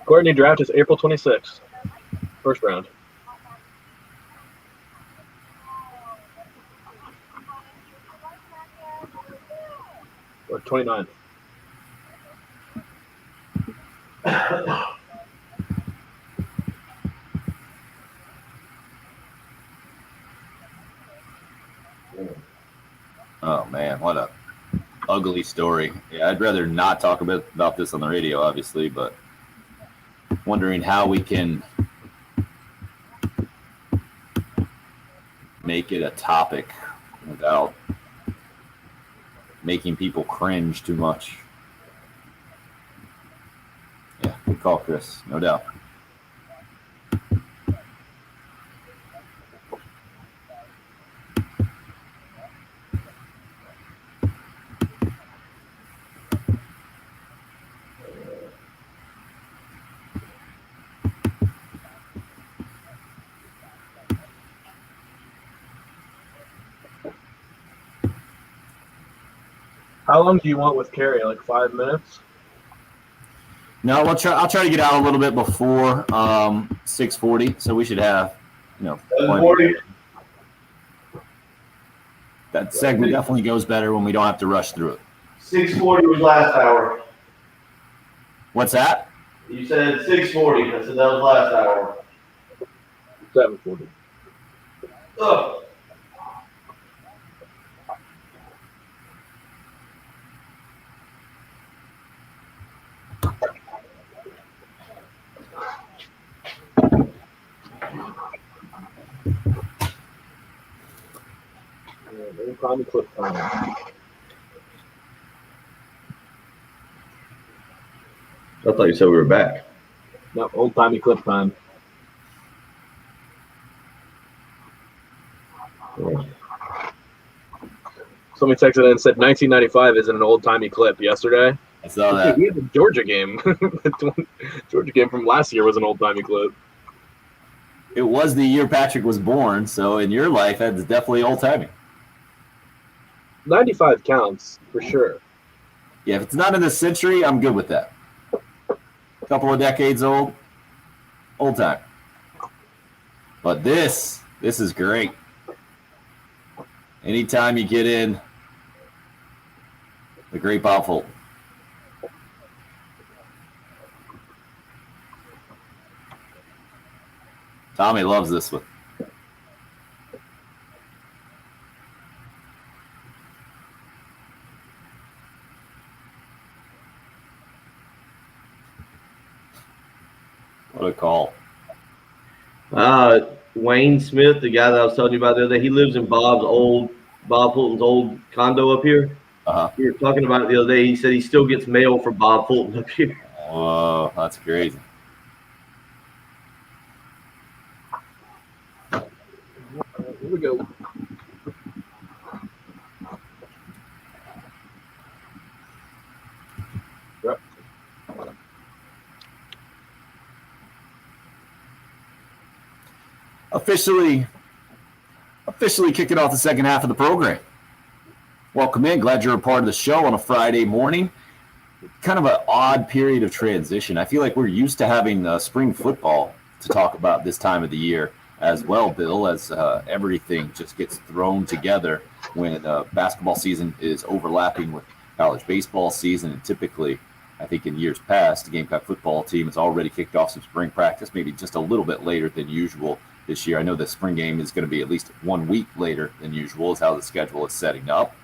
Courtney draft is April 26th. First round. Or 29th. Oh man, what a ugly story. Yeah, I'd rather not talk about this on the radio, obviously, but wondering how we can make it a topic without making people cringe too much. Yeah, good call, Chris, no doubt. How long do you want with Carrie? Like 5 minutes? No, I'll try to get out a little bit before 6:40, so we should have, 7:40. That segment definitely goes better when we don't have to rush through it. 6:40 was last hour. What's that? You said 6:40. I said that was last hour. 7:40. Ugh. Old-timey clip time. I thought you said we were back. No, old-timey clip time. Yeah. Somebody texted in and said 1995 isn't an old-timey clip yesterday. I saw that. We had the Georgia game. The Georgia game from last year was an old-timey clip. It was the year Patrick was born, so in your life, that's definitely old-timey. 95 counts, for sure. Yeah, if it's not in this century, I'm good with that. A couple of decades old, old time. But this is great. Anytime you get in the great Bob Fulton. Tommy loves this one. What a call. Wayne Smith, the guy that I was telling you about the other day, he lives in Bob Fulton's old condo up here. Uh-huh. We were talking about it the other day. He said he still gets mail from Bob Fulton up here. Whoa, that's crazy. Here we go. Yep. Officially kicking off the second half of the program. Welcome in. Glad you're a part of the show on a Friday morning. Kind of an odd period of transition. I feel like we're used to having spring football to talk about this time of the year as well, Bill, as everything just gets thrown together when basketball season is overlapping with college baseball season. And typically, I think in years past, the Gamecock football team has already kicked off some spring practice, maybe just a little bit later than usual this year. I know the spring game is going to be at least 1 week later than usual is how the schedule is setting up.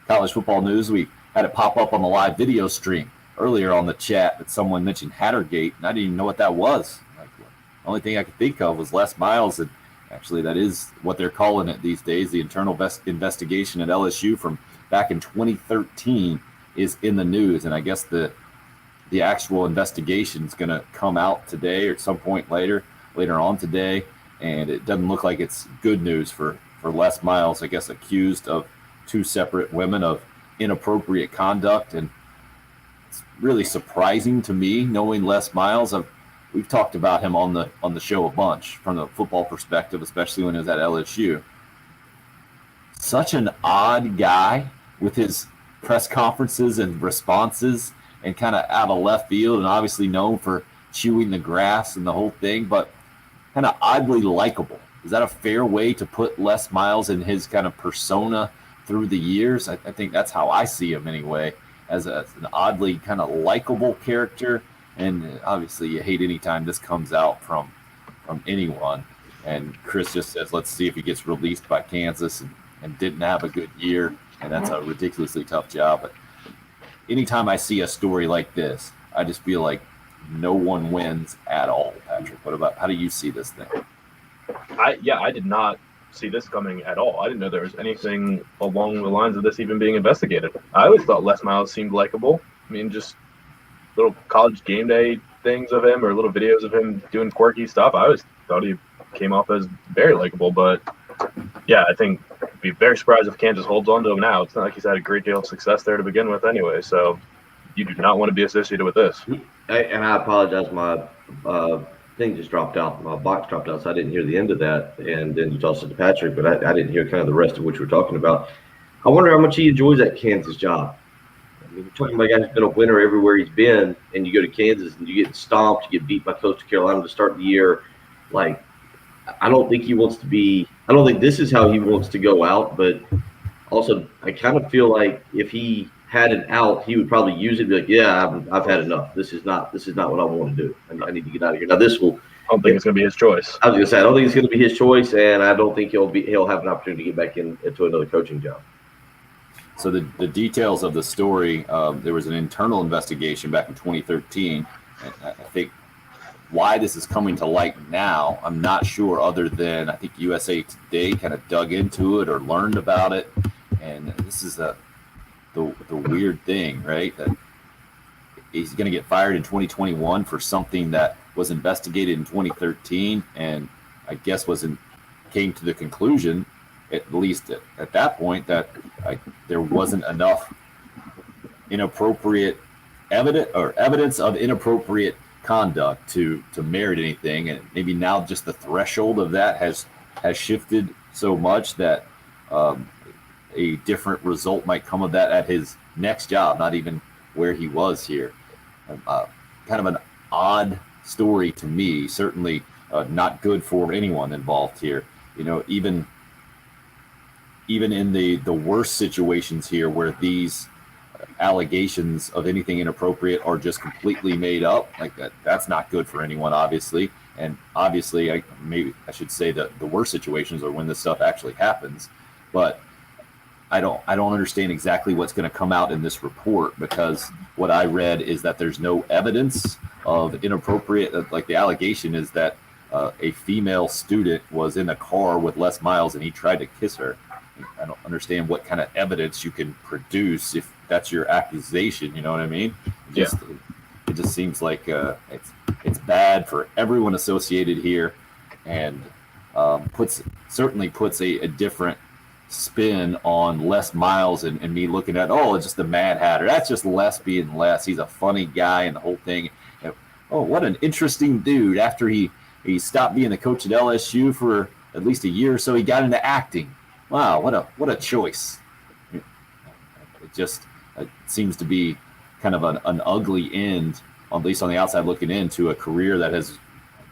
College football news, we had it pop up on the live video stream earlier on the chat that someone mentioned Hattergate, and I didn't even know what that was. The only thing I could think of was Les Miles, and actually that is what they're calling it these days. The internal investigation at LSU from back in 2013 is in the news, and I guess the actual investigation is going to come out today or at some point later on today, and it doesn't look like it's good news for Les Miles, I guess accused of 2 separate women of inappropriate conduct. And it's really surprising to me knowing Les Miles. We've talked about him on the show a bunch from the football perspective, especially when he was at LSU. Such an odd guy with his press conferences and responses, and kind of out of left field, and obviously known for chewing the grass and the whole thing, but kind of oddly likable. Is that a fair way to put Les Miles in his kind of persona through the years? I think that's how I see him anyway, as an oddly kind of likable character. And obviously you hate any time this comes out from anyone. And Chris just says, let's see if he gets released by Kansas and didn't have a good year. And that's a ridiculously tough job. But anytime I see a story like this, I just feel like no one wins at all, Patrick. How do you see this thing? I did not see this coming at all. I didn't know there was anything along the lines of this even being investigated. I always thought Les Miles seemed likable. I mean, just little college game day things of him or little videos of him doing quirky stuff. I always thought he came off as very likable. But yeah, I think I'd be very surprised if Kansas holds on to him now. It's not like he's had a great deal of success there to begin with anyway. So you do not want to be associated with this. And I apologize. My thing just dropped out. My box dropped out, so I didn't hear the end of that. And then you tossed it to Patrick, but I didn't hear kind of the rest of what you were talking about. I wonder how much he enjoys that Kansas job. I mean, you're talking about a guy who's been a winner everywhere he's been, and you go to Kansas and you get stomped, you get beat by Coastal Carolina to start the year. Like, I don't think he wants to be – I don't think this is how he wants to go out, but also I kind of feel like if he had an out, he would probably use it and be like, yeah, I've had enough. This is not what I want to do. I need to get out of here. Now, this will – I don't think it's going to be his choice. I was going to say, I don't think it's going to be his choice, and I don't think he'll have an opportunity to get back into another coaching job. So the details of the story, there was an internal investigation back in 2013. And I think why this is coming to light now, I'm not sure, other than I think USA Today kind of dug into it or learned about it. And this is the weird thing, right? That he's going to get fired in 2021 for something that was investigated in 2013, and I guess came to the conclusion, at least at that point, that there wasn't enough inappropriate evidence of inappropriate conduct to merit anything. And maybe now just the threshold of that has shifted so much that a different result might come of that at his next job, not even where he was here. Kind of an odd story to me, certainly not good for anyone involved here. You know, even in the worst situations here where these allegations of anything inappropriate are just completely made up, like that's not good for anyone, obviously. And obviously, maybe I should say that the worst situations are when this stuff actually happens. But I don't understand exactly what's going to come out in this report, because what I read is that there's no evidence of inappropriate. Like the allegation is that a female student was in a car with Les Miles and he tried to kiss her. I don't understand what kind of evidence you can produce if that's your accusation. You know what I mean? It just seems like it's bad for everyone associated here, and certainly puts a different spin on Les Miles and me looking at, it's just the Mad Hatter. That's just Les being Les. He's a funny guy and the whole thing. And, what an interesting dude. After he stopped being the coach at LSU for at least a year or so, he got into acting. Wow, what a choice. It seems to be kind of an ugly end, at least on the outside looking in, to a career that has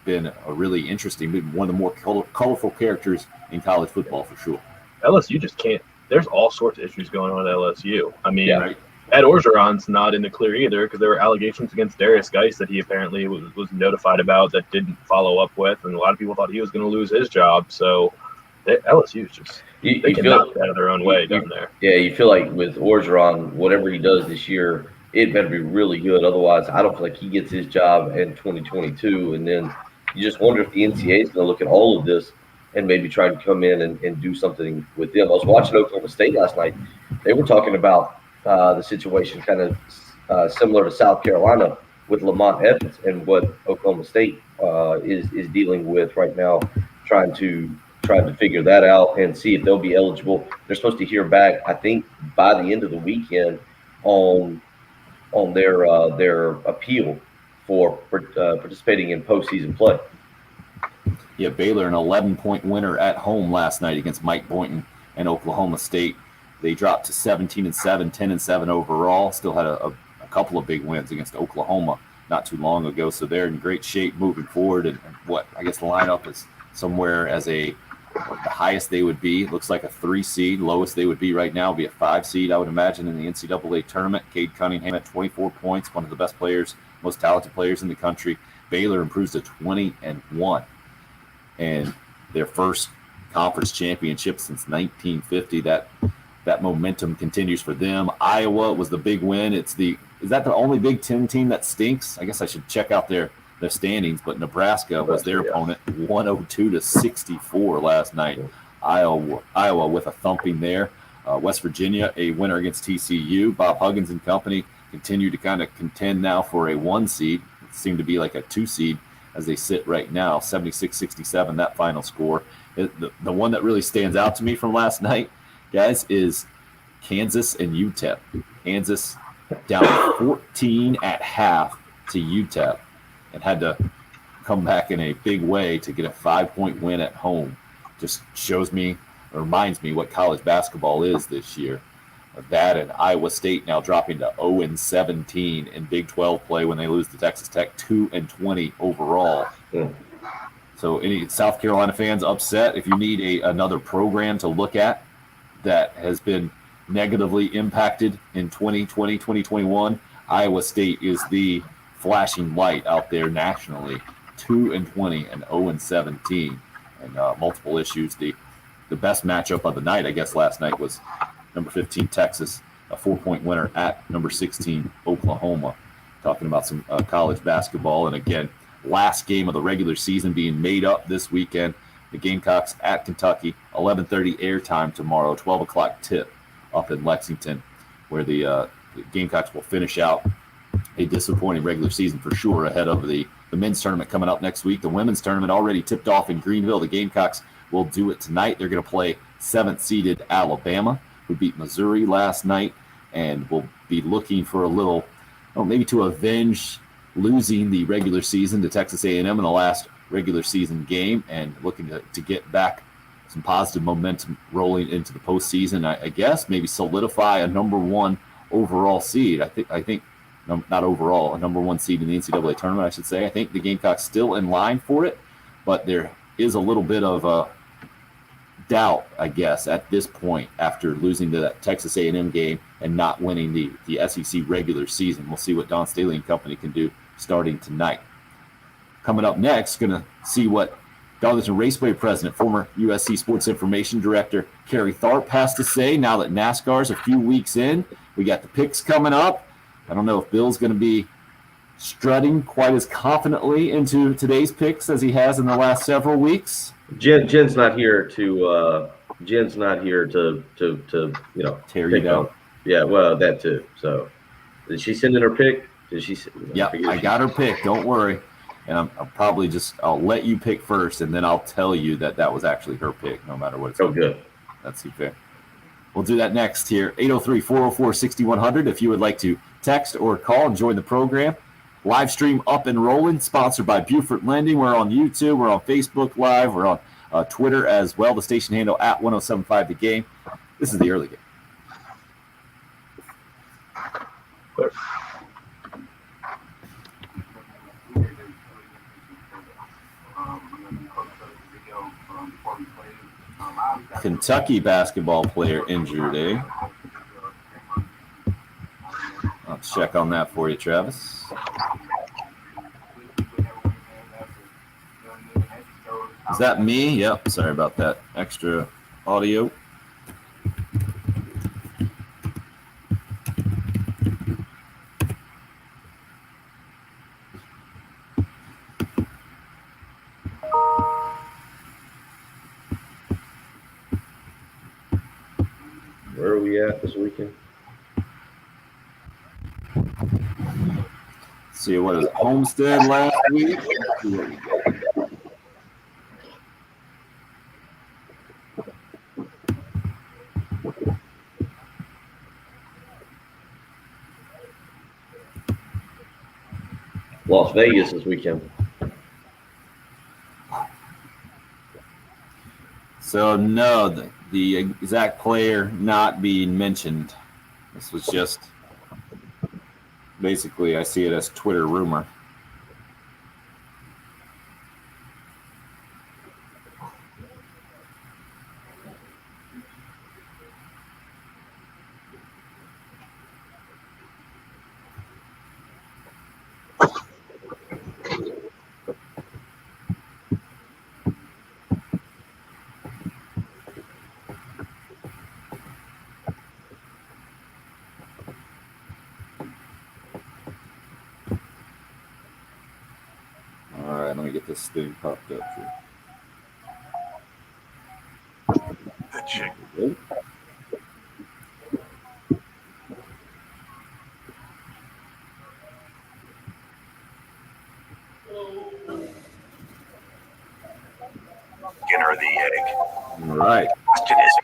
been a really interesting, one of the more colorful characters in college football for sure. LSU just can't. There's all sorts of issues going on at LSU. I mean, Yeah. Ed Orgeron's not in the clear either because there were allegations against Darius Geis that he apparently was notified about that didn't follow up with, and a lot of people thought he was going to lose his job. So LSU's just they can knock out of their own way down there. Yeah, you feel like with Orgeron, whatever he does this year, it better be really good. Otherwise, I don't feel like he gets his job in 2022. And then you just wonder if the NCAA is going to look at all of this and maybe try to come in and do something with them. I was watching Oklahoma State last night. They were talking about the situation kind of similar to South Carolina with Lamont Evans and what Oklahoma State is dealing with right now, trying to figure that out and see if they'll be eligible. They're supposed to hear back, I think, by the end of the weekend on their appeal for participating in postseason play. Yeah, Baylor, an 11-point winner at home last night against Mike Boynton and Oklahoma State. They dropped to 17-7, 10-7 overall. Still had a couple of big wins against Oklahoma not too long ago. So they're in great shape moving forward. And what I guess the lineup is somewhere as the highest they would be. Looks like a 3 seed. Lowest they would be right now would be a 5 seed, I would imagine, in the NCAA tournament. Cade Cunningham at 24 points, one of the best players, most talented players in the country. Baylor improves to 20-1. And their first conference championship since 1950. That momentum continues for them. Iowa was the big win. Is that the only Big Ten team that stinks? I guess I should check out their standings, but Nebraska was their opponent, 102-64 last night. Iowa with a thumping there. West Virginia, a winner against TCU. Bob Huggins and company continue to kind of contend now for a 1 seed. It seemed to be like a 2 seed as they sit right now, 76-67, that final score. The one that really stands out to me from last night, guys, is Kansas and UTEP. Kansas down 14 at half to UTEP and had to come back in a big way to get a 5-point win at home. Just reminds me what college basketball is this year. That and Iowa State now dropping to 0-17 in Big 12 play when they lose to Texas Tech, 2-20 overall. Yeah. So any South Carolina fans upset? If you need another program to look at that has been negatively impacted in 2020, 2021, Iowa State is the flashing light out there nationally. 2-20 and 0-17, and multiple issues. The best matchup of the night, I guess, last night was number 15 Texas, a 4-point winner at number 16 Oklahoma. Talking about some college basketball, and again, last game of the regular season being made up this weekend. The Gamecocks at Kentucky, 11:30 airtime tomorrow, 12 o'clock tip up in Lexington, where the Gamecocks will finish out a disappointing regular season for sure ahead of the men's tournament coming up next week. The women's tournament already tipped off in Greenville. The Gamecocks will do it tonight. They're going to play 7th-seeded Alabama, who beat Missouri last night, and will be looking for a little, maybe to avenge losing the regular season to Texas A&M in the last regular season game, and looking to get back some positive momentum rolling into the postseason. I guess maybe solidify a number 1 overall seed. I think not overall, a number 1 seed in the NCAA tournament, I should say. I think the Gamecocks still in line for it, but there is a little bit of doubt, I guess, at this point after losing to that Texas A&M game and not winning the SEC regular season. We'll see what Don Staley and company can do starting tonight. Coming up next, going to see what Darlington Raceway President, former USC Sports Information Director Kerry Tharp has to say now that NASCAR's a few weeks in. We got the picks coming up. I don't know if Bill's going to be strutting quite as confidently into today's picks as he has in the last several weeks. Jen's not here to tear you down. Yeah, well, that too. So, did she send in her pick? Yeah, I got her pick. Don't worry. And I'll let you pick first, and then I'll tell you that was actually her pick, no matter what it's. Oh, good. That's fair. We'll do that next here. 803-404-6100 if you would like to text or call and join the program. Live stream up and rolling, sponsored by Buford Lending. We're on YouTube. We're on Facebook Live. We're on Twitter as well. The station handle at 1075 The Game. This is the early game. Kentucky basketball player injured, eh? I'll check on that for you, Travis. Is that me? Yep. Sorry about that extra audio. Where are we at this weekend? See what is Homestead last week. Las Vegas this weekend. So no, the exact player not being mentioned. This was just basically, I see it as Twitter rumor. Let me get this thing popped up here. The chick. Okay. Skinner the egg. All right. Question is,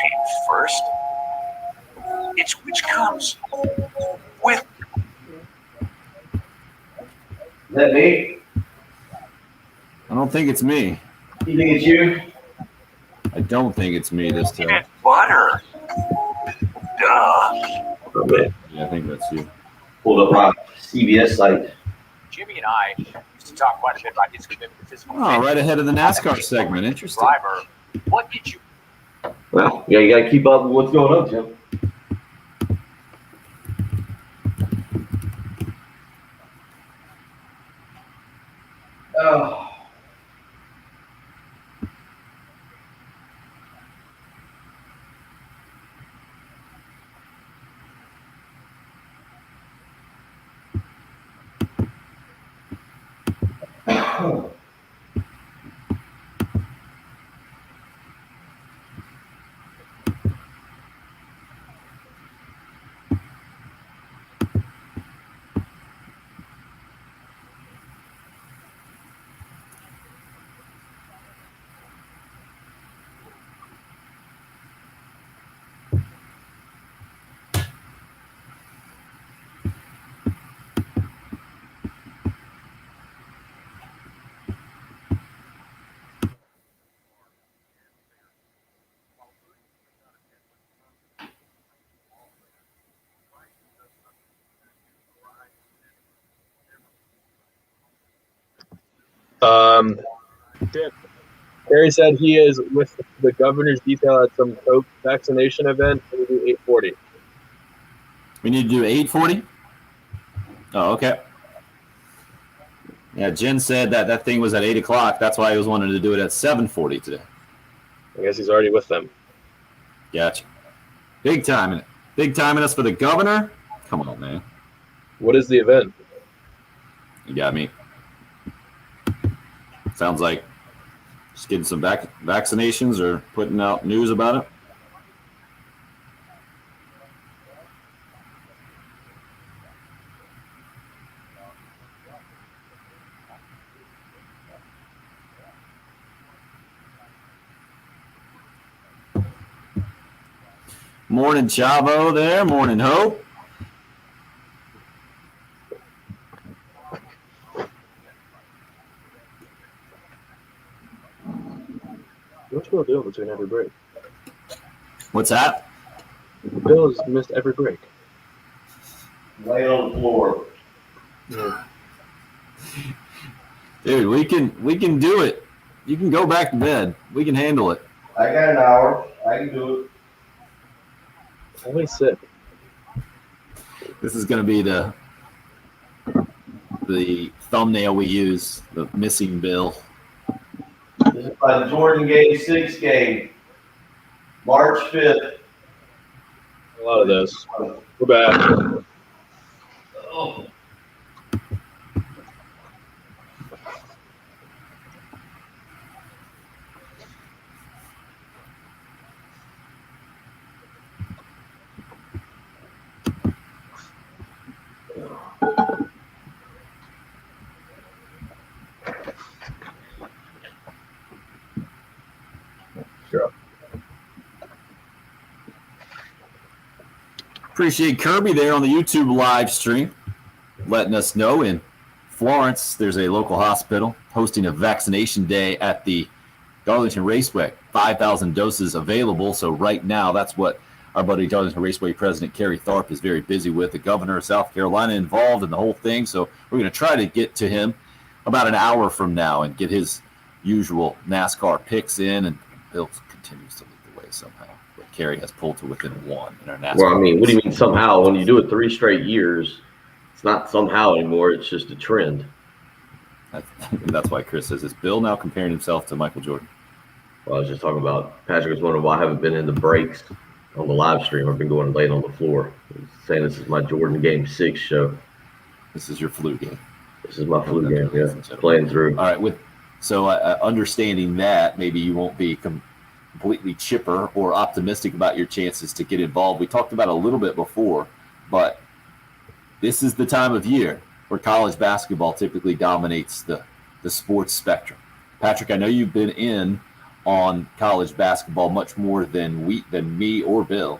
came first. It's which comes with. Is that me? I don't think it's me. You think it's you? I don't think it's me this time. Peanut butter. Duh. Yeah, I think that's you. Pulled up my CBS site. Jimmy and I used to talk quite a bit about his commitment to physical Oh, right ahead of the NASCAR segment. Interesting. driver. What did you? Well, yeah, you got to keep up with what's going on, Jim. Oh. Terry said he is with the governor's detail at some Coke vaccination event. We do 8:40. We need to do 8:40? Oh, okay. Yeah, Jen said that thing was at 8 o'clock. That's why he was wanting to do it at 7:40 today. I guess he's already with them. Gotcha. Big timing. Big timing us for the governor. Come on, man. What is the event? You got me. Sounds like just getting some vaccinations or putting out news about it. Morning, Chavo there. Morning, Hope. What's Bill doing between every break? What's that? Bill's missed every break. Lay on the floor. Yeah. Dude, we can do it. You can go back to bed. We can handle it. I got an hour. I can do it. Only sick. This is going to be the thumbnail we use, the missing Bill. This is my Jordan Game 6 game. March 5th. A lot of this. We're back. Oh. Sure. Appreciate Kirby there on the YouTube live stream, letting us know in Florence there's a local hospital hosting a vaccination day at the Darlington Raceway. 5,000 doses available. So right now, that's what our buddy Darlington Raceway President Kerry Tharp is very busy with. The governor of South Carolina involved in the whole thing. So we're going to try to get to him about an hour from now and get his usual NASCAR picks in. And Bill continues to lead the way somehow. But Kerry has pulled to within one in our NASCAR. Well, I mean, what do you picks. mean somehow? When you do it 3 straight years, it's not somehow anymore. It's just a trend. That's why Chris says, is Bill now comparing himself to Michael Jordan? Well, I was just talking about Patrick was wondering why I haven't been in the breaks on the live stream. I've been going late on the floor. He's saying this is my Jordan Game 6 show. This is your flu game. This is my flu game, yeah. Playing through. All right, understanding that, maybe you won't be completely chipper or optimistic about your chances to get involved. We talked about it a little bit before, but this is the time of year where college basketball typically dominates the sports spectrum. Patrick, I know you've been in on college basketball much more than me or Bill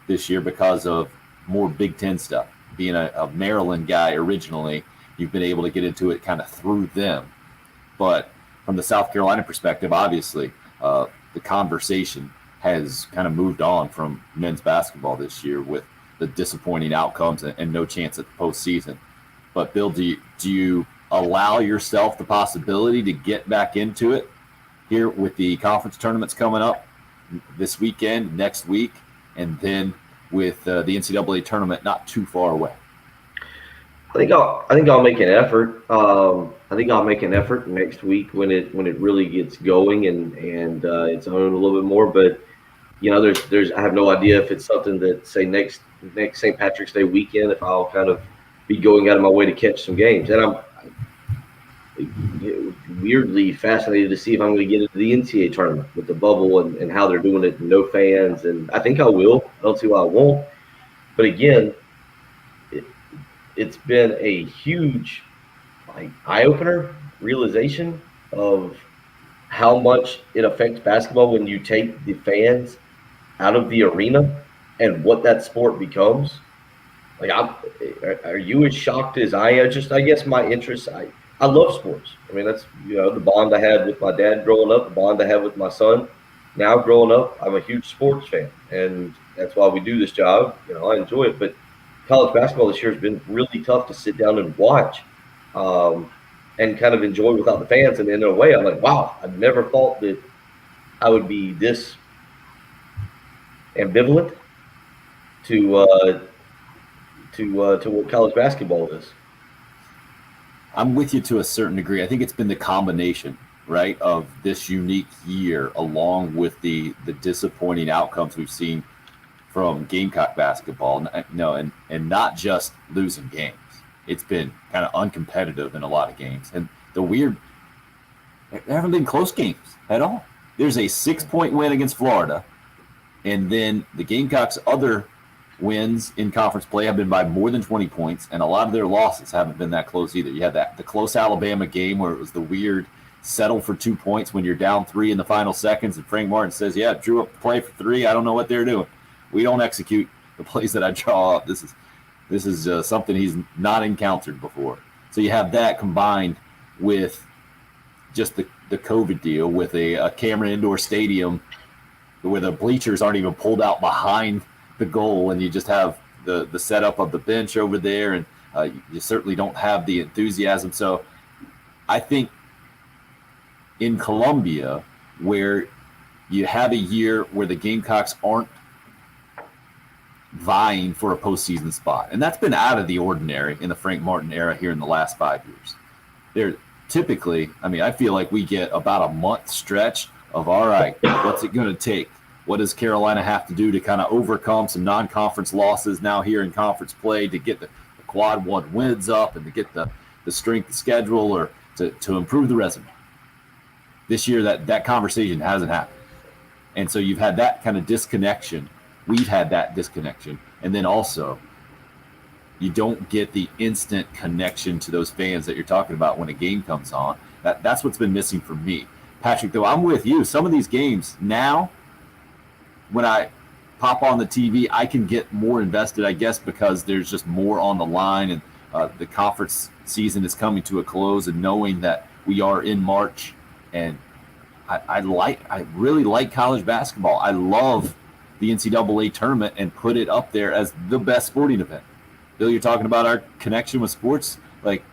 this year because of more Big Ten stuff. Being a Maryland guy originally, you've been able to get into it kind of through them. But from the South Carolina perspective, obviously, the conversation has kind of moved on from men's basketball this year with the disappointing outcomes and no chance at the postseason. But Bill, do you allow yourself the possibility to get back into it here with the conference tournaments coming up this weekend, next week, and then with the NCAA tournament not too far away? I think I'll make an effort. I think I'll make an effort next week when it really gets going and it's on a little bit more. But you know, there's I have no idea if it's something that say next St. Patrick's Day weekend, if I'll kind of be going out of my way to catch some games. And I'm weirdly fascinated to see if I'm going to get into the NCAA tournament with the bubble and how they're doing it, no fans. And I think I will. I don't see why I won't. But again, it's been a huge eye-opener realization of how much it affects basketball when you take the fans out of the arena and what that sport becomes. Are you as shocked as I am? I guess my interest, I love sports. I mean, that's, the bond I had with my dad growing up, the bond I have with my son. Now growing up, I'm a huge sports fan, and that's why we do this job. I enjoy it, but college basketball this year has been really tough to sit down and watch and kind of enjoy without the fans. And in a way, I'm like, wow, I never thought that I would be this ambivalent to what college basketball is. I'm with you to a certain degree. I think it's been the combination, right, of this unique year along with the disappointing outcomes we've seen from Gamecock basketball. No, and not just losing games. It's been kind of uncompetitive in a lot of games. And the weird, there haven't been close games at all. There's a 6-point win against Florida, and then the Gamecocks' other wins in conference play have been by more than 20 points, and a lot of their losses haven't been that close either. You had the close Alabama game where it was the weird settle for 2 points when you're down 3 in the final seconds, and Frank Martin says, yeah, drew up the play for 3. I don't know what they're doing. We don't execute the plays that I draw up. This is something he's not encountered before. So you have that combined with just the COVID deal with a Cameron Indoor Stadium where the bleachers aren't even pulled out behind the goal, and you just have the setup of the bench over there, and you certainly don't have the enthusiasm. So I think in Columbia, where you have a year where the Gamecocks aren't vying for a postseason spot, and that's been out of the ordinary in the Frank Martin era here in the last 5 years. They're typically, I feel like we get about a month stretch of, all right, what's it going to take? What does Carolina have to do to kind of overcome some non-conference losses now here in conference play to get the quad 1 wins up and to get the strength of schedule or to improve the resume? This year, that conversation hasn't happened. And so you've had that kind of disconnection. We've had that disconnection. And then also, you don't get the instant connection to those fans that you're talking about when a game comes on. That's what's been missing for me. Patrick, though, I'm with you. Some of these games now, when I pop on the TV, I can get more invested, I guess, because there's just more on the line, and the conference season is coming to a close, and knowing that we are in March, and I really like college basketball. I love the NCAA tournament and put it up there as the best sporting event. Bill, you're talking about our connection with sports, like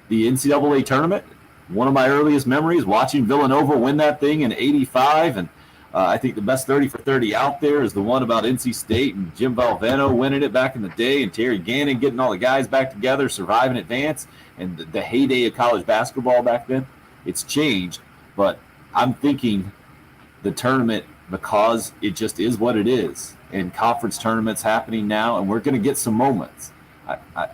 the NCAA tournament. One of my earliest memories, watching Villanova win that thing in '85, and I think the best 30 for 30 out there is the one about NC State and Jim Valvano winning it back in the day, and Terry Gannon getting all the guys back together, surviving advance, and the heyday of college basketball back then. It's changed, but I'm thinking the tournament, because it just is what it is, and conference tournaments happening now, and we're going to get some moments.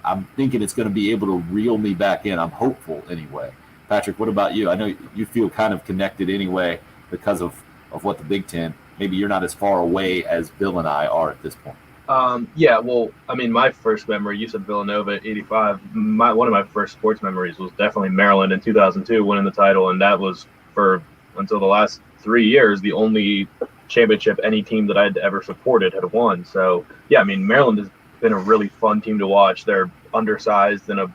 I'm thinking it's going to be able to reel me back in. I'm hopeful anyway. Patrick, what about you? I know you feel kind of connected anyway because of what the Big Ten. Maybe you're not as far away as Bill and I are at this point. Yeah, well, my first memory, you said Villanova at 85. One of my first sports memories was definitely Maryland in 2002 winning the title, and that was for until the last 3 years the only championship any team that I'd ever supported had won. So, yeah, Maryland has been a really fun team to watch. They're undersized in a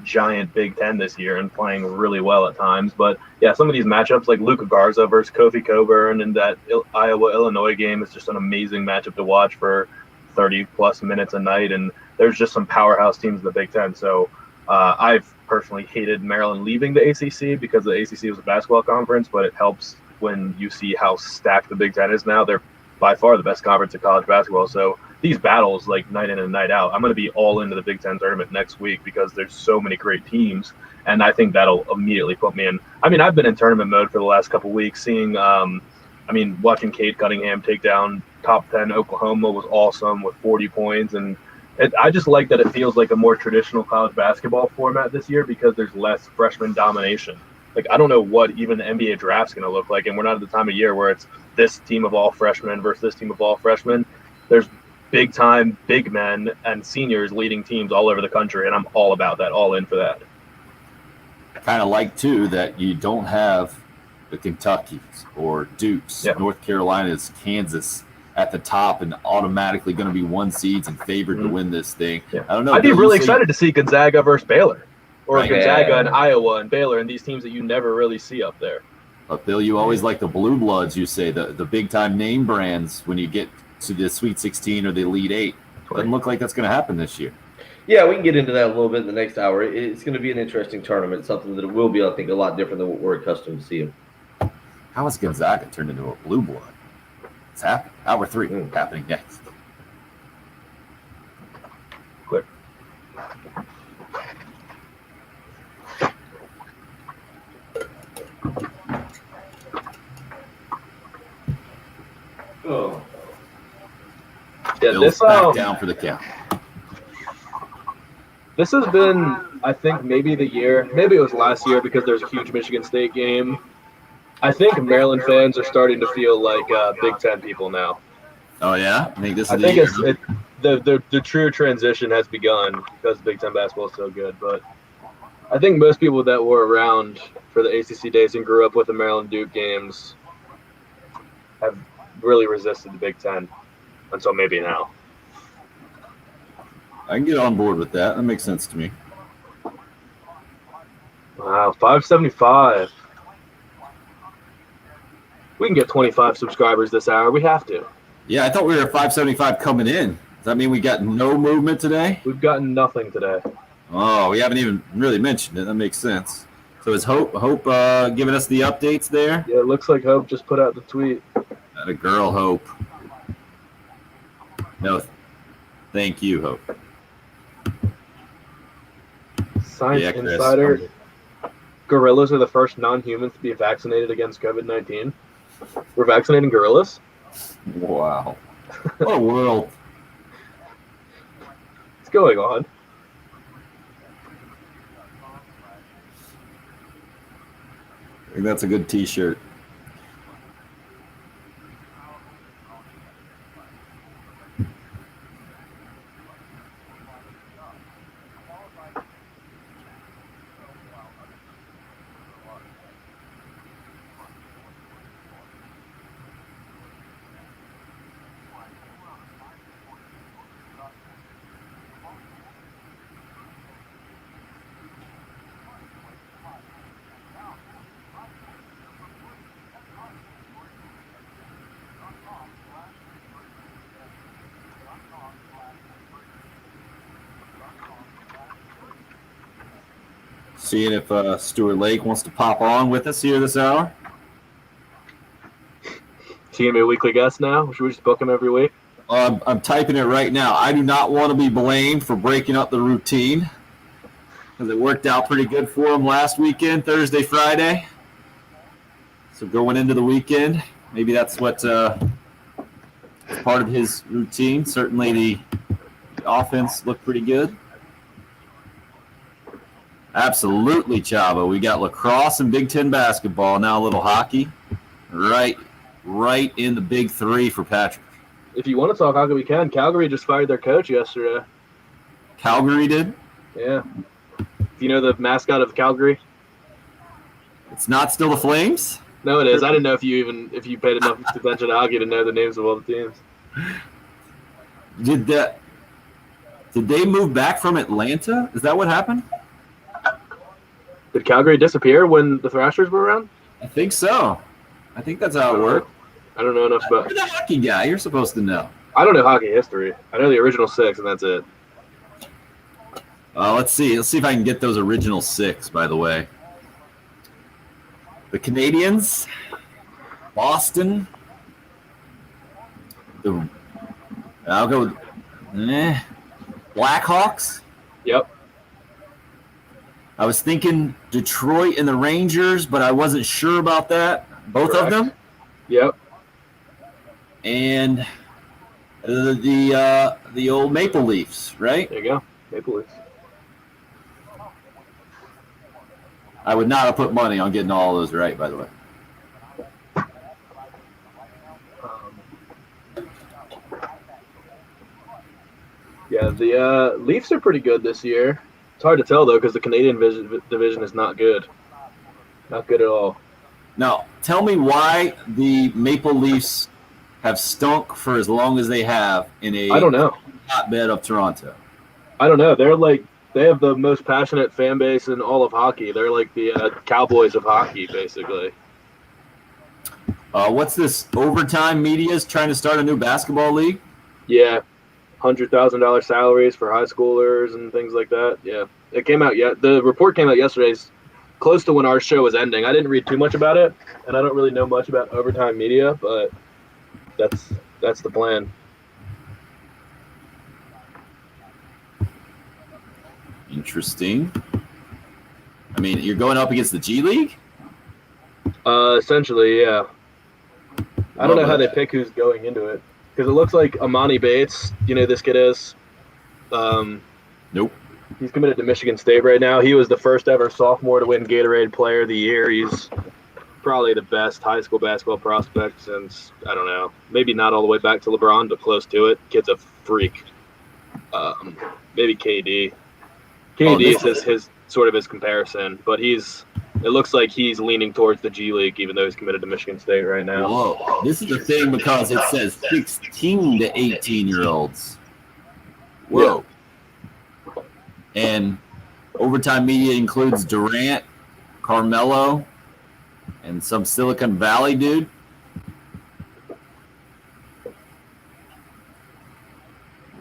giant Big Ten this year and playing really well at times. But yeah, some of these matchups like Luka Garza versus Kofi Coburn and that Iowa-Illinois game is just an amazing matchup to watch for 30 plus minutes a night. And there's just some powerhouse teams in the Big Ten. So I've personally hated Maryland leaving the ACC because the ACC was a basketball conference, but it helps when you see how stacked the Big Ten is now. They're by far the best conference in college basketball. So these battles, like night in and night out, I'm going to be all into the Big Ten tournament next week because there's so many great teams, and I think that'll immediately put me in. I've been in tournament mode for the last couple of weeks, seeing, watching Cade Cunningham take down top 10 Oklahoma was awesome with 40 points, and I just like that it feels like a more traditional college basketball format this year because there's less freshman domination. Like, I don't know what even the NBA draft's going to look like, and we're not at the time of year where it's this team of all freshmen versus this team of all freshmen. There's big-time big men and seniors leading teams all over the country, and I'm all about that, all in for that. Kind of like, too, that you don't have the Kentuckys or Dukes, North Carolina's, Kansas at the top and automatically going to be one seeds and favored to win this thing. Yeah. I don't know. I'd be really excited to see Gonzaga versus Baylor, or Right. Gonzaga and Iowa and Baylor and these teams that you never really see up there. But Bill, you always like the blue bloods, you say, the big-time name brands when you get to the Sweet 16 or the Elite Eight. Doesn't look like that's going to happen this year. Yeah, we can get into that a little bit in the next hour. It's going to be an interesting tournament, something that it will be, I think, a lot different than what we're accustomed to seeing. How has Gonzaga turned into a blue blood? It's happening. Hour 3 happening next. Quick. Yeah, Bills back down for the count. This has been, I think, maybe the year. Maybe it was last year because there's a huge Michigan State game. I think Maryland fans are starting to feel like Big Ten people now. Oh yeah, I think this is I the think year. the true transition has begun because Big Ten basketball is so good. But I think most people that were around for the ACC days and grew up with the Maryland Duke games have really resisted the Big Ten until maybe now. I can get on board with that. That makes sense to me. Wow, 575. We can get 25 subscribers this hour. We have to. Yeah, I thought we were at 575 coming in. Does that mean we got no movement today? We've gotten nothing today. Oh, we haven't even really mentioned it. That makes sense. So is Hope giving us the updates there? Yeah, it looks like Hope just put out the tweet. That a girl, Hope. No, thank you, Hope. Science Yeah, Chris. Insider. Gorillas are the first non-humans to be vaccinated against COVID-19. We're vaccinating gorillas? Wow. What a world. What's going on? I think that's a good T-shirt. Seeing if Stuart Lake wants to pop on with us here this hour. TMA weekly guest now? Should we just book him every week? I'm typing it right now. I do not want to be blamed for breaking up the routine because it worked out pretty good for him last weekend, Thursday, Friday. So going into the weekend, maybe that's what part of his routine. Certainly the offense looked pretty good. Absolutely, Chavo. We got lacrosse and Big Ten basketball, now a little hockey. Right in the big three for Patrick. If you want to talk hockey, we can. Calgary just fired their coach yesterday. Calgary did? Yeah. Do you know the mascot of Calgary? It's not still the Flames? No, it is. I didn't know if you paid enough attention to hockey to know the names of all the teams. Did they move back from Atlanta? Is that what happened? Did Calgary disappear when the Thrashers were around? I think so. I think that's how it worked. I don't know enough about. You're the hockey guy. You're supposed to know. I don't know hockey history. I know the original six, and that's it. Let's see. Let's see if I can get those original six, by the way. The Canadians, Boston. I'll go with Blackhawks. Yep. I was thinking Detroit and the Rangers, but I wasn't sure about that. Both Correct. of them. Yep. And the old Maple Leafs, right? There you go. Maple Leafs. I would not have put money on getting all of those right, by the way. Yeah, the Leafs are pretty good this year. It's hard to tell, though, because the Canadian division is not good. Not good at all. Now, tell me why the Maple Leafs have stunk for as long as they have in a I don't know. hotbed of Toronto. I don't know. They have the most passionate fan base in all of hockey. They're like the Cowboys of hockey, basically. What's this? Overtime Media is trying to start a new basketball league? Yeah, $100,000 salaries for high schoolers and things like that. Yeah, it came out yet. The report came out yesterday. It's close to when our show was ending. I didn't read too much about it, and I don't really know much about Overtime Media, but that's the plan. Interesting. I mean, you're going up against the G League? Essentially, yeah. I don't know how they pick who's going into it. Because it looks like Amani Bates, you know who this kid is? Nope. He's committed to Michigan State right now. He was the first ever sophomore to win Gatorade Player of the Year. He's probably the best high school basketball prospect since, I don't know, maybe not all the way back to LeBron, but close to it. Kid's a freak. Maybe KD. KD is his sort of his comparison, but it looks like he's leaning towards the G League, even though he's committed to Michigan State right now. Whoa. This is the thing because it says 16 to 18-year-olds. Whoa. And Overtime Media includes Durant, Carmelo, and some Silicon Valley dude.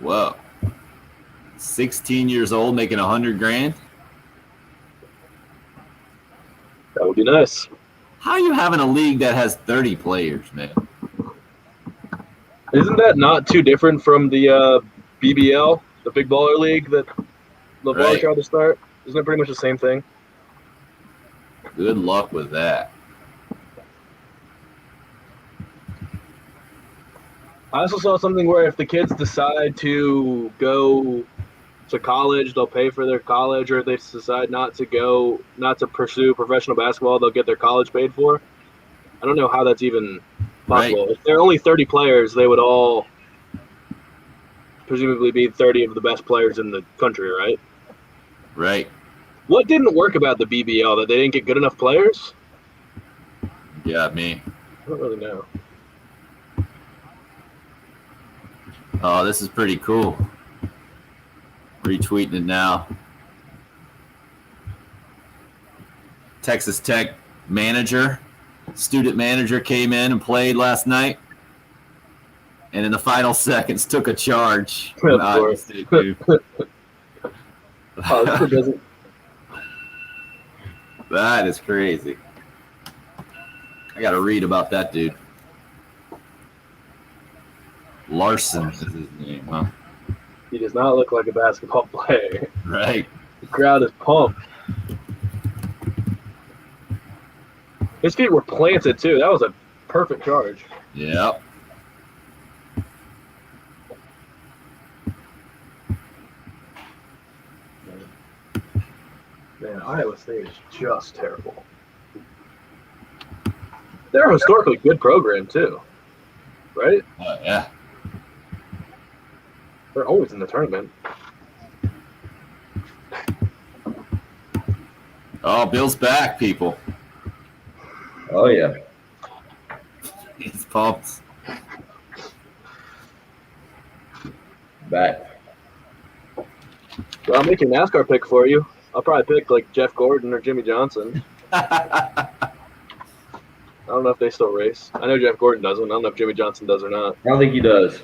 Whoa. 16 years old making $100,000. That would be nice. How are you having a league that has 30 players, man? Isn't that not too different from the BBL, the Big Baller League that LeVar Right. tried to start? Isn't it pretty much the same thing? Good luck with that. I also saw something where if the kids decide to go to college, they'll pay for their college, or if they decide not to pursue professional basketball, they'll get their college paid for. I don't know how that's even possible. Right. If there are only 30 players, they would all presumably be 30 of the best players in the country, right? Right. What didn't work about the BBL? That they didn't get good enough players? Yeah, me. I don't really know. Oh, this is pretty cool. Retweeting it now. Texas Tech student manager came in and played last night. And in the final seconds took a charge. Of Iowa course. State, dude. Oh, this kid doesn't. That is crazy. I got to read about that dude. Larson is his name, huh? He does not look like a basketball player. Right. The crowd is pumped. His feet were planted too. That was a perfect charge. Yep. Man, Iowa State is just terrible. They're a historically good program too, right? Yeah. They're always in the tournament. Oh, Bill's back, people. Oh yeah. He's pumped. Back. Well, I'll make your NASCAR pick for you. I'll probably pick like Jeff Gordon or Jimmy Johnson. I don't know if they still race. I know Jeff Gordon doesn't. I don't know if Jimmy Johnson does or not. I don't think he does.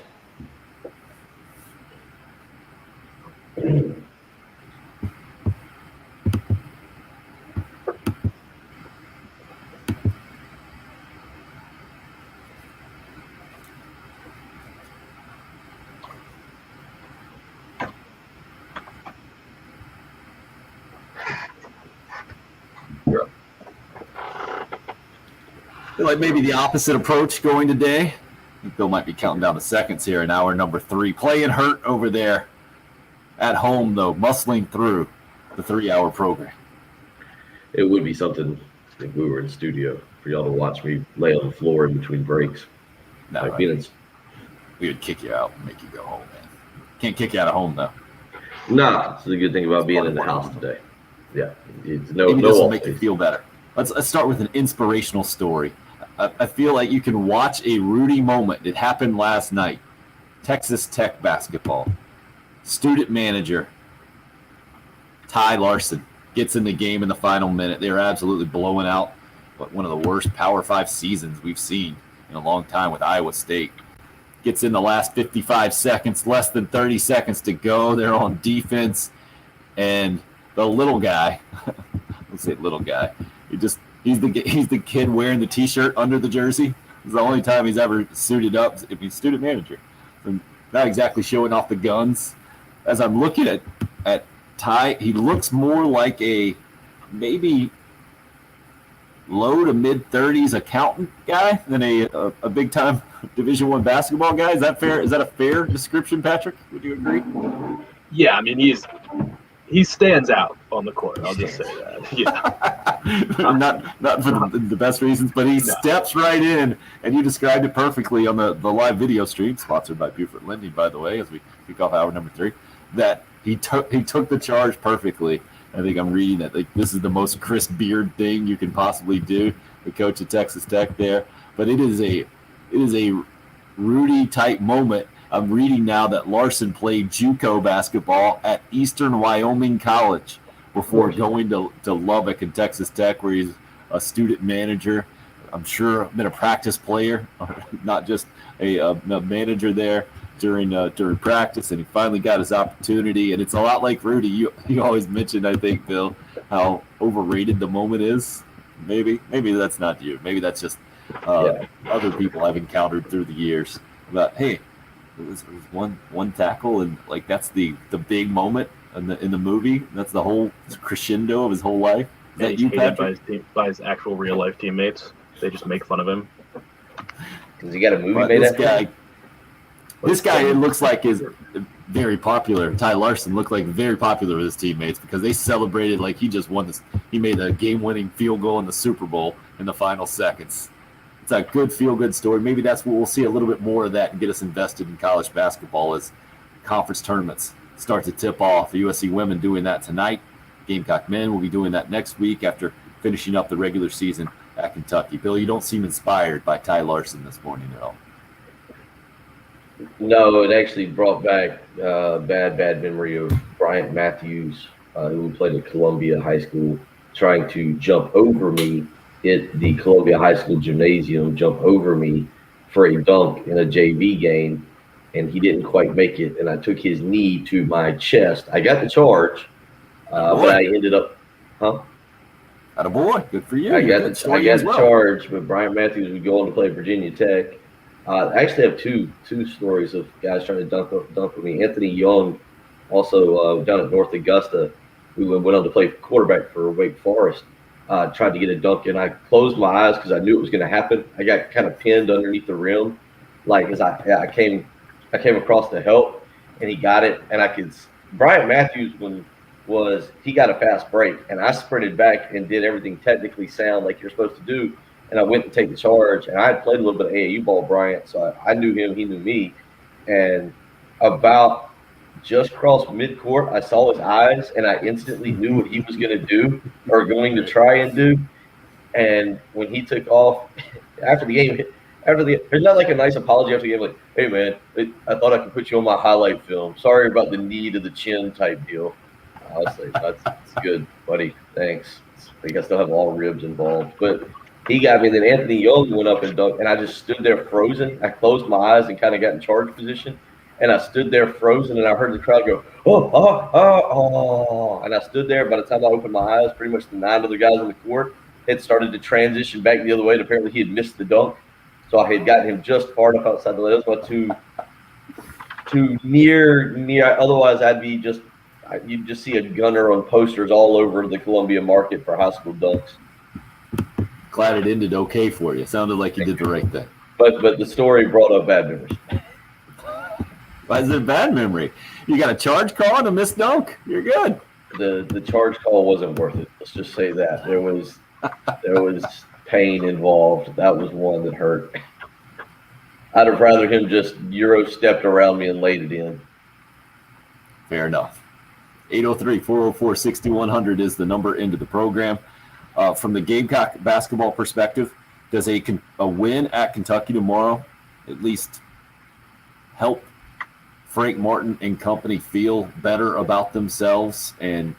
I feel like maybe the opposite approach going today. I think Bill might be counting down the seconds here in hour number 3. Playing hurt over there at home, though, muscling through the 3-hour program. It would be something if we were in studio for y'all to watch me lay on the floor in between breaks. No, Like right. Phoenix. We would kick you out and make you go home, man. Can't kick you out of home, though. Nah, it's the good thing about being in the house today. Yeah, it's Maybe this will make offense. you feel better. Let's start with an inspirational story. I feel like you can watch a Rudy moment. It happened last night. Texas Tech basketball. Student manager Ty Larson gets in the game in the final minute. They are absolutely blowing out one of the worst Power 5 seasons we've seen in a long time with Iowa State. Gets in the last 55 seconds, less than 30 seconds to go. They're on defense. And the little guy, let's say little guy, he's the kid wearing the T-shirt under the jersey. It's the only time he's ever suited up if he's student manager. And not exactly showing off the guns. As I'm looking at Ty, he looks more like a maybe low to mid 30s accountant guy than a big time Division I basketball guy. Is that fair? Is that a fair description, Patrick? Would you agree? Yeah, I mean he stands out on the court. I'll just say that. Yeah. not for the best reasons, but he steps right in, and you described it perfectly on the live video stream, sponsored by Buford Lending, by the way, as we kick off hour number 3. That he took the charge perfectly. I think I'm reading that like this is the most Chris Beard thing you can possibly do. The coach at Texas Tech there, but it is a Rudy type moment. I'm reading now that Larson played JUCO basketball at Eastern Wyoming College before going to Lubbock and Texas Tech, where he's a student manager. I'm sure been a practice player, not just a manager there during practice, and he finally got his opportunity. And it's a lot like Rudy. You always mentioned, I think, Bill, how overrated the moment is. Maybe that's not you. Maybe that's just other people I've encountered through the years. But hey, it was one tackle, and like that's the big moment in the movie. That's the whole crescendo of his whole life. Is that you, Patrick? By his actual real life teammates. They just make fun of him. Because he got a movie made after him? This guy, it looks like, is very popular. Ty Larson looked like very popular with his teammates because they celebrated like he just won this. He made a game-winning field goal in the Super Bowl in the final seconds. It's a good feel-good story. Maybe that's what we'll see a little bit more of that and get us invested in college basketball as conference tournaments start to tip off. The USC women doing that tonight. Gamecock men will be doing that next week after finishing up the regular season at Kentucky. Bill, you don't seem inspired by Ty Larson this morning at all. No, it actually brought back bad memory of Bryant Matthews, who played at Columbia High School, trying to jump over me at the Columbia High School gymnasium, jump over me for a dunk in a JV game, and he didn't quite make it, and I took his knee to my chest. I got the charge, but I ended up, Attaboy, good for you. I got the charge, but Bryant Matthews would go on to play Virginia Tech. I actually have two stories of guys trying to dunk with me. Anthony Young, also down at North Augusta, who went on to play quarterback for Wake Forest, tried to get a dunk, and I closed my eyes because I knew it was going to happen. I got kind of pinned underneath the rim, like as I came across to help, and he got it, and Bryant Matthews he got a fast break, and I sprinted back and did everything technically sound like you're supposed to do. And I went to take the charge, and I had played a little bit of AAU ball, Bryant, so I knew him, he knew me. And about just crossed midcourt, I saw his eyes, and I instantly knew what he was going to do or going to try and do. And when he took off after the game, there's not like a nice apology after the game, like, hey, man, I thought I could put you on my highlight film. Sorry about the knee to the chin type deal. I was like, that's good, buddy. Thanks. I think I still have all ribs involved. But he got me. Then Anthony Young went up and dunked, and I just stood there frozen. I closed my eyes and kind of got in charge position, and I stood there frozen, and I heard the crowd go, oh. And I stood there. By the time I opened my eyes, pretty much the 9 other guys on the court had started to transition back the other way, and apparently he had missed the dunk. So I had gotten him just far enough outside the lane. That was my too near. Otherwise, you'd just see a gunner on posters all over the Columbia market for high school dunks. Glad it ended okay for you. Sounded like you did the right thing. But the story brought up bad memories. Why is it bad memory? You got a charge call and a missed dunk. You're good. The charge call wasn't worth it. Let's just say that. There was pain involved. That was one that hurt. I'd have rather him just Euro stepped around me and laid it in. Fair enough. 803-404-6100 is the number into the program. From the Gamecock basketball perspective, does a win at Kentucky tomorrow at least help Frank Martin and company feel better about themselves and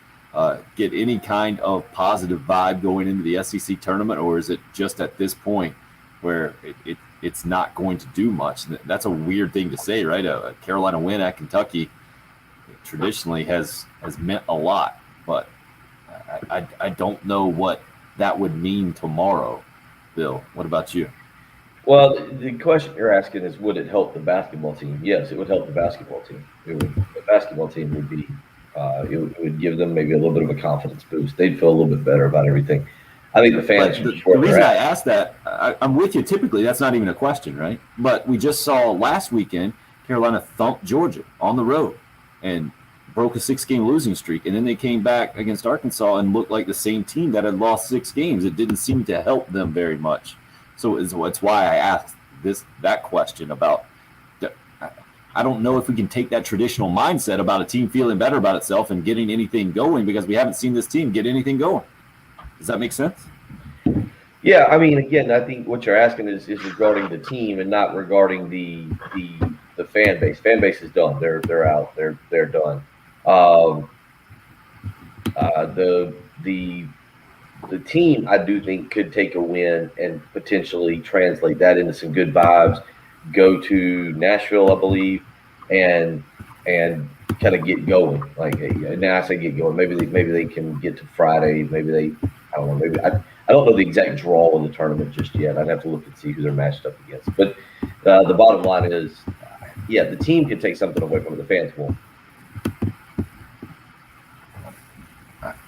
get any kind of positive vibe going into the SEC tournament, or is it just at this point where it's not going to do much? That's a weird thing to say, right? A Carolina win at Kentucky traditionally has meant a lot, but I don't know what that would mean tomorrow. Bill, what about you? Well, the question you're asking is, would it help the basketball team? Yes, it would help the basketball team. The basketball team would be, it would give them maybe a little bit of a confidence boost. They'd feel a little bit better about everything. I think the fans But are the, just where the they're reason I at. asked that, I'm with you. Typically, that's not even a question, right? But we just saw last weekend Carolina thump Georgia on the road and broke a 6-game losing streak, and then they came back against Arkansas and looked like the same team that had lost 6 games. It didn't seem to help them very much. So it's why I asked that question about. I don't know if we can take that traditional mindset about a team feeling better about itself and getting anything going, because we haven't seen this team get anything going. Does that make sense? Yeah, I mean, again, I think what you're asking is regarding the team and not regarding the fan base. Fan base is done. They're out. They're done. The team, I do think, could take a win and potentially translate that into some good vibes. Go to Nashville, I believe, and kind of get going. Like, now I say get going. Maybe they can get to Friday. Maybe I don't know. Maybe I don't know the exact draw in the tournament just yet. I'd have to look and see who they're matched up against. But the bottom line is, yeah, the team can take something away from it. The fans won't.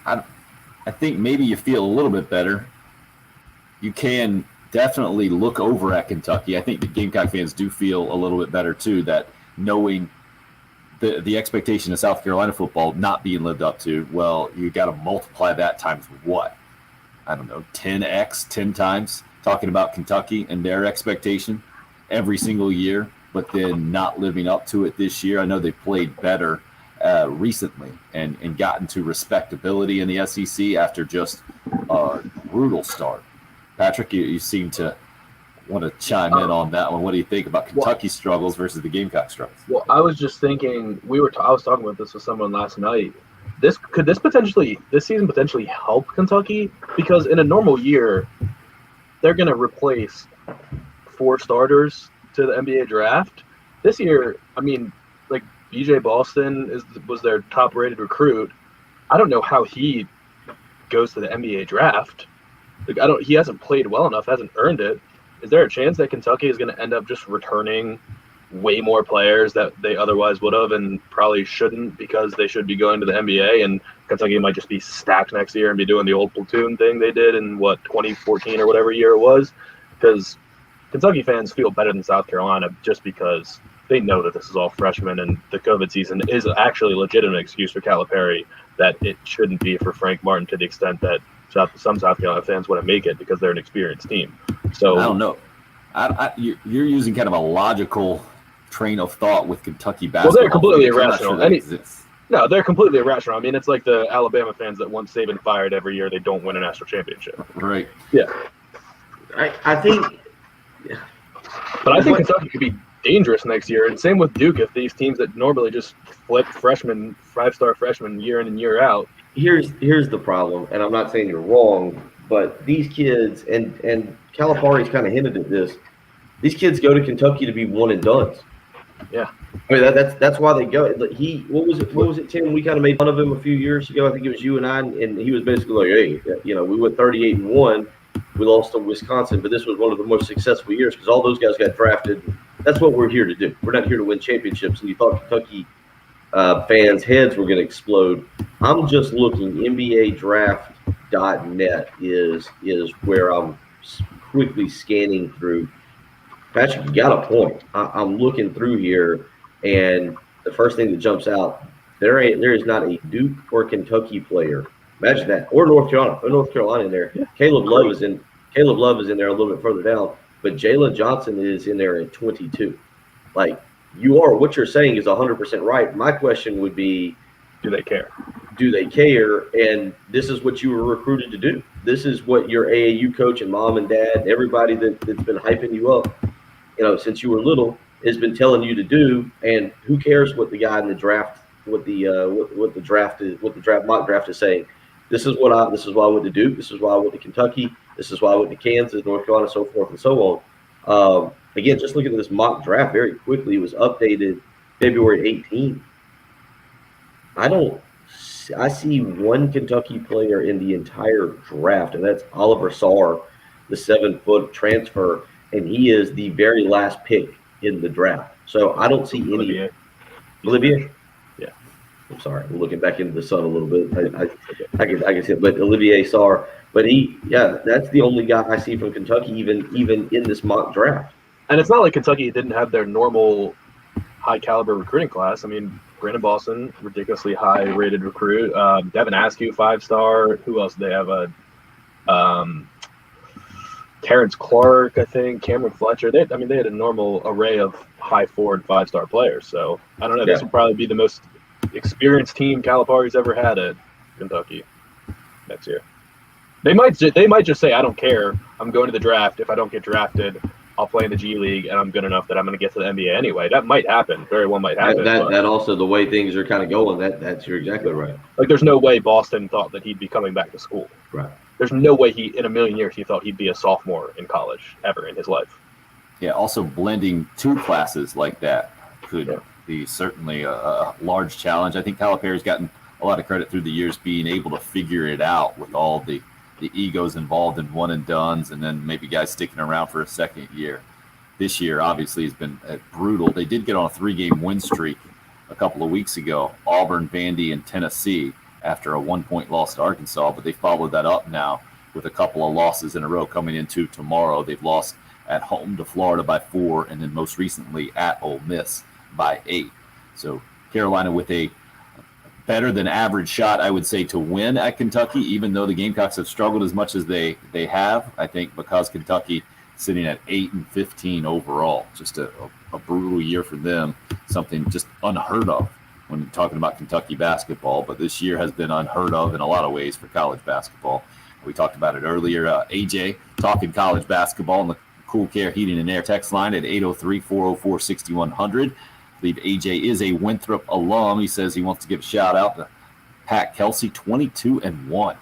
I think maybe you feel a little bit better. You can definitely look over at Kentucky. I think the Gamecock fans do feel a little bit better too, that knowing the expectation of South Carolina football not being lived up to. Well, you got to multiply that times what? I don't know, 10x, 10 times, talking about Kentucky and their expectation every single year, but then not living up to it this year. I know they played better recently and gotten to respectability in the SEC after just a brutal start. Patrick, you seem to want to chime in on that one. What do you think about Kentucky's struggles versus the Gamecock struggles? Well, I was just thinking, I was talking about this with someone last night. This season potentially help Kentucky, because in a normal year, they're going to replace 4 starters to the NBA draft. This year, I mean, like BJ Boston was their top-rated recruit. I don't know how he goes to the NBA draft. Like, he hasn't played well enough, hasn't earned it. Is there a chance that Kentucky is going to end up just returning way more players that they otherwise would have and probably shouldn't, because they should be going to the NBA, and Kentucky might just be stacked next year and be doing the old platoon thing they did in 2014 or whatever year it was? Because Kentucky fans feel better than South Carolina just because they know that this is all freshmen, and the COVID season is actually a legitimate excuse for Calipari that it shouldn't be for Frank Martin, to the extent that some South Carolina fans want to make it because they're an experienced team. So I don't know. You're using kind of a logical train of thought with Kentucky basketball. Well, they're completely irrational. Sure they're completely irrational. I mean, it's like the Alabama fans that want Saban fired every year they don't win a national championship. Right. Yeah. I think. But I think Kentucky could be dangerous next year, and same with Duke. If these teams that normally just flip freshmen, 5-star freshmen year in and year out. Here's the problem, and I'm not saying you're wrong, but these kids, and Calipari's kind of hinted at this, these kids go to Kentucky to be one and dones. Yeah. I mean, that's why they go. What was it, Tim? We kind of made fun of him a few years ago. I think it was you and I, and he was basically like, hey, we went 38-1. We lost to Wisconsin, but this was one of the most successful years because all those guys got drafted. That's what we're here to do. We're not here to win championships. And you thought Kentucky fans' heads were going to explode. I'm just looking. NBADraft.net is where I'm quickly scanning through. Patrick, you got a point. I'm looking through here, and the first thing that jumps out, there is not a Duke or Kentucky player. Imagine that, or North Carolina in there. Yeah. Caleb Love is in there a little bit further down, but Jalen Johnson is in there at 22. Like, what you're saying is 100% right. My question would be, do they care? Do they care? And this is what you were recruited to do. This is what your AAU coach and mom and dad, everybody that's been hyping you up, since you were little, has been telling you to do. And who cares what the guy in the draft, what the mock draft is saying? This is why I went to Duke. This is why I went to Kentucky. This is why I went to Kansas, North Carolina, so forth and so on. Again, just looking at this mock draft very quickly, it was updated February 18th. I see one Kentucky player in the entire draft, and that's Oliver Sarr, the 7-foot transfer, and he is the very last pick in the draft. So I don't see any. Olivier? Yeah. I'm sorry. I'm looking back into the sun a little bit. I can see it. But Olivier Sarr. But that's the only guy I see from Kentucky, even in this mock draft. And it's not like Kentucky didn't have their normal high caliber recruiting class. I mean, Brandon Boston, ridiculously high rated recruit. Devin Askew, 5-star. Who else do they have? Terrence Clark, I think. Cameron Fletcher. They had a normal array of high 4 and 5-star players. So I don't know. This would probably be the most experienced team Calipari's ever had at Kentucky next year. They might just say, I don't care. I'm going to the draft. If I don't get drafted, I'll play in the G League, and I'm good enough that I'm going to get to the NBA anyway. That might happen. Very well might happen. That also, the way things are kind of going, you're exactly right. Like, there's no way Boston thought that he'd be coming back to school. Right. There's no way in a million years, he thought he'd be a sophomore in college ever in his life. Yeah, also blending 2 classes like that could be certainly a large challenge. I think Calipari's gotten a lot of credit through the years being able to figure it out with all the egos involved in one and dones, and then maybe guys sticking around for a second year. This year, obviously, has been brutal. They did get on a 3-game win streak a couple of weeks ago, Auburn, Vandy, and Tennessee, after a 1-point loss to Arkansas, but they followed that up now with a couple of losses in a row coming into tomorrow. They've lost at home to Florida by 4, and then most recently at Ole Miss by 8. So Carolina with a better than average shot, I would say, to win at Kentucky, even though the Gamecocks have struggled as much as they have. I think because Kentucky sitting at 8-15 overall, just a brutal year for them, something just unheard of when talking about Kentucky basketball. But this year has been unheard of in a lot of ways for college basketball. We talked about it earlier. AJ talking college basketball on the Cool Care Heating and Air text line at 803-404-6100. I believe AJ is a Winthrop alum. He says he wants to give a shout out to Pat Kelsey, 22-1.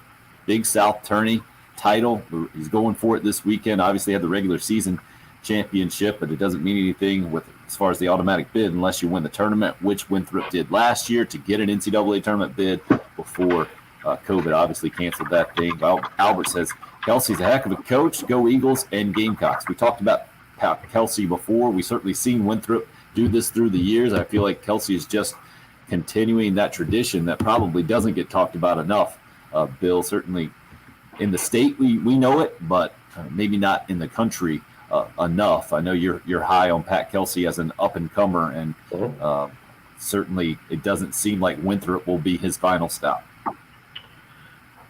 Big South tourney title. He's going for it this weekend. Obviously had the regular season championship, but it doesn't mean anything as far as the automatic bid unless you win the tournament, which Winthrop did last year to get an NCAA tournament bid before COVID obviously canceled that thing. Well, Albert says Kelsey's a heck of a coach. Go Eagles and Gamecocks. We talked about Pat Kelsey before. We certainly seen Winthrop do this through the years. I feel like Kelsey is just continuing that tradition that probably doesn't get talked about enough. Bill, certainly in the state we know it, but maybe not in the country enough. I know you're high on Pat Kelsey as an up-and-comer, and certainly it doesn't seem like Winthrop will be his final stop.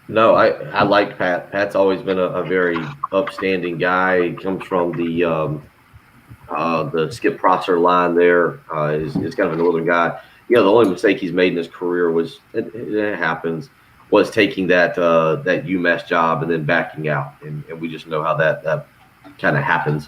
No, I like Pat. Pat's always been a very upstanding guy. He comes from the Skip Prosser line there. Is kind of a northern guy. The only mistake he's made in his career was, it happens, was taking that UMass job and then backing out. And we just know how that kind of happens.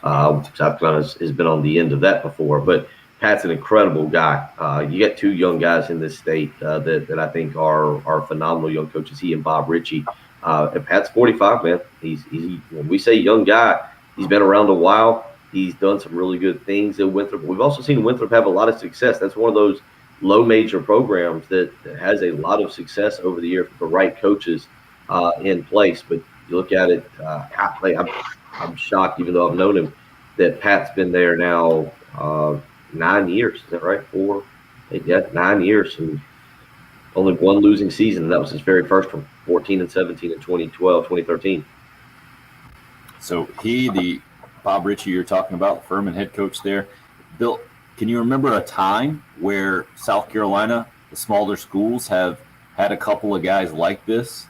South Carolina has been on the end of that before. But Pat's an incredible guy. You get 2 young guys in this state that I think are phenomenal young coaches, he and Bob Ritchie. And Pat's 45, man. He's when we say young guy, he's been around a while. He's done some really good things at Winthrop. We've also seen Winthrop have a lot of success. That's one of those low major programs that has a lot of success over the years with the right coaches in place. But you look at it, I'm shocked, even though I've known him, that Pat's been there now 9 years. Is that right? 9 years, and only one losing season. And that was his very first one, 14 and 17 in 2012, 2013. So the Bob Ritchie you're talking about, Furman head coach there. Bill, can you remember a time where South Carolina, the smaller schools, have had a couple of guys like this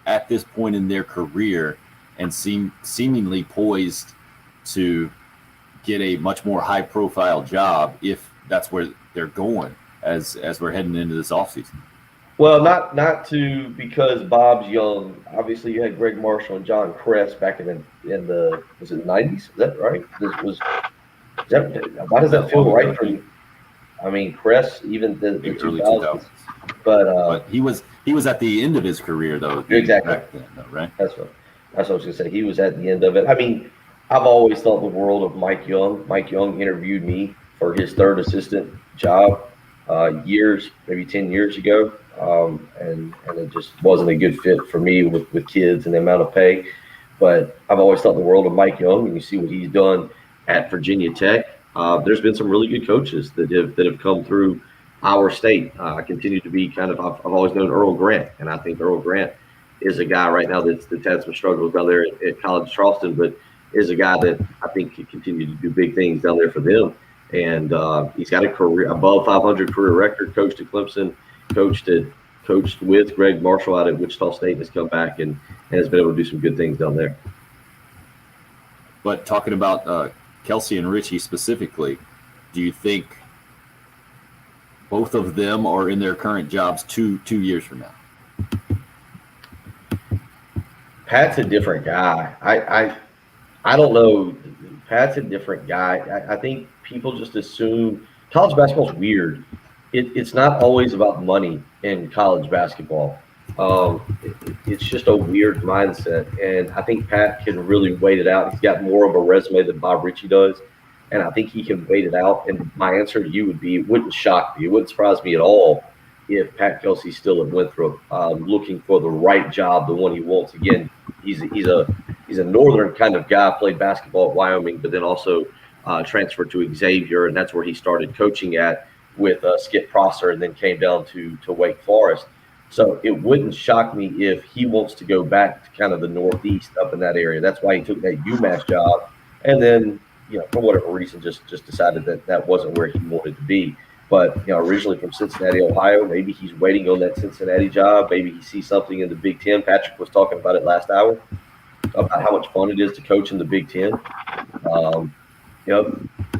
at this point in their career and seemingly poised to get a much more high-profile job if that's where they're going as we're heading into this offseason? Well, not because Bob's young. Obviously, you had Greg Marshall and John Kress back in the was it 90s? Is that right? Why does that feel right for you? I mean, Kress, even the early 2000s. 2000s. But he was at the end of his career, though. Exactly. Back then, though, right? That's what I was going to say. He was at the end of it. I mean, I've always thought the world of Mike Young. Mike Young interviewed me for his third assistant job maybe 10 years ago. And it just wasn't a good fit for me with kids and the amount of pay. But I've always thought the world of Mike Young, and you see what he's done at Virginia Tech. There's been some really good coaches that have come through our state. I continue to be I've always known Earl Grant, and I think Earl Grant is a guy right now that's had some struggles down there at College Charleston, but is a guy that I think can continue to do big things down there for them. And he's got a career above 500 career record. Coached at Clemson, coached with Greg Marshall out at Wichita State, and has come back and has been able to do some good things down there. But talking about Kelsey and Richie specifically, do you think both of them are in their current jobs two years from now? Pat's a different guy. I don't know. Pat's a different guy. I think people just assume college basketball is weird. It's not always about money in college basketball. It's just a weird mindset, and I think Pat can really wait it out. He's got more of a resume than Bob Ritchie does, and I think he can wait it out. And my answer to you would be, it wouldn't shock me. It wouldn't surprise me at all if Pat Kelsey still at Winthrop, looking for the right job, the one he wants. Again, he's a northern kind of guy, played basketball at Wyoming, but then also transferred to Xavier, and that's where he started coaching at with Skip Prosser, and then came down to Wake Forest. So it wouldn't shock me if he wants to go back to kind of the Northeast up in that area. That's why he took that UMass job, and then for whatever reason just decided that wasn't where he wanted to be. But originally from Cincinnati, Ohio, maybe he's waiting on that Cincinnati job. Maybe he sees something in the Big Ten. Patrick was talking about it last hour about how much fun it is to coach in the Big Ten.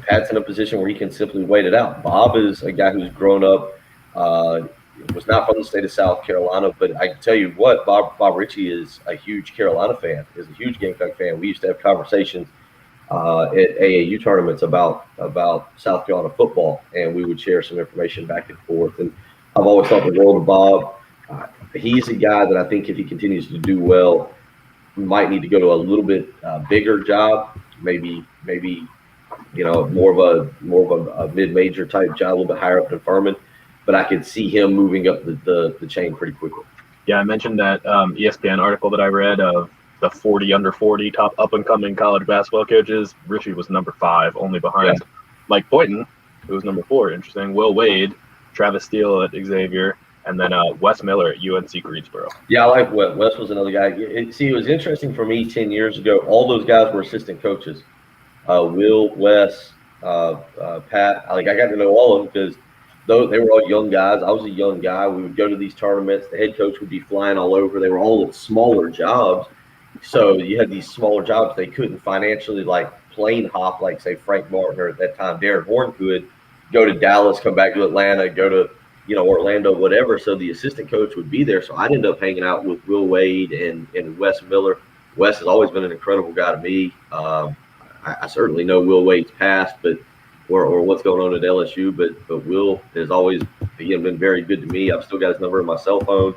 Pat's in a position where he can simply wait it out. Bob is a guy who's grown up, was not from the state of South Carolina, but I can tell you what, Bob Ritchie is a huge Carolina fan, is a huge Gamecock fan. We used to have conversations at AAU tournaments about South Carolina football, and we would share some information back and forth. And I've always thought the world of Bob. He's a guy that I think if he continues to do well, might need to go to a little bit bigger job, maybe more of a mid-major type job, a little bit higher up than Furman. But I could see him moving up the chain pretty quickly. Yeah, I mentioned that ESPN article that I read of the 40 under 40 top up-and-coming college basketball coaches. Ritchie was number 5, only behind Mike Boynton, who was number 4. Interesting. Will Wade, Travis Steele at Xavier, and then Wes Miller at UNC Greensboro. Yeah, I like Wes. Wes was another guy. It was interesting for me 10 years ago. All those guys were assistant coaches. Will, Wes, Pat. I got to know all of them because they were all young guys. I was a young guy. We would go to these tournaments. The head coach would be flying all over. They were all at smaller jobs. So you had these smaller jobs. They couldn't financially plane hop like, say, Frank Martin, or at that time Darren Horn could go to Dallas, come back to Atlanta, go to Orlando, whatever. So the assistant coach would be there. So I'd end up hanging out with Will Wade and Wes Miller. Wes has always been an incredible guy to me. I certainly know Will Wade's past, or what's going on at LSU, but Will has always been very good to me. I've still got his number in my cell phone,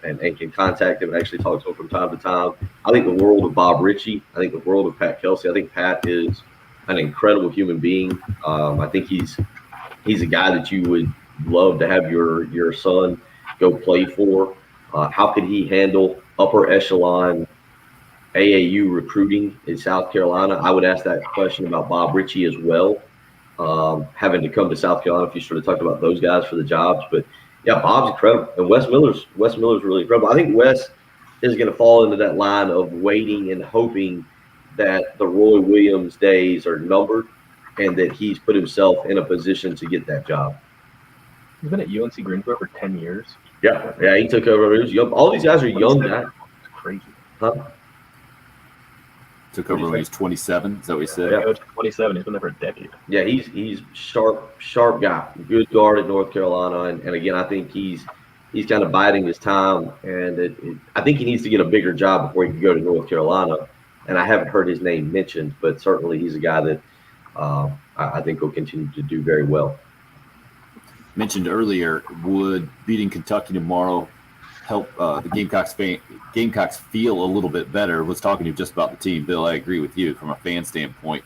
and can contact him and actually talk to him from time to time. I think the world of Bob Ritchie. I think the world of Pat Kelsey. I think Pat is an incredible human being. I think he's a guy that you would love to have your son go play for. How could he handle upper echelon AAU recruiting in South Carolina? I would ask that question about Bob Ritchie as well, having to come to South Carolina if you sort of talked about those guys for the jobs. But yeah, Bob's incredible, and Wes Miller's really incredible. I think Wes is going to fall into that line of waiting and hoping that the Roy Williams days are numbered and that he's put himself in a position to get that job. He's been at UNC Greensboro for 10 years. Yeah, he took over. He was young. All these guys are young guys. Crazy. Huh? Took over when he was 27. Is that what he said? Yeah, 27. He's been there for a decade. Yeah, he's sharp guy. Good guard at North Carolina, and again, I think he's kind of biding his time, and I think he needs to get a bigger job before he can go to North Carolina. And I haven't heard his name mentioned, but certainly he's a guy that I think will continue to do very well. Mentioned earlier, would beating Kentucky tomorrow help the Gamecocks feel a little bit better? Was talking to you just about the team, Bill. I agree with you. From a fan standpoint,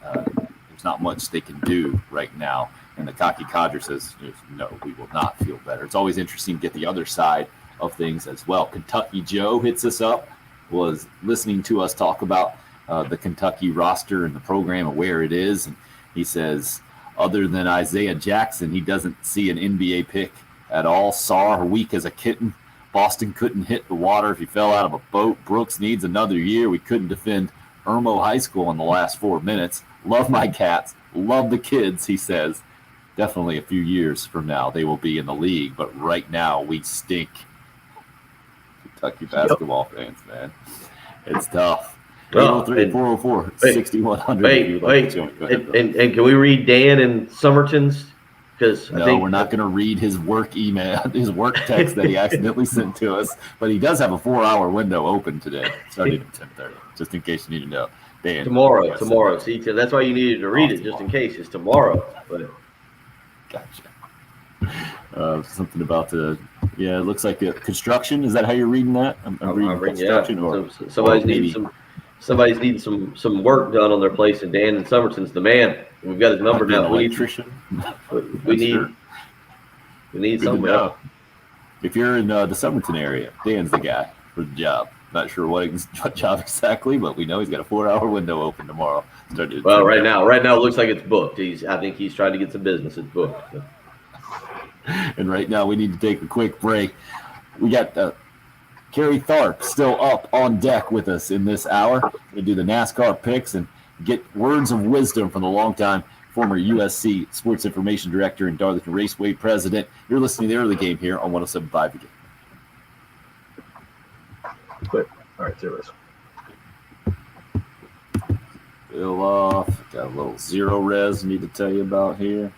there's not much they can do right now. And the cocky codger says, no, we will not feel better. It's always interesting to get the other side of things as well. Kentucky Joe hits us up, was listening to us talk about the Kentucky roster and the program and where it is. And he says, other than Isaiah Jackson, he doesn't see an NBA pick at all. Sarr, weak as a kitten. Boston couldn't hit the water if he fell out of a boat. Brooks needs another year. We couldn't defend Irmo High School in the last 4 minutes. Love my Cats. Love the kids, he says. Definitely a few years from now they will be in the league, but right now we stink. Kentucky basketball fans, man. It's tough. 803-404-6100. Wait. And can we read Dan and Somerton's? Because we're not going to read his work email, his work text that he accidentally sent to us. But he does have a 4-hour window open today, starting at 10:30. Just in case you need to know. Dan, tomorrow. See, that's why you needed to read it, just in case. It's tomorrow. But gotcha. Something about it looks like construction. Is that how you're reading that? I'm reading construction. Yeah. Somebody's needing some work done on their place, and Dan and Somerton's the man. We've got his number now. We need someone. If you're in the Somerton area, Dan's the guy for the job. Not sure what job exactly, but we know he's got a 4-hour window open tomorrow. Right now it looks like it's booked. I think he's trying to get some business. It's booked. And right now we need to take a quick break. We got Kerry Tharp still up on deck with us in this hour. We're going to do the NASCAR picks and get words of wisdom from the longtime former USC Sports Information Director and Darlington Raceway President. You're listening to the early game here on 107.5 The Game. Quick. All right, there it is. Bill off. Got a little zero res need to tell you about here.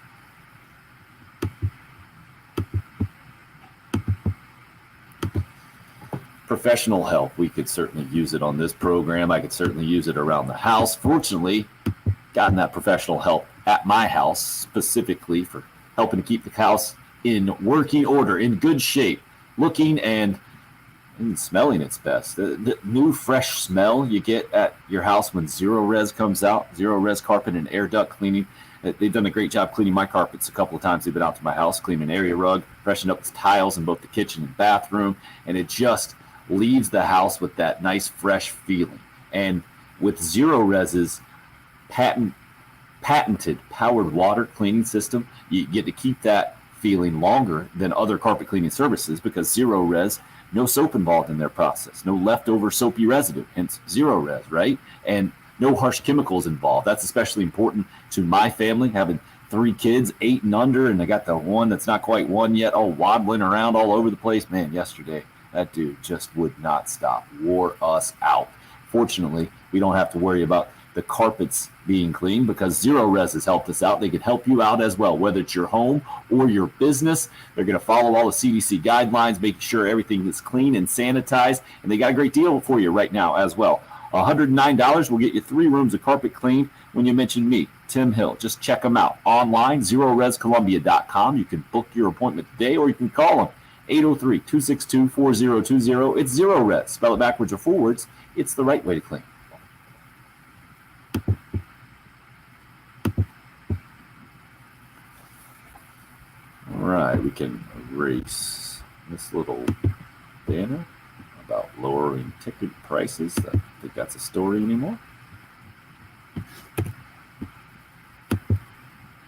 Professional help. We could certainly use it on this program. I could certainly use it around the house. Fortunately, gotten that professional help at my house specifically for helping to keep the house in working order, in good shape, looking and smelling its best. The new fresh smell you get at your house when Zero Res comes out, Zero Res carpet and air duct cleaning. They've done a great job cleaning my carpets a couple of times. They've been out to my house, cleaning an area rug, freshened up the tiles in both the kitchen and bathroom, and it just leaves the house with that nice fresh feeling. And with Zero Res's patented powered water cleaning system, you get to keep that feeling longer than other carpet cleaning services because Zero Res, no soap involved in their process, no leftover soapy residue, hence Zero Res, right? And no harsh chemicals involved. That's especially important to my family, having 3 kids, 8 and under, and I got the one that's not quite 1 yet, all waddling around all over the place. Man, yesterday, that dude just would not stop, wore us out. Fortunately, we don't have to worry about the carpets being clean because Zero Res has helped us out. They can help you out as well, whether it's your home or your business. They're going to follow all the CDC guidelines, making sure everything is clean and sanitized, and they got a great deal for you right now as well. $109 will get you 3 rooms of carpet clean when you mention me, Tim Hill. Just check them out online, ZeroResColumbia.com. You can book your appointment today, or you can call them 803-262-4020. It's Zero Res. Spell it backwards or forwards. It's the right way to clean. All right, we can erase this little banner about lowering ticket prices. I don't think that's a story anymore.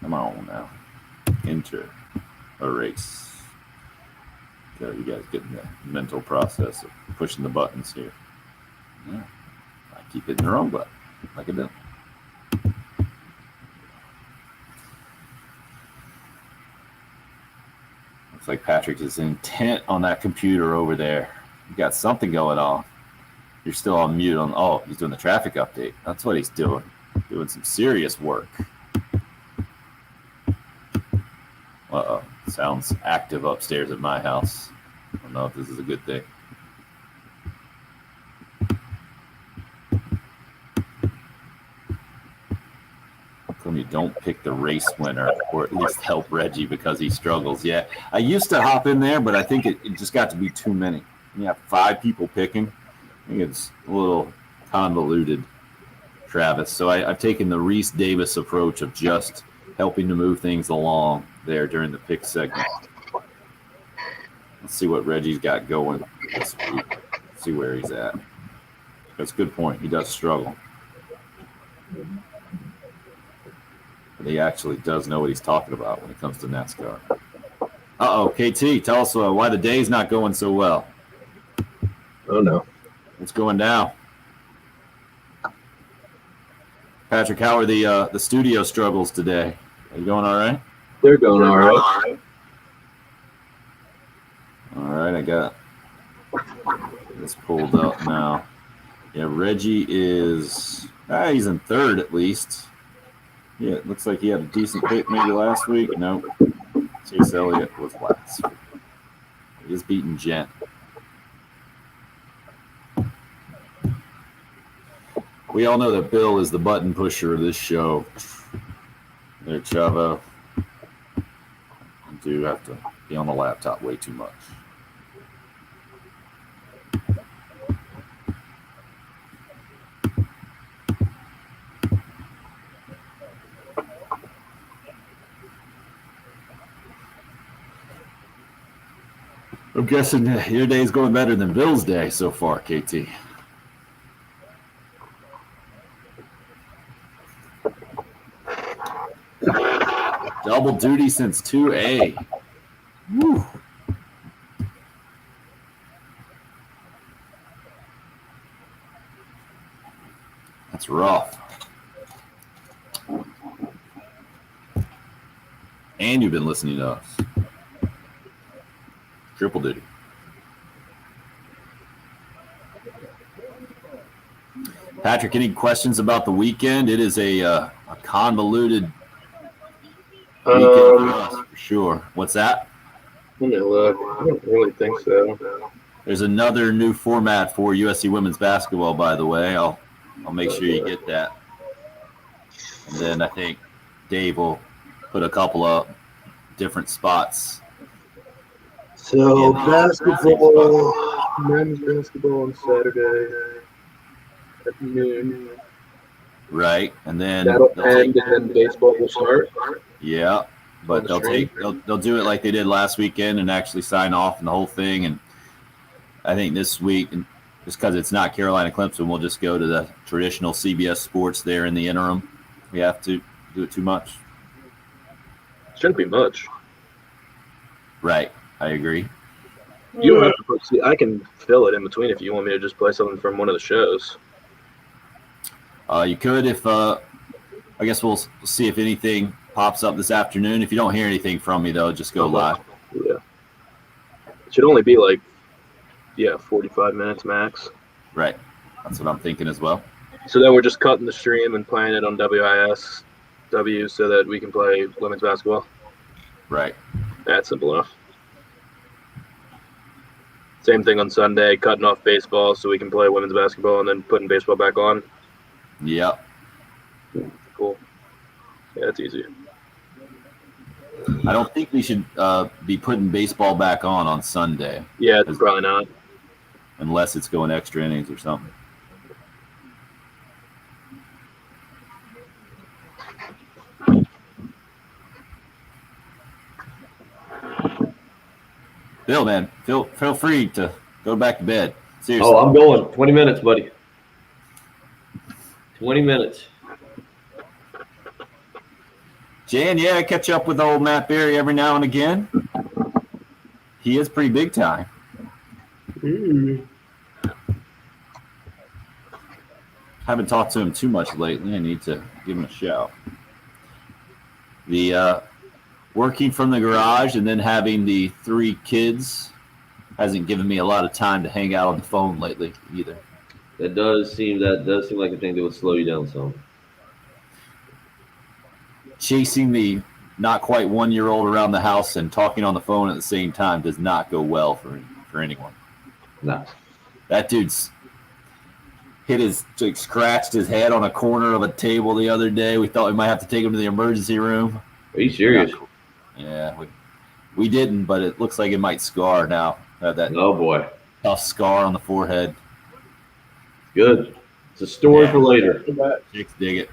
Come on now. Enter. Erase. So you guys getting the mental process of pushing the buttons here. Yeah. I keep hitting the wrong button, like I do. Looks like Patrick is intent on that computer over there. You got something going on. You're still on mute on. Oh, he's doing the traffic update. That's what he's doing. Doing some serious work. Uh-oh. Sounds active upstairs at my house. I don't know if this is a good thing. How come you don't pick the race winner or at least help Reggie because he struggles? Yeah, I used to hop in there, but I think it just got to be too many. You have 5 people picking. I think it's a little convoluted, Travis. So I've taken the Reese Davis approach of just helping to move things along there during the pick segment. Let's see what Reggie's got going this week. See where he's at. That's a good point. He does struggle. But he actually does know what he's talking about when it comes to NASCAR. Uh-oh, KT, tell us why the day's not going so well. Oh no. What's going down? Patrick, how are the studio struggles today? Are you going all right? They're going all right. All right, I got this pulled up now. Yeah, Reggie is he's in third at least. Yeah, it looks like he had a decent pick maybe last week. Nope. Chase Elliott was last. He is beating Gent. We all know that Bill is the button pusher of this show. There, Chavo. I do have to be on the laptop way too much. I'm guessing your day's going better than Bill's day so far, KT. Double duty since 2A. Woo. That's rough. And you've been listening to us. Triple duty. Patrick, any questions about the weekend? It is a convoluted weekend for us, for sure. What's that? Let me look. I don't really think so. There's another new format for USC women's basketball, by the way. I'll make sure you get that. And then I think Dave will put a couple of different spots. So basketball, men's basketball on Saturday at noon. Right, and then That'll end, and then baseball will start. Yeah, but they'll do it like they did last weekend and actually sign off on the whole thing. And I think this week, and just because it's not Carolina Clemson, we'll just go to the traditional CBS Sports there in the interim. We have to do it too much. Shouldn't be much. Right, I agree. You don't have to put. I can fill it in between if you want me to just play something from one of the shows. You could if I guess we'll see if anything pops up this afternoon. If you don't hear anything from me, though, just go live. Yeah. It should only be 45 minutes max. Right. That's what I'm thinking as well. So then we're just cutting the stream and playing it on WISW so that we can play women's basketball. Right. That's simple enough. Same thing on Sunday, cutting off baseball so we can play women's basketball and then putting baseball back on. Yep. Cool. Yeah, that's easy. I don't think we should be putting baseball back on Sunday. Yeah, it's probably not. Unless it's going extra innings or something. Bill, man, feel free to go back to bed. Seriously. Oh, I'm going. 20 minutes, buddy. 20 minutes. Jan, yeah, I catch up with old Matt Berry every now and again. He is pretty big time. Haven't talked to him too much lately. I need to give him a shout. The working from the garage and then having the 3 kids hasn't given me a lot of time to hang out on the phone lately either. That does seem like a thing that would slow you down some. Chasing the not quite 1-year-old around the house and talking on the phone at the same time does not go well for anyone. No. That dude's scratched his head on a corner of a table the other day. We thought we might have to take him to the emergency room. Are you serious? Yeah, we didn't, but it looks like it might scar now. Have that Oh boy. tough scar on the forehead. Good. It's a story for later. Chicks dig it.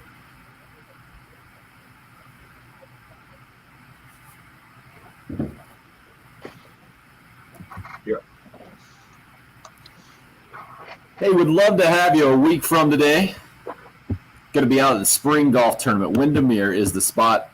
Yeah. Hey, would love to have you a week from today. Going to be out at the spring golf tournament. Windermere is the spot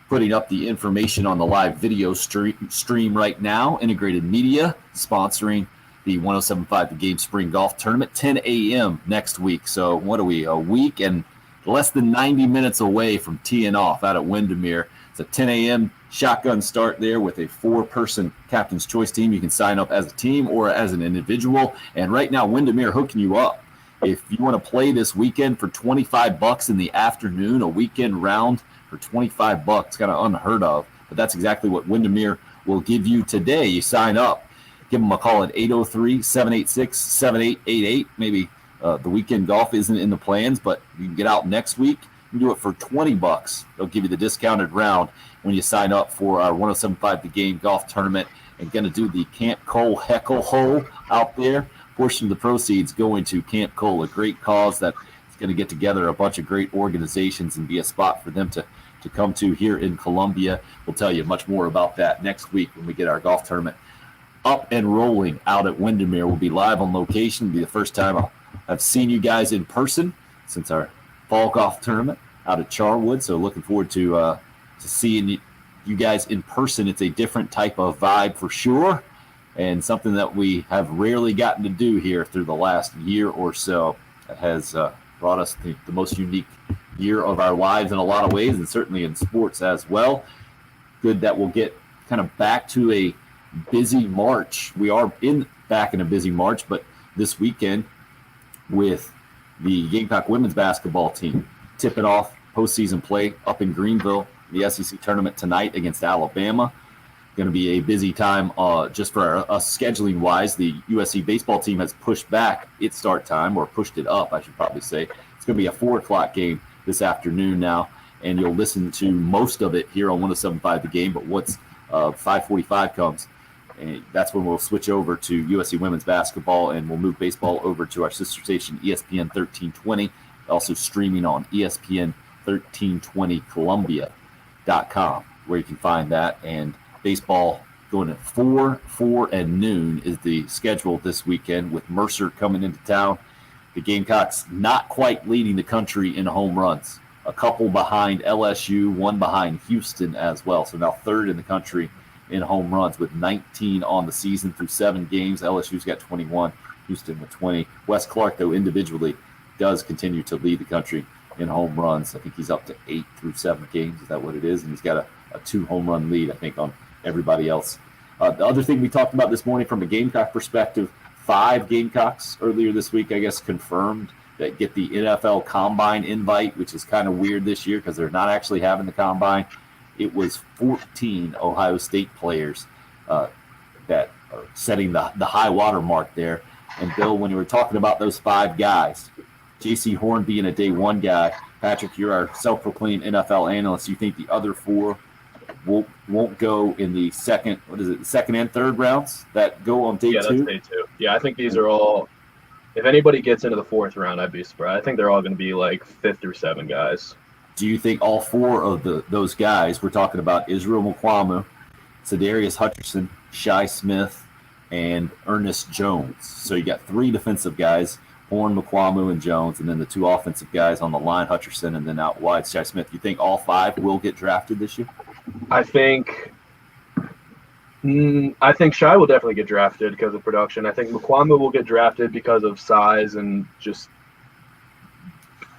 putting up the information on the live video stream right now. Integrated Media sponsoring the 107.5 The Game Spring Golf Tournament, 10 a.m. next week. So what are we, a week and less than 90 minutes away from teeing off out at Windermere. It's a 10 a.m. shotgun start there with a 4-person Captain's Choice team. You can sign up as a team or as an individual. And right now, Windermere hooking you up. If you want to play this weekend for $25 in the afternoon, a weekend round for $25, kind of unheard of. But that's exactly what Windermere will give you today. You sign up. Give them a call at 803-786-7888. Maybe the weekend golf isn't in the plans, but you can get out next week. You can do it for $20. They'll give you the discounted round when you sign up for our 107.5 The Game Golf Tournament. And going to do the Camp Cole Heckle Hole out there. Portion of the proceeds going to Camp Cole, a great cause that is going to get together a bunch of great organizations and be a spot for them to come to here in Columbia. We'll tell you much more about that next week when we get our golf tournament up and rolling out at Windermere. We'll be live on location. It'll be the first time I've seen you guys in person since our fall golf tournament out at Charwood. So looking forward to seeing you guys in person. It's a different type of vibe for sure, and something that we have rarely gotten to do here through the last year or so. That has brought us the most unique year of our lives in a lot of ways, and certainly in sports as well. Good that we'll get kind of back to a busy March. We are back in a busy March, but this weekend with the Gamecock women's basketball team tipping off postseason play up in Greenville, the SEC tournament tonight against Alabama. Going to be a busy time just for us scheduling wise. The USC baseball team has pushed back its start time, or pushed it up, I should probably say. It's going to be a 4:00 game this afternoon now, and you'll listen to most of it here on 107.5 The Game, but once 5:45 comes, and that's when we'll switch over to USC women's basketball, and we'll move baseball over to our sister station, ESPN 1320, also streaming on ESPN 1320 Columbia.com, where you can find that. And baseball going at 4, 4, and noon is the schedule this weekend, with Mercer coming into town. The Gamecocks not quite leading the country in home runs. A couple behind LSU, one behind Houston as well. So now third in the country in home runs with 19 on the season through 7 games. LSU's got 21, Houston with 20. Wes Clark, though, individually does continue to lead the country in home runs. I think he's up to 8 through 7 games. Is that what it is? And he's got a 2 home run lead, I think, on everybody else. The other thing we talked about this morning from a Gamecock perspective, 5 Gamecocks earlier this week, I guess, confirmed that get the NFL Combine invite, which is kind of weird this year because they're not actually having the Combine. It was 14 Ohio State players that are setting the high water mark there. And Bill, when you were talking about those 5 guys, J.C. Horn being a day 1 guy, Patrick, you're our self-proclaimed NFL analyst. You think the other 4 won't go in the second and third rounds that go on day 2? Yeah, that's day 2. Yeah, I think these are all. If anybody gets into the 4th round, I'd be surprised. I think they're all going to be like 5th through 7 guys. Do you think all 4 of those guys, we're talking about Israel Mukuamu, Sadarius Hutcherson, Shi Smith, and Ernest Jones? So you got 3 defensive guys, Horn, Mukuamu, and Jones, and then the 2 offensive guys on the line, Hutcherson, and then out wide, Shi Smith. You think all 5 will get drafted this year? I think Shi will definitely get drafted because of production. I think Mukuamu will get drafted because of size, and just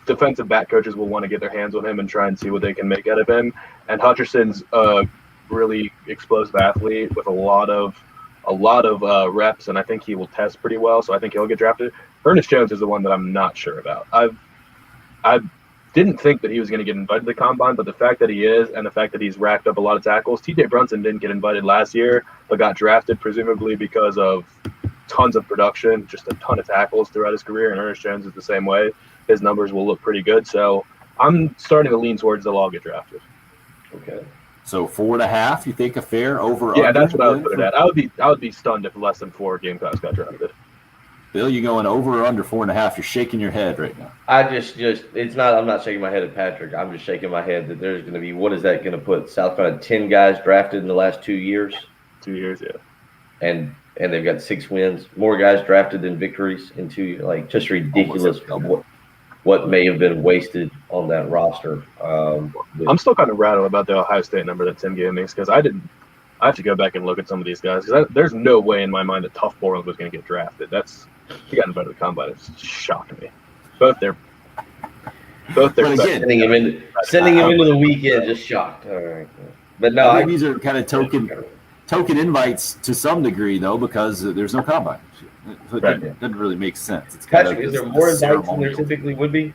defensive back coaches will want to get their hands on him and try and see what they can make out of him. And Hutcherson's a really explosive athlete with a lot of reps, and I think he will test pretty well, so I think he'll get drafted. Ernest Jones is the one that I'm not sure about. I didn't think that he was going to get invited to the Combine, but the fact that he is, and the fact that he's racked up a lot of tackles. TJ Brunson didn't get invited last year, but got drafted presumably because of tons of production, just a ton of tackles throughout his career, and Ernest Jones is the same way. His numbers will look pretty good, so I'm starting to lean towards they'll all get drafted. Okay. So 4.5, you think a fair over? Yeah, that's what I would put it at. I would be stunned if less than 4 Gamecocks got drafted. Bill, you going over or under 4.5? You're shaking your head right now. I'm not shaking my head at Patrick. I'm just shaking my head that there's going to be, what is that going to put? South Carolina 10 guys drafted in the last 2 years. 2 years, yeah. And they've got 6 wins. More guys drafted than victories in 2 years. Like, just ridiculous what may have been wasted on that roster. I'm still kind of rattled about the Ohio State number that Tim gave me, because I I have to go back and look at some of these guys because there's no way in my mind that Tough Borland was going to get drafted. He got invited to the combine. It's shocked me. Both their But again, Sending him into the weekend, just shocked. All right. But no, I think these are kind of token invites to some degree, though, because there's no combine. So it doesn't really make sense. It's Patrick, is there more invites than there typically would be?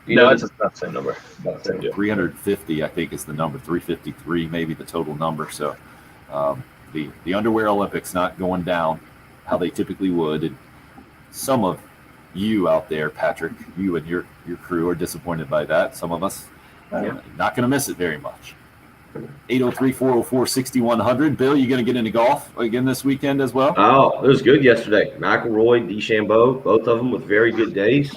No, it's about the same number. About the same. 350, I think, is the number. 353, maybe the total number. So the underwear Olympics not going down how they typically would. And some of you out there, Patrick, you and your crew are disappointed by that. Some of us not going to miss it very much. 803-404-6100. Bill, you going to get into golf again this weekend as well? Oh, it was good yesterday. McIlroy, DeChambeau, both of them with very good days.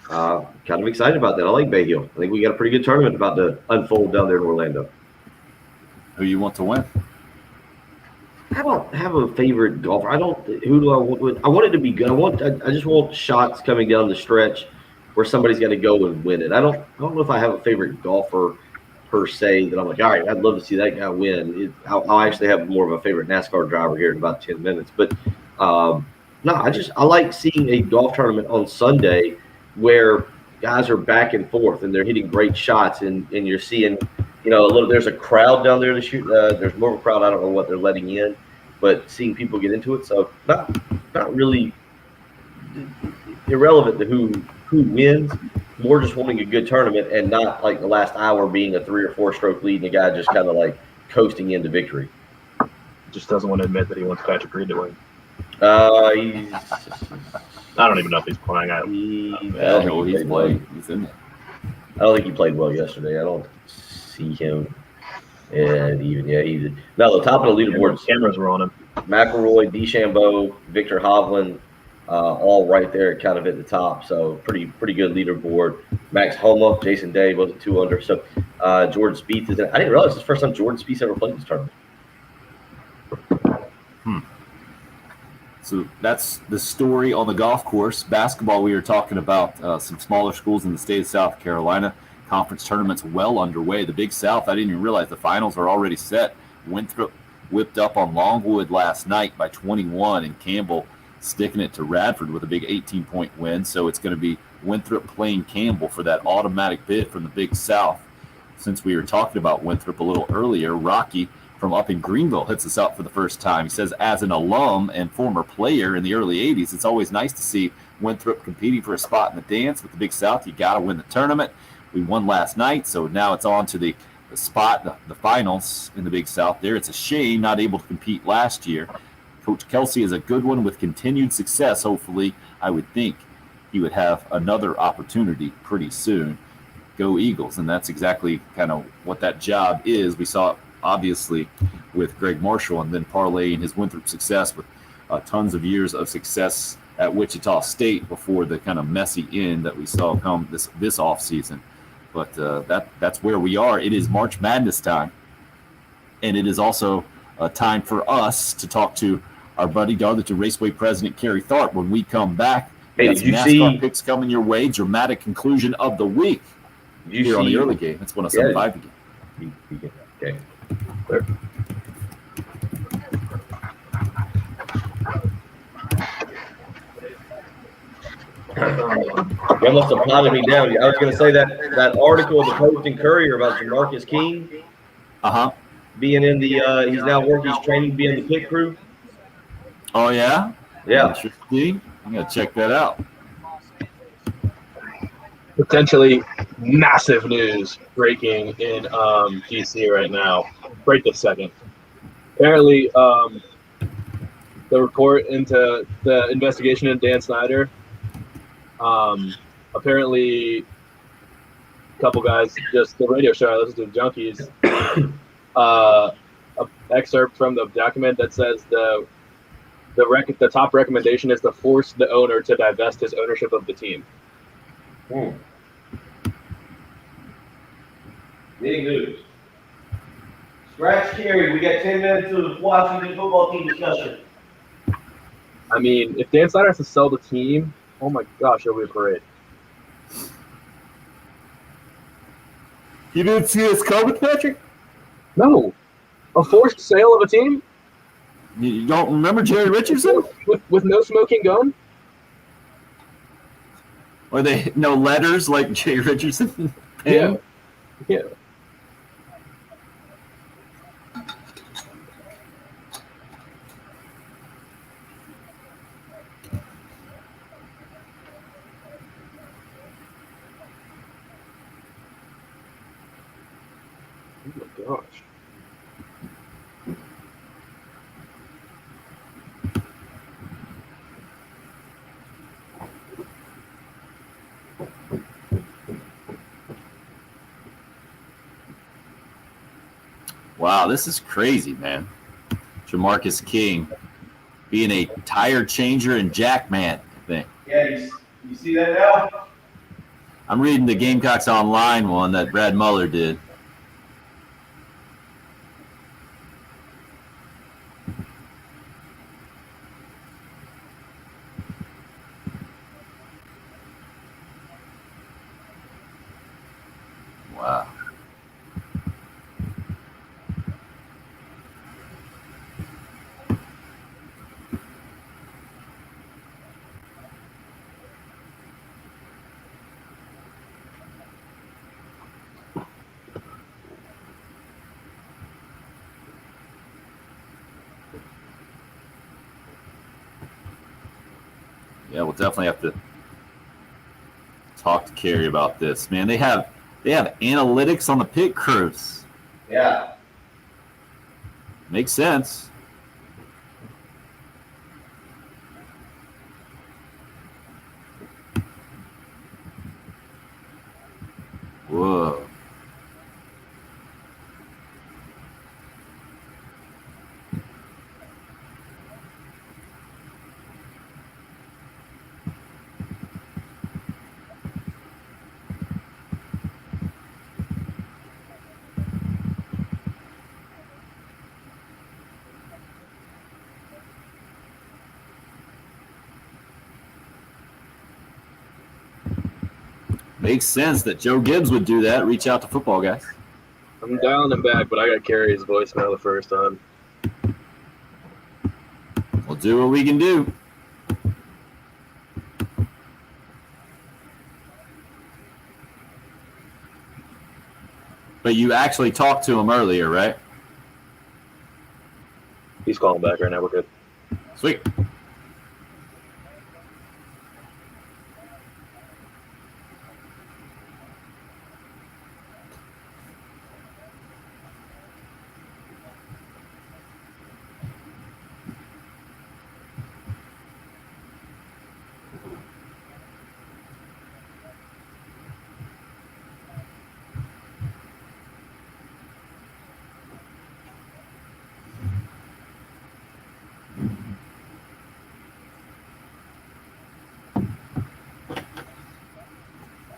Kind of excited about that. I like Bay Hill. I think we got a pretty good tournament about to unfold down there in Orlando. Who you want to win? I don't have a favorite golfer. Who do I want? I want it to be good. I just want shots coming down the stretch where somebody's got to go and win it. I don't know if I have a favorite golfer per se that I'm like, all right, I'd love to see that guy win. I'll actually have more of a favorite NASCAR driver here in about 10 minutes. But no, I like seeing a golf tournament on Sunday where guys are back and forth and they're hitting great shots and you're seeing, there's a crowd down there to shoot. There's more of a crowd. I don't know what they're letting in, but seeing people get into it. So not really irrelevant to who wins. More just wanting a good tournament and not like the last hour being a 3 or 4 stroke lead and the guy just kind of like coasting into victory. Just doesn't want to admit that he wants Patrick Reed to win. I don't even know if he's playing. He's playing. He's in there. I don't think he played well yesterday. I don't see him. And he's no, the top of the leaderboard. Cameras were on him. McIlroy, DeChambeau, Victor Hovland, all right there, kind of at the top. So pretty good leaderboard. Max Homa, Jason Day wasn't 2 under. So Jordan Spieth is in. I didn't realize it's the first time Jordan Spieth ever played this tournament. So that's the story on the golf course. Basketball, we were talking about some smaller schools in the state of South Carolina. Conference tournaments well underway. The Big South, I didn't even realize the finals are already set. Winthrop whipped up on Longwood last night by 21, and Campbell sticking it to Radford with a big 18-point win. So it's going to be Winthrop playing Campbell for that automatic bid from the Big South. Since we were talking about Winthrop a little earlier, Rocky from up in Greenville hits us up for the first time. He says, as an alum and former player in the early 80s, it's always nice to see Winthrop competing for a spot in the dance. With the Big South, you got to win the tournament. We won last night, so now it's on to the spot, the finals in the Big South there. It's a shame not able to compete last year. Coach Kelsey is a good one with continued success. Hopefully, I would think he would have another opportunity pretty soon. Go Eagles, and that's exactly kind of what that job is. We saw it obviously with Greg Marshall, and then parlaying his Winthrop success with tons of years of success at Wichita State before the kind of messy end that we saw come this offseason. But that's where we are. It is March Madness time, and it is also a time for us to talk to our buddy Darlington Raceway President Kerry Tharp when we come back. Hey, did you NASCAR picks coming your way? Dramatic conclusion of the week here on the early game. It's 107.5 again. Okay. You must have plotted me down. I was going to say that article in the Post and Courier about Jamarcus King being in the he's now working his training to be in the pit crew. Oh, yeah? Yeah. Interesting. I'm going to check that out. Potentially massive news breaking in DC right now, right this second. Apparently, the report into the investigation into Dan Snyder, apparently a couple guys, just the radio show I listen to, Junkies, an excerpt from the document that says the top recommendation is to force the owner to divest his ownership of the team. Big news. Scratch Kerry. We got 10 minutes of the Washington football team discussion. I mean, if Dan Snyder has to sell the team, oh my gosh, it'll be a parade. You didn't see us coming, Patrick? No. A forced sale of a team You don't remember Jerry Richardson? with no smoking gun? Or they no letters like Jerry Richardson? Yeah. Yeah. Oh my gosh. Wow, this is crazy, man. Jamarcus King being a tire changer and jackman thing. Yeah, you see that now? I'm reading the Gamecocks Online one that Brad Muller did. Wow. Yeah, we'll definitely have to talk to Kerry about this. Man, they have analytics on the pit crews. Yeah. Makes sense. Whoa. Makes sense that Joe Gibbs would do that. Reach out to football guys. I'm dialing him back, but I got Kerry's voicemail the first time. We'll do what we can do. But you actually talked to him earlier, right? He's calling back right now. We're good. Sweet.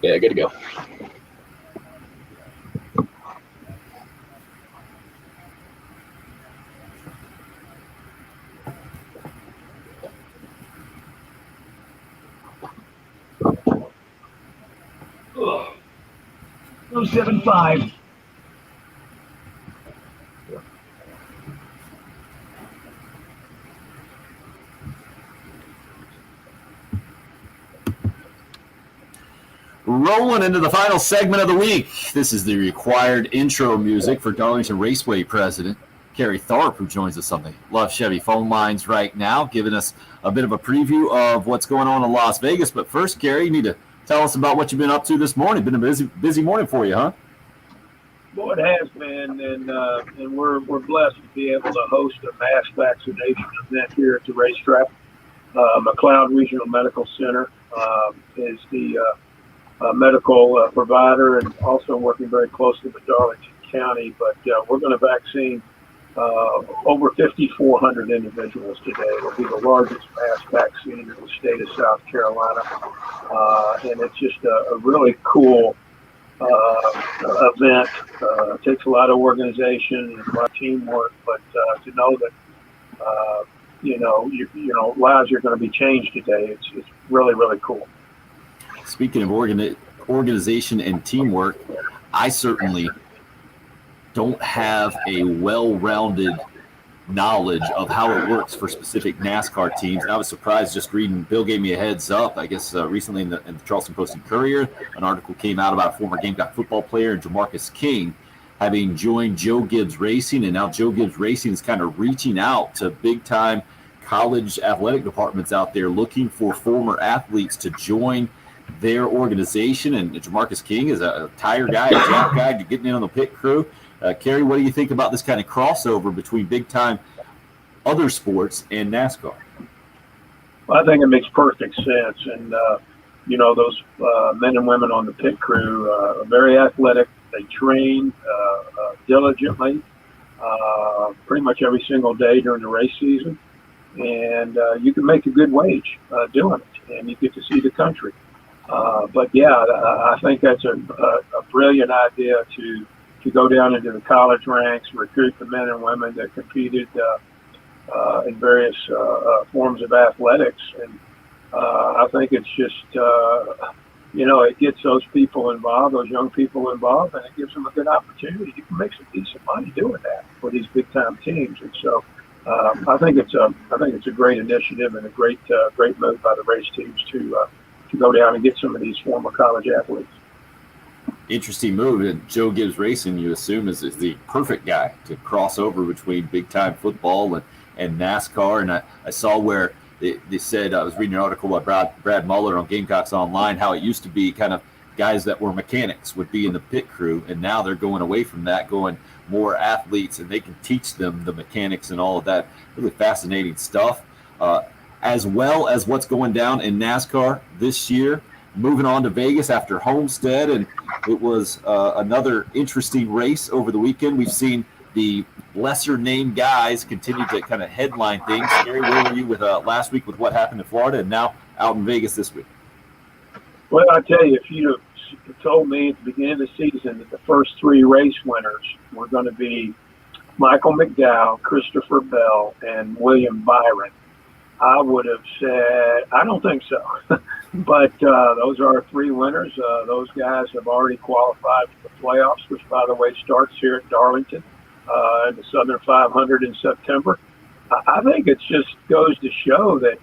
Yeah, good to go. Ugh. 075. Rolling into the final segment of the week. This is the required intro music for Darlington Raceway President Kerry Tharp, who joins us on the Love Chevy phone lines right now, giving us a bit of a preview of what's going on in Las Vegas. But first, Kerry, you need to tell us about what you've been up to this morning. Been a busy morning for you, huh? Well, it has been, and we're blessed to be able to host a mass vaccination event here at the racetrack. McLeod Regional Medical Center is the medical provider, and also working very closely with Darlington County. But we're going to vaccine over 5,400 individuals today. It'll be the largest mass vaccine in the state of South Carolina, and it's just a really cool event. It takes a lot of organization and a lot of teamwork, but to know that lives are going to be changed today, it's really, really cool. Speaking of organization and teamwork, I certainly don't have a well-rounded knowledge of how it works for specific NASCAR teams. And I was surprised just reading, Bill gave me a heads up, I guess recently in the Charleston Post and Courier, an article came out about a former Gamecock football player, Jamarcus King, having joined Joe Gibbs Racing, and now Joe Gibbs Racing is kind of reaching out to big-time college athletic departments out there looking for former athletes to join their organization. And Jamarcus King is a tire guy, a jack guy, getting in on the pit crew. Kerry, what do you think about this kind of crossover between big-time other sports and NASCAR? Well, I think it makes perfect sense. And, those men and women on the pit crew are very athletic. They train diligently pretty much every single day during the race season. And you can make a good wage doing it, and you get to see the country. But, I think that's a brilliant idea to go down into the college ranks, recruit the men and women that competed in various forms of athletics. And I think it's just, it gets those people involved, those young people involved, and it gives them a good opportunity. You can make some decent money doing that for these big-time teams. And so I think it's a great initiative and a great move by the race teams to go down and get some of these former college athletes. Interesting move. And Joe Gibbs Racing, you assume, is the perfect guy to cross over between big-time football and NASCAR. And I saw where they said, I was reading an article by Brad Muller on Gamecocks Online, how it used to be kind of guys that were mechanics would be in the pit crew, and now they're going away from that, going more athletes, and they can teach them the mechanics and all of that. Really fascinating stuff. As well as what's going down in NASCAR this year. Moving on to Vegas after Homestead, and it was another interesting race over the weekend. We've seen the lesser-named guys continue to kind of headline things. Gary, where were you with last week with what happened in Florida, and now out in Vegas this week? Well, I tell you, if you'd have told me at the beginning of the season that the first three race winners were going to be Michael McDowell, Christopher Bell, and William Byron, I would have said, I don't think so. But those are our three winners. Those guys have already qualified for the playoffs, which, by the way, starts here at Darlington in the Southern 500 in September. I think it just goes to show that,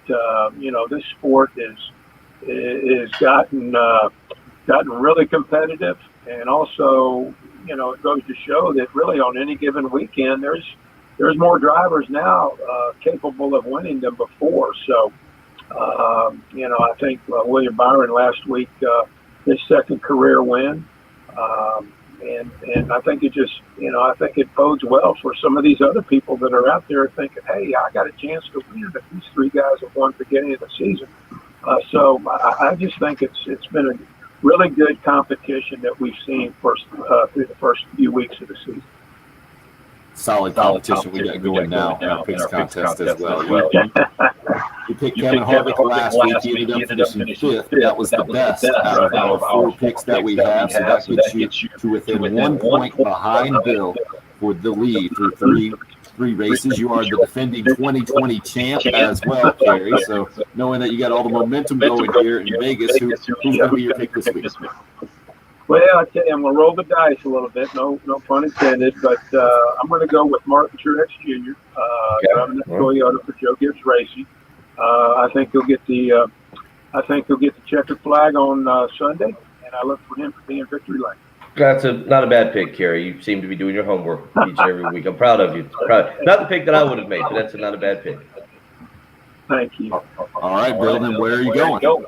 this sport is gotten really competitive. And also, it goes to show that really on any given weekend, there's more drivers now capable of winning than before. So, I think William Byron last week, his second career win. And I think it just, I think it bodes well for some of these other people that are out there thinking, hey, I got a chance to win if these three guys have won at the beginning of the season. So I just think it's been a really good competition that we've seen through the first few weeks of the season. Solid competition we got going now in our picks contest as well. We picked Kevin Harvick last week. He ended up finishing fifth. That was the best out of our four picks that we have. So that gets you to within 1 point behind Bill for the lead through three races. You are the defending 2020 champ as well, Kerry. So knowing that you got all the momentum going here in Vegas, who's going to be your pick this week? Well, I tell you, I'm going to roll the dice a little bit. No pun intended. But I'm going to go with Martin Truex Jr. Driving the Toyota for Joe Gibbs Racing. I think he'll get the checkered flag on Sunday, and I look for him to be in victory lane. That's not a bad pick, Kerry. You seem to be doing your homework each and every week. I'm proud of you. Not the pick that I would have made, but that's not a bad pick. Thank you. All right, Bill. Then where are you going?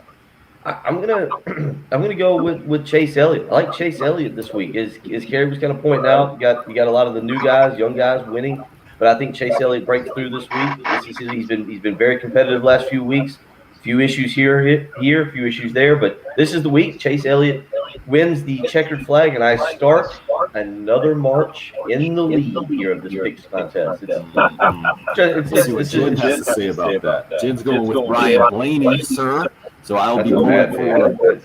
I'm gonna go with Chase Elliott. I like Chase Elliott this week. As Kerry was kind of pointing out, you got a lot of the new guys, young guys winning, but I think Chase Elliott breaks through this week. He's been very competitive last few weeks. A few issues here, a few issues there, but this is the week Chase Elliott wins the checkered flag, and I start another march in the lead here of this picks contest. Let's see what Jen has to say about that. Jen's going with Ryan Blaney, sir. So I'll be going for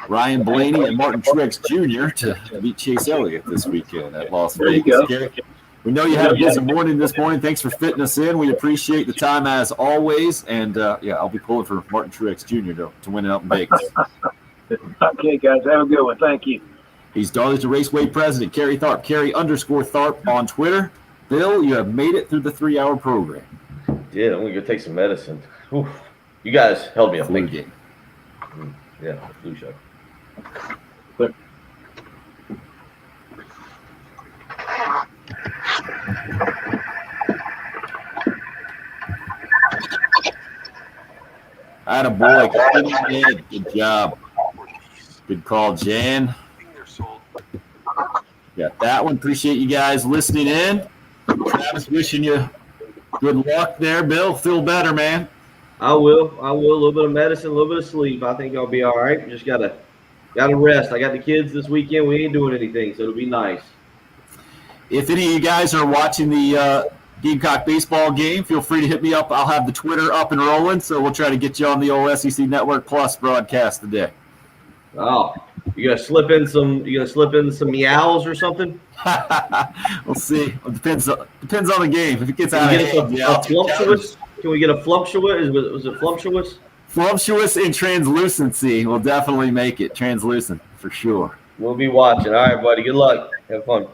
Ryan Blaney and Martin Truex Jr. to beat Chase Elliott this weekend at Las Vegas. Gary, we know you had a busy morning this morning. Thanks for fitting us in. We appreciate the time as always. And, I'll be pulling for Martin Truex Jr. to win it up in Vegas. Okay, guys. Have a good one. Thank you. He's Darlington Raceway president, Kerry Tharp, Kerry_Tharp on Twitter. Bill, you have made it through the 3-hour program. Yeah, I'm gonna go take some medicine. Oof. You guys held me up. Flu Thank you. game. Yeah, flu shot. Attaboy. Good job. Good call, Jan. Got that one. Appreciate you guys listening in. Travis, wishing you good luck there. Bill, feel better, man. I will. A little bit of medicine, a little bit of sleep. I think I'll be all right. Just gotta rest. I got the kids this weekend. We ain't doing anything, so it'll be nice. If any of you guys are watching the Gamecock baseball game, feel free to hit me up. I'll have the Twitter up and rolling, so we'll try to get you on the old SEC Network Plus broadcast today. Oh, you gonna slip in some meows or something? We'll see. It depends on the game. If it gets out of hand, flumptuous? Can we get a flumptuous? Was it flumptuous? Flumptuous and translucency will definitely make it translucent for sure. We'll be watching. All right, buddy. Good luck. Have fun.